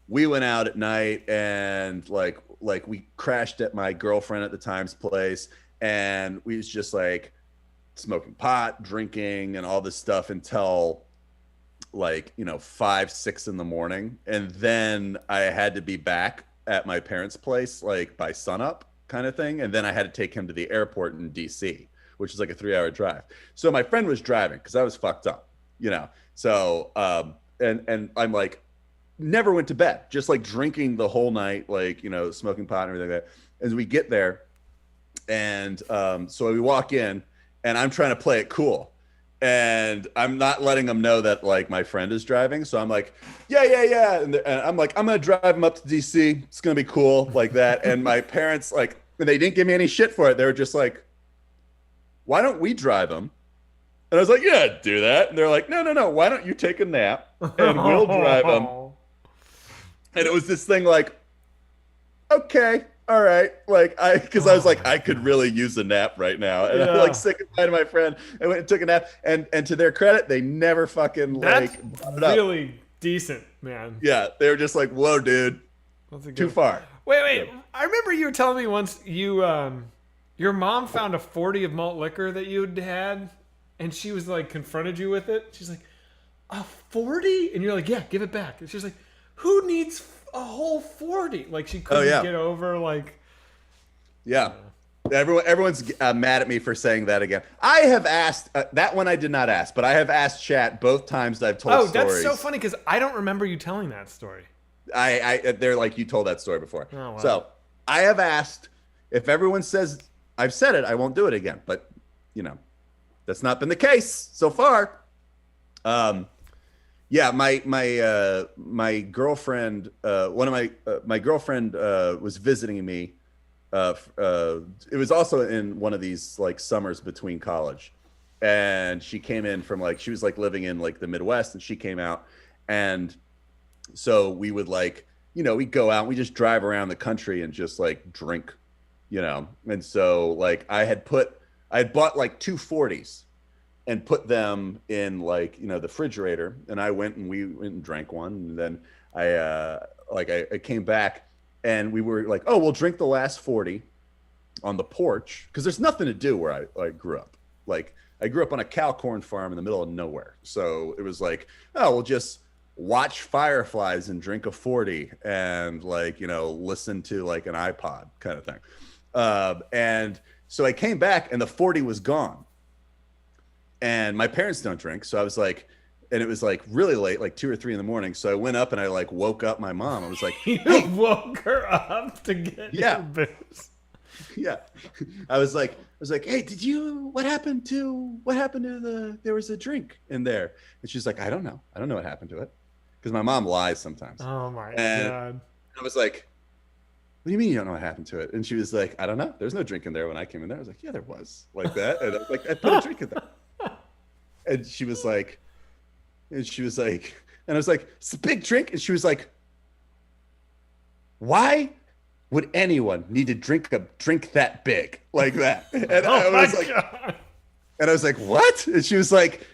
we went out at night and like we crashed at my girlfriend at the time's place, and we was just like smoking pot, drinking, and all this stuff until like, 5, 6 in the morning. And then I had to be back at my parents' place like by sunup kind of thing. And then I had to take him to the airport in DC, which is like a 3-hour drive. So my friend was driving because I was fucked up, So and I'm like, never went to bed, just like drinking the whole night, like, smoking pot and everything like that. As we get there, and so we walk in, and I'm trying to play it cool, and I'm not letting them know that like my friend is driving. So I'm like, yeah, and I'm like, I'm gonna drive him up to DC. It's gonna be cool, like that. And my parents, like, they didn't give me any shit for it. They were just like, why don't we drive him? And I was like, yeah, do that. And they're like, no, why don't you take a nap and we'll drive him? And it was this thing like, okay, all right. Like, because I was like, I could really use a nap right now. And I'm like sick goodbye to my friend. I went and took a nap. And to their credit, they never fucking That's brought it up. really decent, man. Yeah, they were just like, whoa, dude, too far. Wait. I remember you were telling me once your mom found a 40 of malt liquor that you'd had, and she was like confronted you with it. She's like, a 40? And you're like, yeah, give it back. And she's like, who needs a whole 40? Like she couldn't get over like. Yeah. Everyone's mad at me for saying that again. I have asked that one. I did not ask, but I have asked chat both times that I've told stories. That's so funny because I don't remember you telling that story. They're like, you told that story before. Oh, wow. So I have asked if everyone says I've said it, I won't do it again. But that's not been the case so far. Yeah, my girlfriend, one of my girlfriend was visiting me. It was also in one of these like summers between college, and she came in from like, she was like living in like the Midwest, and she came out, and so we would like, we go out, and we just drive around the country and just like drink, and so like I had bought like 2 40s and put them in like, the refrigerator, and we went and drank one, and then I came back, and we were like, oh, we'll drink the last 40 on the porch, because there's nothing to do where I grew up. Like, I grew up on a cow corn farm in the middle of nowhere, so it was like, oh, we'll just watch fireflies and drink a 40 and like, listen to like an iPod kind of thing. And so I came back, and the 40 was gone. And my parents don't drink, so I was like, and it was like really late, like 2 or 3 in the morning. So I went up and I like woke up my mom. I was like, you woke her up to get your booze. Yeah. I was like, hey, what happened to there was a drink in there. And she's like, I don't know what happened to it. Because my mom lies sometimes. Oh my God. I was like, what do you mean you don't know what happened to it? And she was like, I don't know. There's no drink in there when I came in there. I was like, yeah, there was, like that. And I was like, I put a drink in there. And she was like, and I was like, it's a big drink. And she was like, why would anyone need to drink a drink that big like that? And I was like, what? And she was like,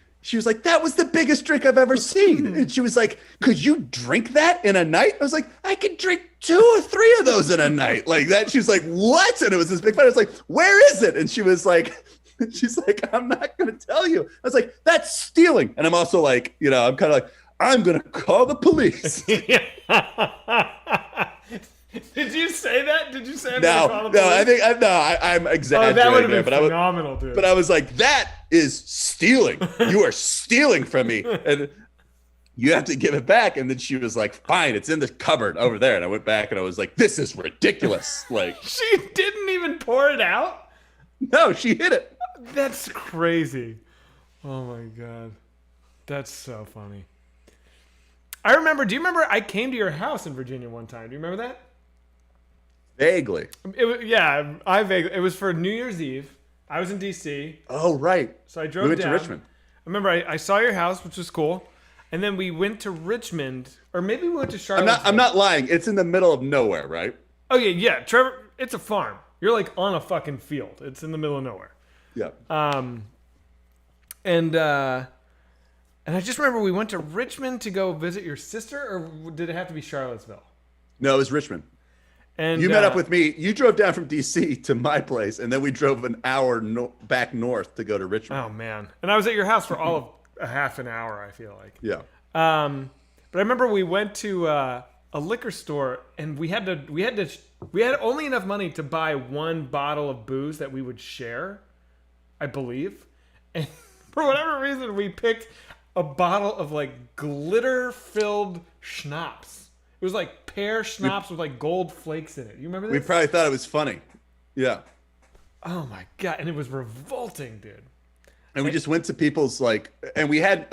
that was the biggest drink I've ever seen. And she was like, could you drink that in a night? I was like, I could drink 2 or 3 of those in a night like that. She was like, what? And it was this big fight. I was like, where is it? And she was like, she's like, I'm not going to tell you. I was like, that's stealing. And I'm also like, I'm kind of like, I'm going to call the police. Did you say that? Did you say I'm No, gonna call the no, police? I'm Oh, exaggerating that would have there, been but phenomenal, dude. I was like, that is stealing. You are stealing from me, and you have to give it back. And then she was like, fine, it's in the cupboard over there. And I went back and I was like, this is ridiculous. Like, She didn't even pour it out? no, she hid it. That's crazy. Oh my God. That's so funny. Do you remember I came to your house in Virginia one time? Do you remember that? Vaguely. It was for New Year's Eve. I was in DC. Oh, right. So I drove We went down. to Richmond. I remember I saw your house, which was cool. And then we went to Richmond, or maybe we went to Charlotte. I'm not lying. It's in the middle of nowhere, right? Oh yeah. Trevor, it's a farm. You're like on a fucking field. It's in the middle of nowhere. Yeah. And I just remember we went to Richmond to go visit your sister, or did it have to be Charlottesville? No, it was Richmond. And You met up with me. You drove down from DC to my place, and then we drove an hour back north to go to Richmond. Oh man! And I was at your house for all of a half an hour. I feel like. Yeah. But I remember we went to a liquor store, and we had only enough money to buy one bottle of booze that we would share, I believe. And for whatever reason, we picked a bottle of like glitter-filled schnapps. It was like pear schnapps with like gold flakes in it. You remember this? We probably thought it was funny. Yeah. Oh my God. And it was revolting, dude. And we just went to people's and we had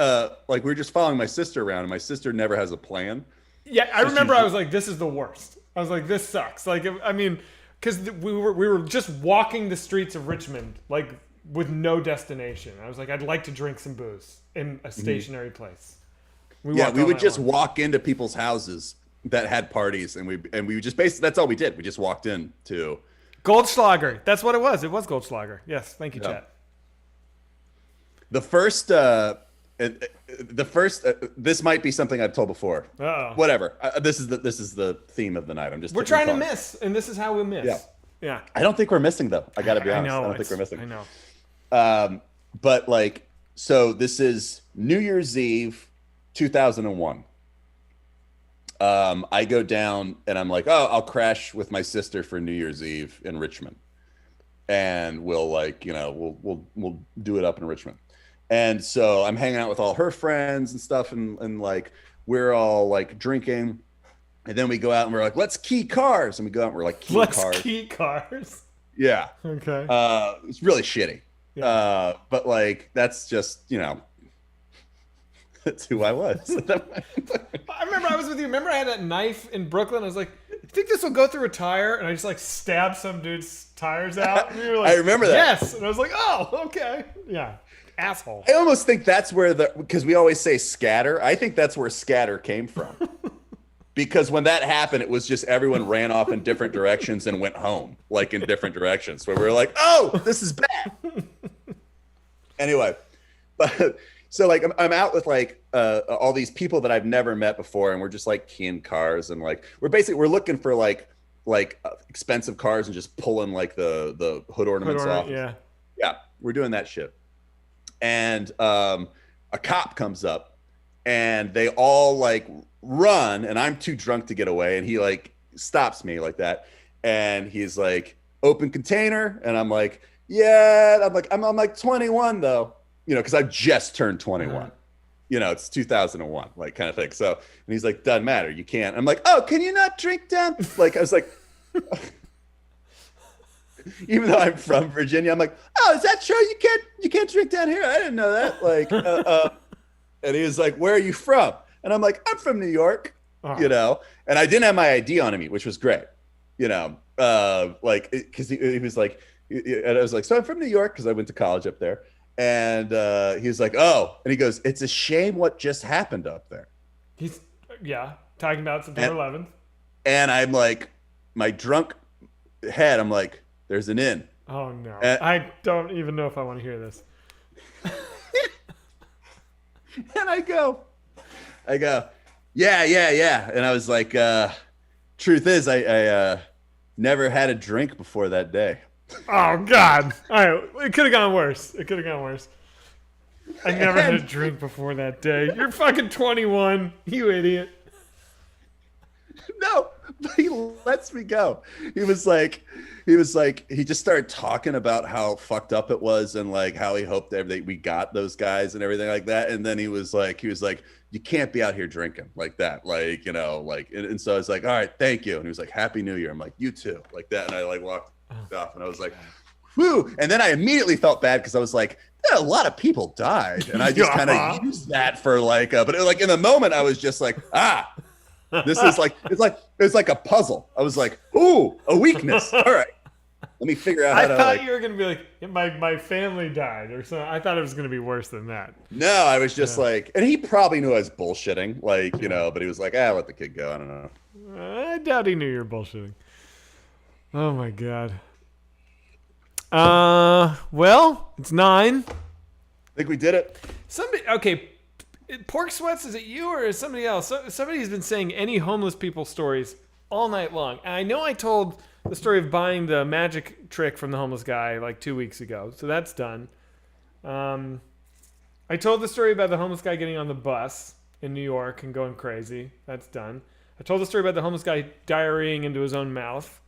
we were just following my sister around, and my sister never has a plan. Yeah, I remember I was like, this is the worst. I was like, this sucks. Like, I mean, because we were just walking the streets of Richmond, like with no destination. I was like, I'd like to drink some booze in a stationary place. We would just walk into people's houses that had parties, and we just basically, that's all we did. We just walked in to Goldschlager. That's what it was. It was Goldschlager. Yes, thank you, Chat. The first, this might be something I've told before. Uh-oh. Whatever. This is the theme of the night. We're trying to miss, and this is how we miss. Yeah. I don't think we're missing though. I gotta be honest. I don't think we're missing. I know. But like, so this is New Year's Eve, 2001. I go down and I'm like, oh, I'll crash with my sister for New Year's Eve in Richmond, and we'll we'll do it up in Richmond. And so I'm hanging out with all her friends and stuff, and like we're all like drinking, and then we go out and we're like, let's key cars, and we go out and we're like, key cars. Yeah. Okay. It's really shitty. Yeah. But like that's just that's who I was. I remember I was with you. Remember I had that knife in Brooklyn? I was like, you think this will go through a tire? And I just like stabbed some dude's tires out. And you were like, I remember that. Yes. And I was like, oh, okay. Yeah. Asshole. I almost think that's where because we always say scatter. I think that's where scatter came from. Because when that happened, it was just everyone ran off in different directions and went home, like in different directions, where we were like, oh, this is bad. Anyway, but so like I'm out with like all these people that I've never met before, and we're just like keying cars, and like we're looking for like expensive cars and just pulling like the hood ornaments off. Yeah, we're doing that shit. And a cop comes up, and they all like run, and I'm too drunk to get away, and he like stops me like that, and he's like, open container, and I'm like, yeah, I'm like 21 though, because I've just turned 21. It's 2001, like kind of thing. So, and he's like, doesn't matter, you can't. I'm like, oh, can you not drink down? Like I was like, even though I'm from Virginia, I'm like, oh, is that true? You can't drink down here? I didn't know that. Like, and he was like, where are you from? And I'm like, I'm from New York, and I didn't have my ID on me, which was great, like, because he was like, and I was like, so I'm from New York because I went to college up there. And he was like, oh, and he goes, it's a shame what just happened up there. He's, talking about September 11th. And I'm like, my drunk head, I'm like, there's an inn. Oh, no. I don't even know if I want to hear this. And I go, yeah. And I was like, truth is, I never had a drink before that day. Oh, God. All right. It could have gone worse. I never had a drink before that day. You're fucking 21, you idiot. No, but he lets me go. He just started talking about how fucked up it was and like how he hoped that we got those guys and everything like that. And then he was like, you can't be out here drinking like that. Like, and so I was like, all right, thank you. And he was like, Happy New Year. I'm like, you too, like that. And I like walked off and I was like, whew. And then I immediately felt bad because I was like, yeah, a lot of people died. And I just kind of used that for like, but like in the moment I was just like, this is like, it's like a puzzle. I was like, ooh, a weakness. All right. Let me figure out how I thought you were going to be like, my family died or something. I thought it was going to be worse than that. No, I was just like, and he probably knew I was bullshitting, like, but he was like, let the kid go. I don't know. I doubt he knew you were bullshitting. Oh my God. Well, it's 9. I think we did it. Okay. Pork Sweats, is it you or is somebody else? Somebody's been saying any homeless people stories all night long. And I know I told the story of buying the magic trick from the homeless guy like 2 weeks ago. So that's done. I told the story about the homeless guy getting on the bus in New York and going crazy. That's done. I told the story about the homeless guy diarrheaing into his own mouth.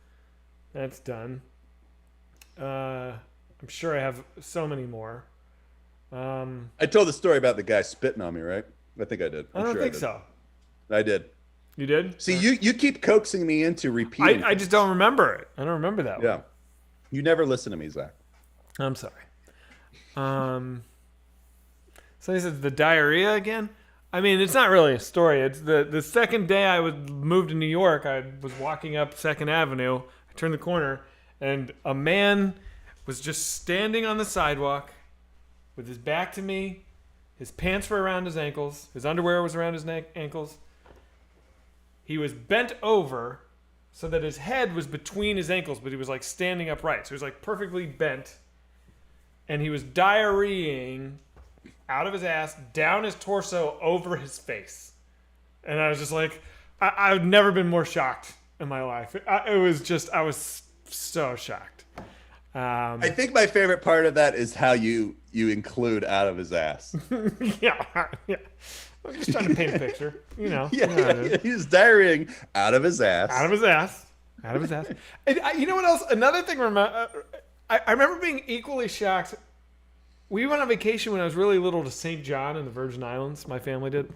That's done. I'm sure I have so many more. I told the story about the guy spitting on me, right? I think I did. I don't think so. I did. You did? See, you keep coaxing me into repeating. I just don't remember it. I don't remember that one. Yeah. You never listen to me, Zach. I'm sorry. So he said the diarrhea again? I mean, it's not really a story. It's the second day I moved to New York, I was walking up 2nd Avenue. I turned the corner, and a man was just standing on the sidewalk with his back to me. His pants were around his ankles. His underwear was around his ankles. He was bent over so that his head was between his ankles, but he was like standing upright. So he was like perfectly bent. And he was diarrheaing out of his ass, down his torso, over his face. And I was just like, I've never been more shocked in my life. I was so shocked. I think my favorite part of that is how you include out of his ass. yeah. I'm just trying to paint a picture, Yeah, he's diarrheaing out of his ass. Out of his ass. And you know what else? Another thing, I remember being equally shocked. We went on vacation when I was really little to St. John in the Virgin Islands. My family did.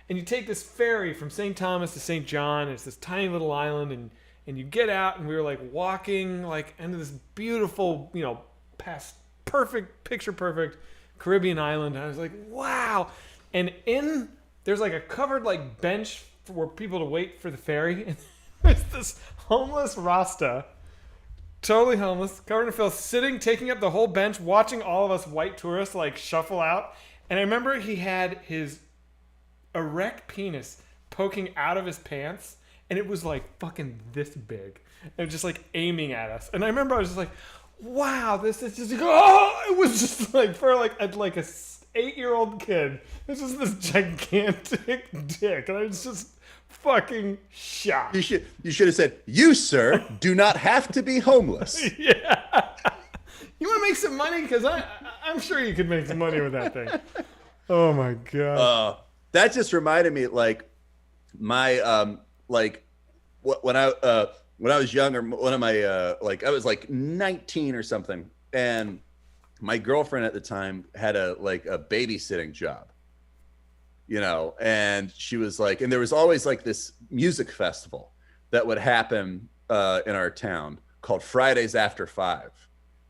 And you take this ferry from St. Thomas to St. John. And it's this tiny little island, and you get out, and we were like walking like into this beautiful, past picture perfect Caribbean island. And I was like, wow. And there's like a covered like bench for people to wait for the ferry. And there's this homeless Rasta, totally homeless, covered in filth, sitting, taking up the whole bench, watching all of us white tourists like shuffle out. And I remember he had his erect penis poking out of his pants, and it was like fucking this big, and just like aiming at us. And I remember I was just like, wow, this is just, it was just like for like a 8-year-old kid, this is this gigantic dick, and I was just fucking shocked. You should have said, "You, sir, do not have to be homeless." Yeah. You want to make some money? Because I'm sure you could make some money with that thing. Oh my God. That just reminded me, like my when I was younger, one of my I was like 19 or something, and my girlfriend at the time had a babysitting job, and she was like, and there was always like this music festival that would happen in our town called Fridays After 5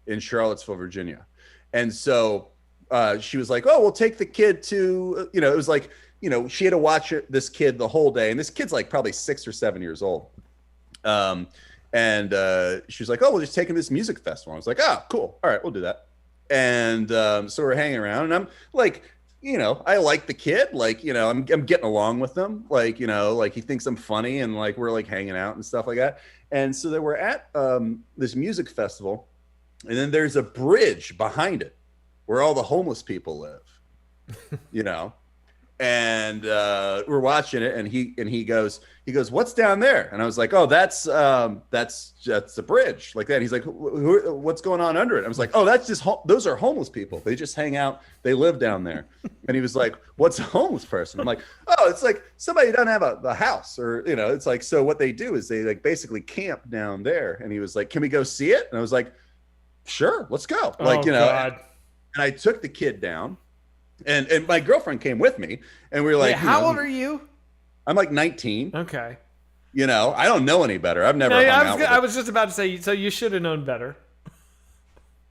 in Charlottesville, Virginia. And so she was like, oh, we'll take the kid to, it was like, she had to watch this kid the whole day. And this kid's like probably 6 or 7 years old. And she was like, oh, we'll just take him to this music festival. I was like, oh, cool. All right, we'll do that. And so we're hanging around, and I'm like, I like the kid, like, I'm getting along with him, like, like he thinks I'm funny, and like we're like hanging out and stuff like that. And so they were at this music festival, and then there's a bridge behind it where all the homeless people live, and we're watching it, and he goes, what's down there? And I was like, oh, that's a bridge like that. He's like, what's going on under it? I was like, oh, that's just those are homeless people. They just hang out. They live down there. And he was like, what's a homeless person? I'm like, oh, it's like somebody who doesn't have a house, or it's like, so what they do is they like basically camp down there. And he was like, can we go see it? And I was like, sure, let's go. Like, God. and I took the kid down. And my girlfriend came with me, and we were like, Wait, how old are you? I'm like 19. Okay. I don't know any better. I've never I was just about to say, so you should have known better.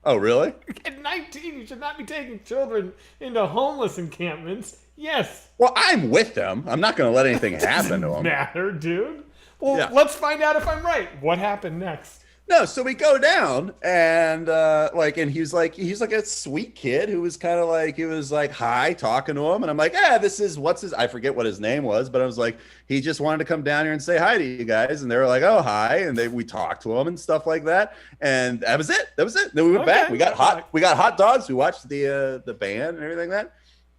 Oh, really? At 19, you should not be taking children into homeless encampments. Yes. Well, I'm with them. I'm not going to let anything happen to them. Matter, dude. Well, let's find out if I'm right. What happened next? No, so we go down, and and he's like a sweet kid who was kind of like, he was like, hi, talking to him, and I'm like, this is I forget what his name was, but I was like, he just wanted to come down here and say hi to you guys, and they were like, oh, hi, and we talked to him and stuff like that, and that was it. Then we went back. We got hot dogs. We watched the band and everything like that.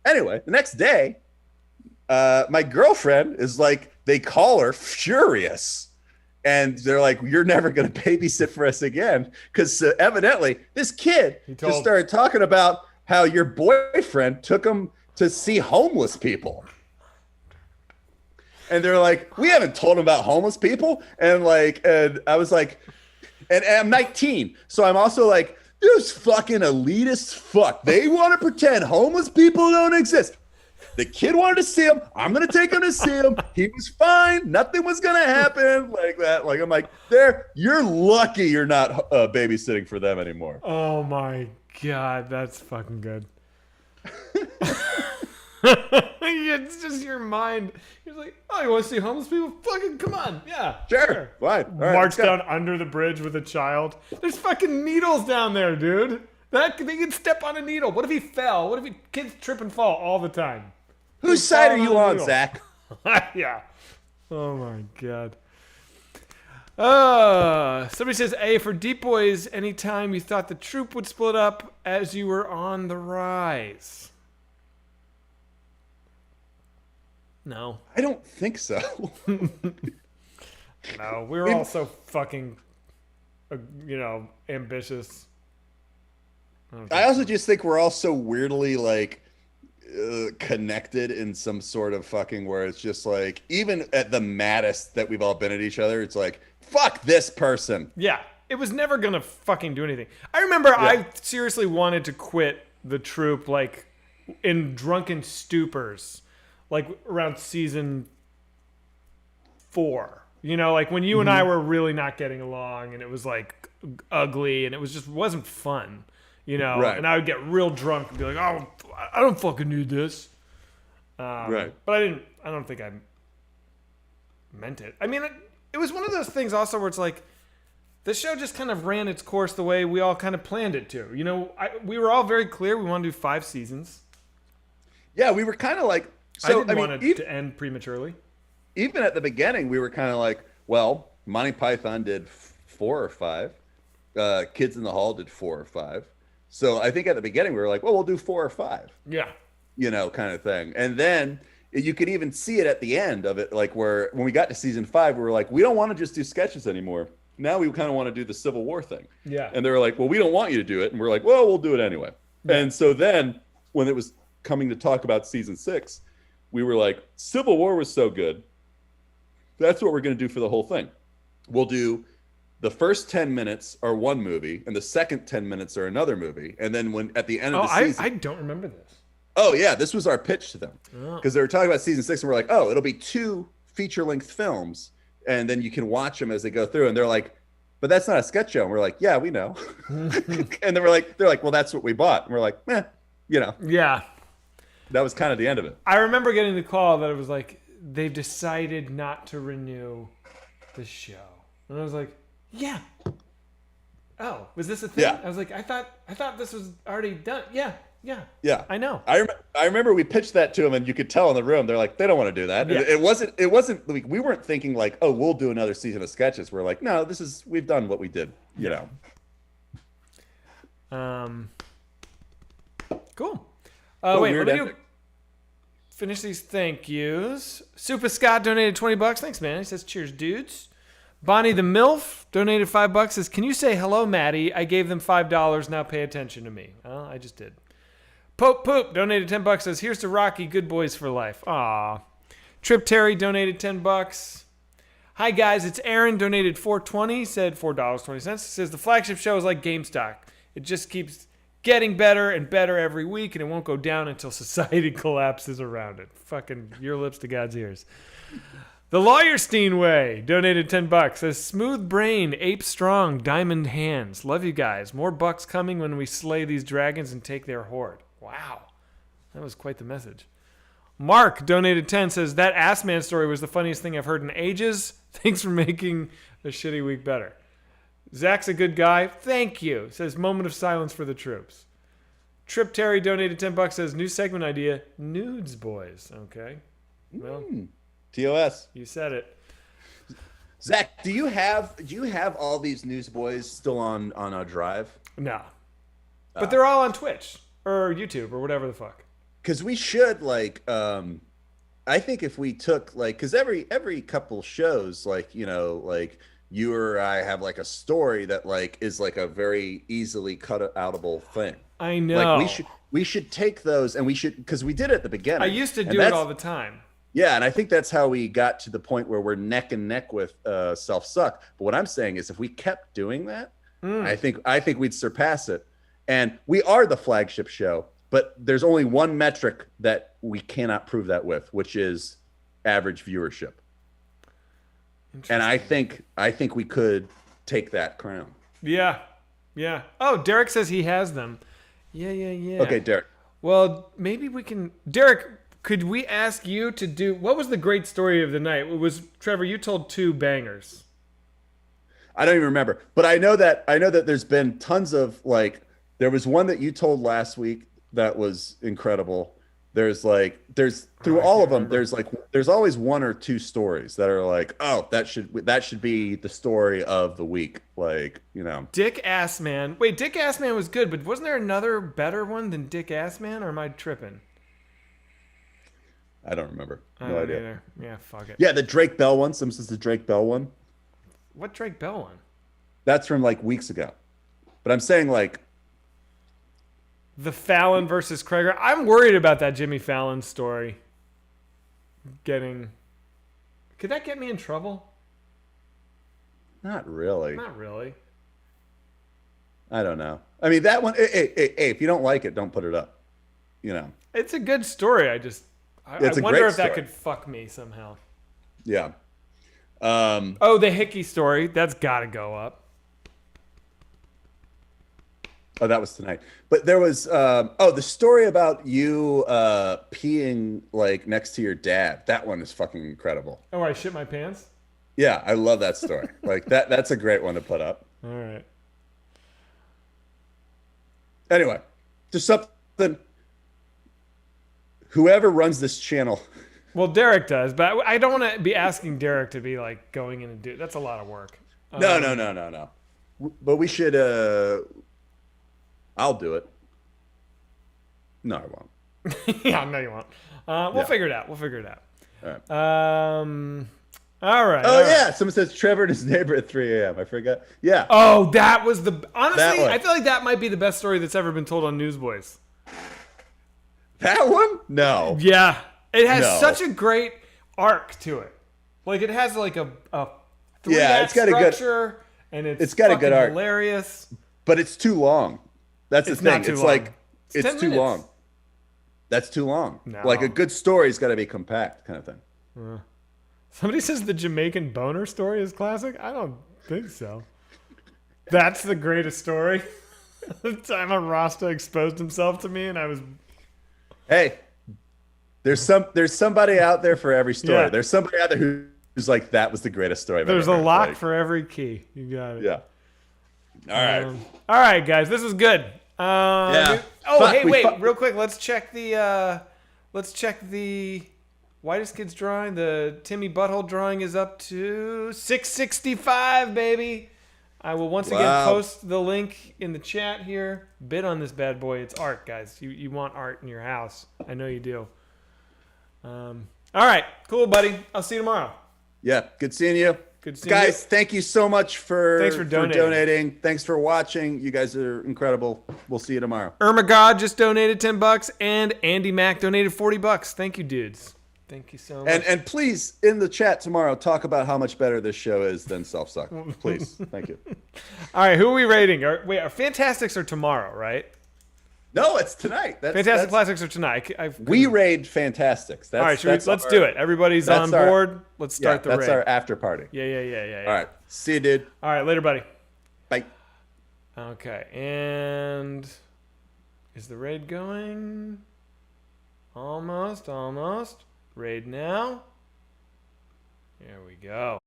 Anyway, the next day, my girlfriend is like, they call her furious. And they're like, you're never going to babysit for us again. Because evidently, this kid just started talking about how your boyfriend took him to see homeless people. And they're like, we haven't told him about homeless people. And I was like, and I'm 19. So I'm also like, this fucking elitist fuck. They want to pretend homeless people don't exist. The kid wanted to see him. I'm going to take him to see him. He was fine. Nothing was going to happen like that. Like, I'm like, you're lucky you're not babysitting for them anymore. Oh my God. That's fucking good. It's just your mind. You're like, oh, you want to see homeless people? Fucking come on. Yeah. Sure. Fine. All right, march down under the bridge with a child. There's fucking needles down there, dude. They can step on a needle. What if he fell? What if kids trip and fall all the time? Whose side are you on, Zach? Yeah. Oh my God. Somebody says, A, for Deep Boys, anytime you thought the troop would split up as you were on the rise. No. I don't think so. No, we were all so fucking, ambitious. I also just think we're all so weirdly connected in some sort of fucking, where it's just like, even at the maddest that we've all been at each other, it's like, fuck this person. Yeah, it was never gonna fucking do anything. I remember I seriously wanted to quit the troop, like in drunken stupors, like around season 4. Like when you and I were really not getting along, and it was like ugly, and it wasn't fun. Right. And I would get real drunk and be like, oh, I don't fucking need this. Right. But I don't think I meant it. I mean, it was one of those things also where it's like, the show just kind of ran its course the way we all kind of planned it to. We were all very clear we want to do 5 seasons. Yeah, we were kind of like, I didn't want it to end prematurely. Even at the beginning, we were kind of like, well, Monty Python did 4 or 5. Kids in the Hall did 4 or 5. So I think at the beginning we were like, well, we'll do 4 or 5. Yeah. Kind of thing. And then you could even see it at the end of it, like where when we got to season 5, we were like, we don't want to just do sketches anymore. Now we kind of want to do the Civil War thing. Yeah. And they were like, well, we don't want you to do it. And we're like, well, we'll do it anyway. Yeah. And so then when it was coming to talk about season 6, we were like, Civil War was so good. That's what we're going to do for the whole thing. We'll do the first 10 minutes are one movie, and the second 10 minutes are another movie. And then when at the end of the season... I don't remember this. Oh, yeah. This was our pitch to them. Because they were talking about season 6, and we're like, oh, it'll be 2 feature-length films, and then you can watch them as they go through. And they're like, but that's not a sketch show. And we're like, yeah, we know. And they're like, well, that's what we bought. And we're like, Yeah. That was kind of the end of it. I remember getting the call that it was like, they've decided not to renew the show. And I was like, yeah. Oh, was this a thing? Yeah. I was like, I thought this was already done. Yeah. Yeah. I know. I remember we pitched that to them, and you could tell in the room, they're like, they don't want to do that. Yeah. It wasn't like, we weren't thinking like, oh, we'll do another season of sketches. We're like, no, we've done what we did, Cool. Wait, let me do finish these thank yous. Super Scott donated $20. Thanks, man. He says, cheers, dudes. Bonnie the MILF donated $5. Says, can you say hello, Maddie? I gave them $5. Now pay attention to me. Well, I just did. Pope Poop donated $10. Says, here's to Rocky. Good boys for life. Aw. Trip Terry donated $10. Hi, guys. It's Aaron. Donated $4.20. Said $4.20. Says, the flagship show is like GameStop. It just keeps getting better and better every week, and it won't go down until society collapses around it. Fucking your lips to God's ears. The Lawyerstein Way donated $10. Says, smooth brain, ape strong, diamond hands. Love you guys. More bucks coming when we slay these dragons and take their horde. Wow. That was quite the message. Mark donated 10. Says, that Ass Man story was the funniest thing I've heard in ages. Thanks for making a shitty week better. Zach's a good guy. Thank you. Says, moment of silence for the troops. Trip Terry donated $10. Says, new segment idea, Newsboyz. Okay. Well, TOS. you said it. Zach, do you have all these Newsboys still on a drive? No. But they're all on Twitch or YouTube or whatever the fuck. Because we should I think if we took because every couple shows you or I have a story that is a very easily cut outable thing. I know. We should take those and we should, because we did it at the beginning. I used to do it all the time. Yeah, and I think that's how we got to the point where we're neck and neck with Self Suck. But what I'm saying is, if we kept doing that, I think we'd surpass it. And we are the flagship show, but there's only one metric that we cannot prove that with, which is average viewership. And I think we could take that crown. Yeah. Yeah. Oh, Derek says he has them. Yeah. Okay, Derek. Well, maybe we can. Derek, could we ask you to do. What was the great story of the night? It was, Trevor, you told 2 bangers. I don't even remember. But I know that there's been tons of there was one that you told last week that was incredible. There's through all of them, there's always 1 or 2 stories that are that should be the story of the week. Dick Ass Man. Wait, Dick Ass Man was good, but wasn't there another better one than Dick Ass Man, or am I tripping? I don't remember. No idea. Either. Yeah, fuck it. Yeah, the Drake Bell one. Some says the Drake Bell one. What Drake Bell one? That's from weeks ago. But I'm saying the Fallon versus Krager. I'm worried about that Jimmy Fallon story. Could that get me in trouble? Not really. Not really. I don't know. I mean, that one. Hey, if you don't like it, don't put it up. It's a good story. I wonder if that could fuck me somehow. Yeah. The Hickey story. That's got to go up. Oh, that was tonight. But there was the story about you peeing next to your dad. That one is fucking incredible. Oh, I shit my pants? Yeah, I love that story. That's a great one to put up. All right. Anyway, just something. Whoever runs this channel. Well, Derek does, but I don't want to be asking Derek to be going in and do. That's a lot of work. No. But we should. I'll do it. No, I won't. Yeah, no, you won't. We'll figure it out. All right. All right. Oh, yeah. Someone says Trevor and his neighbor at 3 a.m. I forgot. Yeah. Oh, that was honestly, I feel like that might be the best story that's ever been told on Newsboyz. That one? No. Yeah. It has such a great arc to it. It has a 3-act structure, and it's got a good arc. Hilarious. But it's too long. That's the thing. It's long. It's too long. That's too long. No. A good story's got to be compact, kind of thing. Somebody says the Jamaican boner story is classic. I don't think so. That's the greatest story. The time a Rasta exposed himself to me, and I was. Hey, there's somebody out there for every story. Yeah. There's somebody out there who's that was the greatest story. There's a lock for every key. You got it. Yeah. All right, guys. This was good. Yeah. Wait, real quick. Let's check the Whitest Kids drawing. The Timmy Butthole drawing is up to 665, baby. I will once again post the link in the chat here. Bid on this bad boy. It's art, guys. You want art in your house. I know you do. All right, cool, buddy. I'll see you tomorrow. Yeah, good seeing you. Good seeing you. Guys, thank you so much Thanks for donating. Thanks for watching. You guys are incredible. We'll see you tomorrow. Irma God just donated $10, and Andy Mack donated $40. Thank you, dudes. Thank you so much. And please, in the chat tomorrow, talk about how much better this show is than Self-Suck. Please. Thank you. All right, who are we rating? Our Fantastics are tomorrow, right? No, it's tonight. Fantastic Classics are tonight. We raid Fantastics. All right, let's do it. Everybody's on board. Let's start the raid. That's our after party. Yeah. All right. See you, dude. All right, later, buddy. Bye. Okay, and is the raid going? Almost. Raid now. Here we go.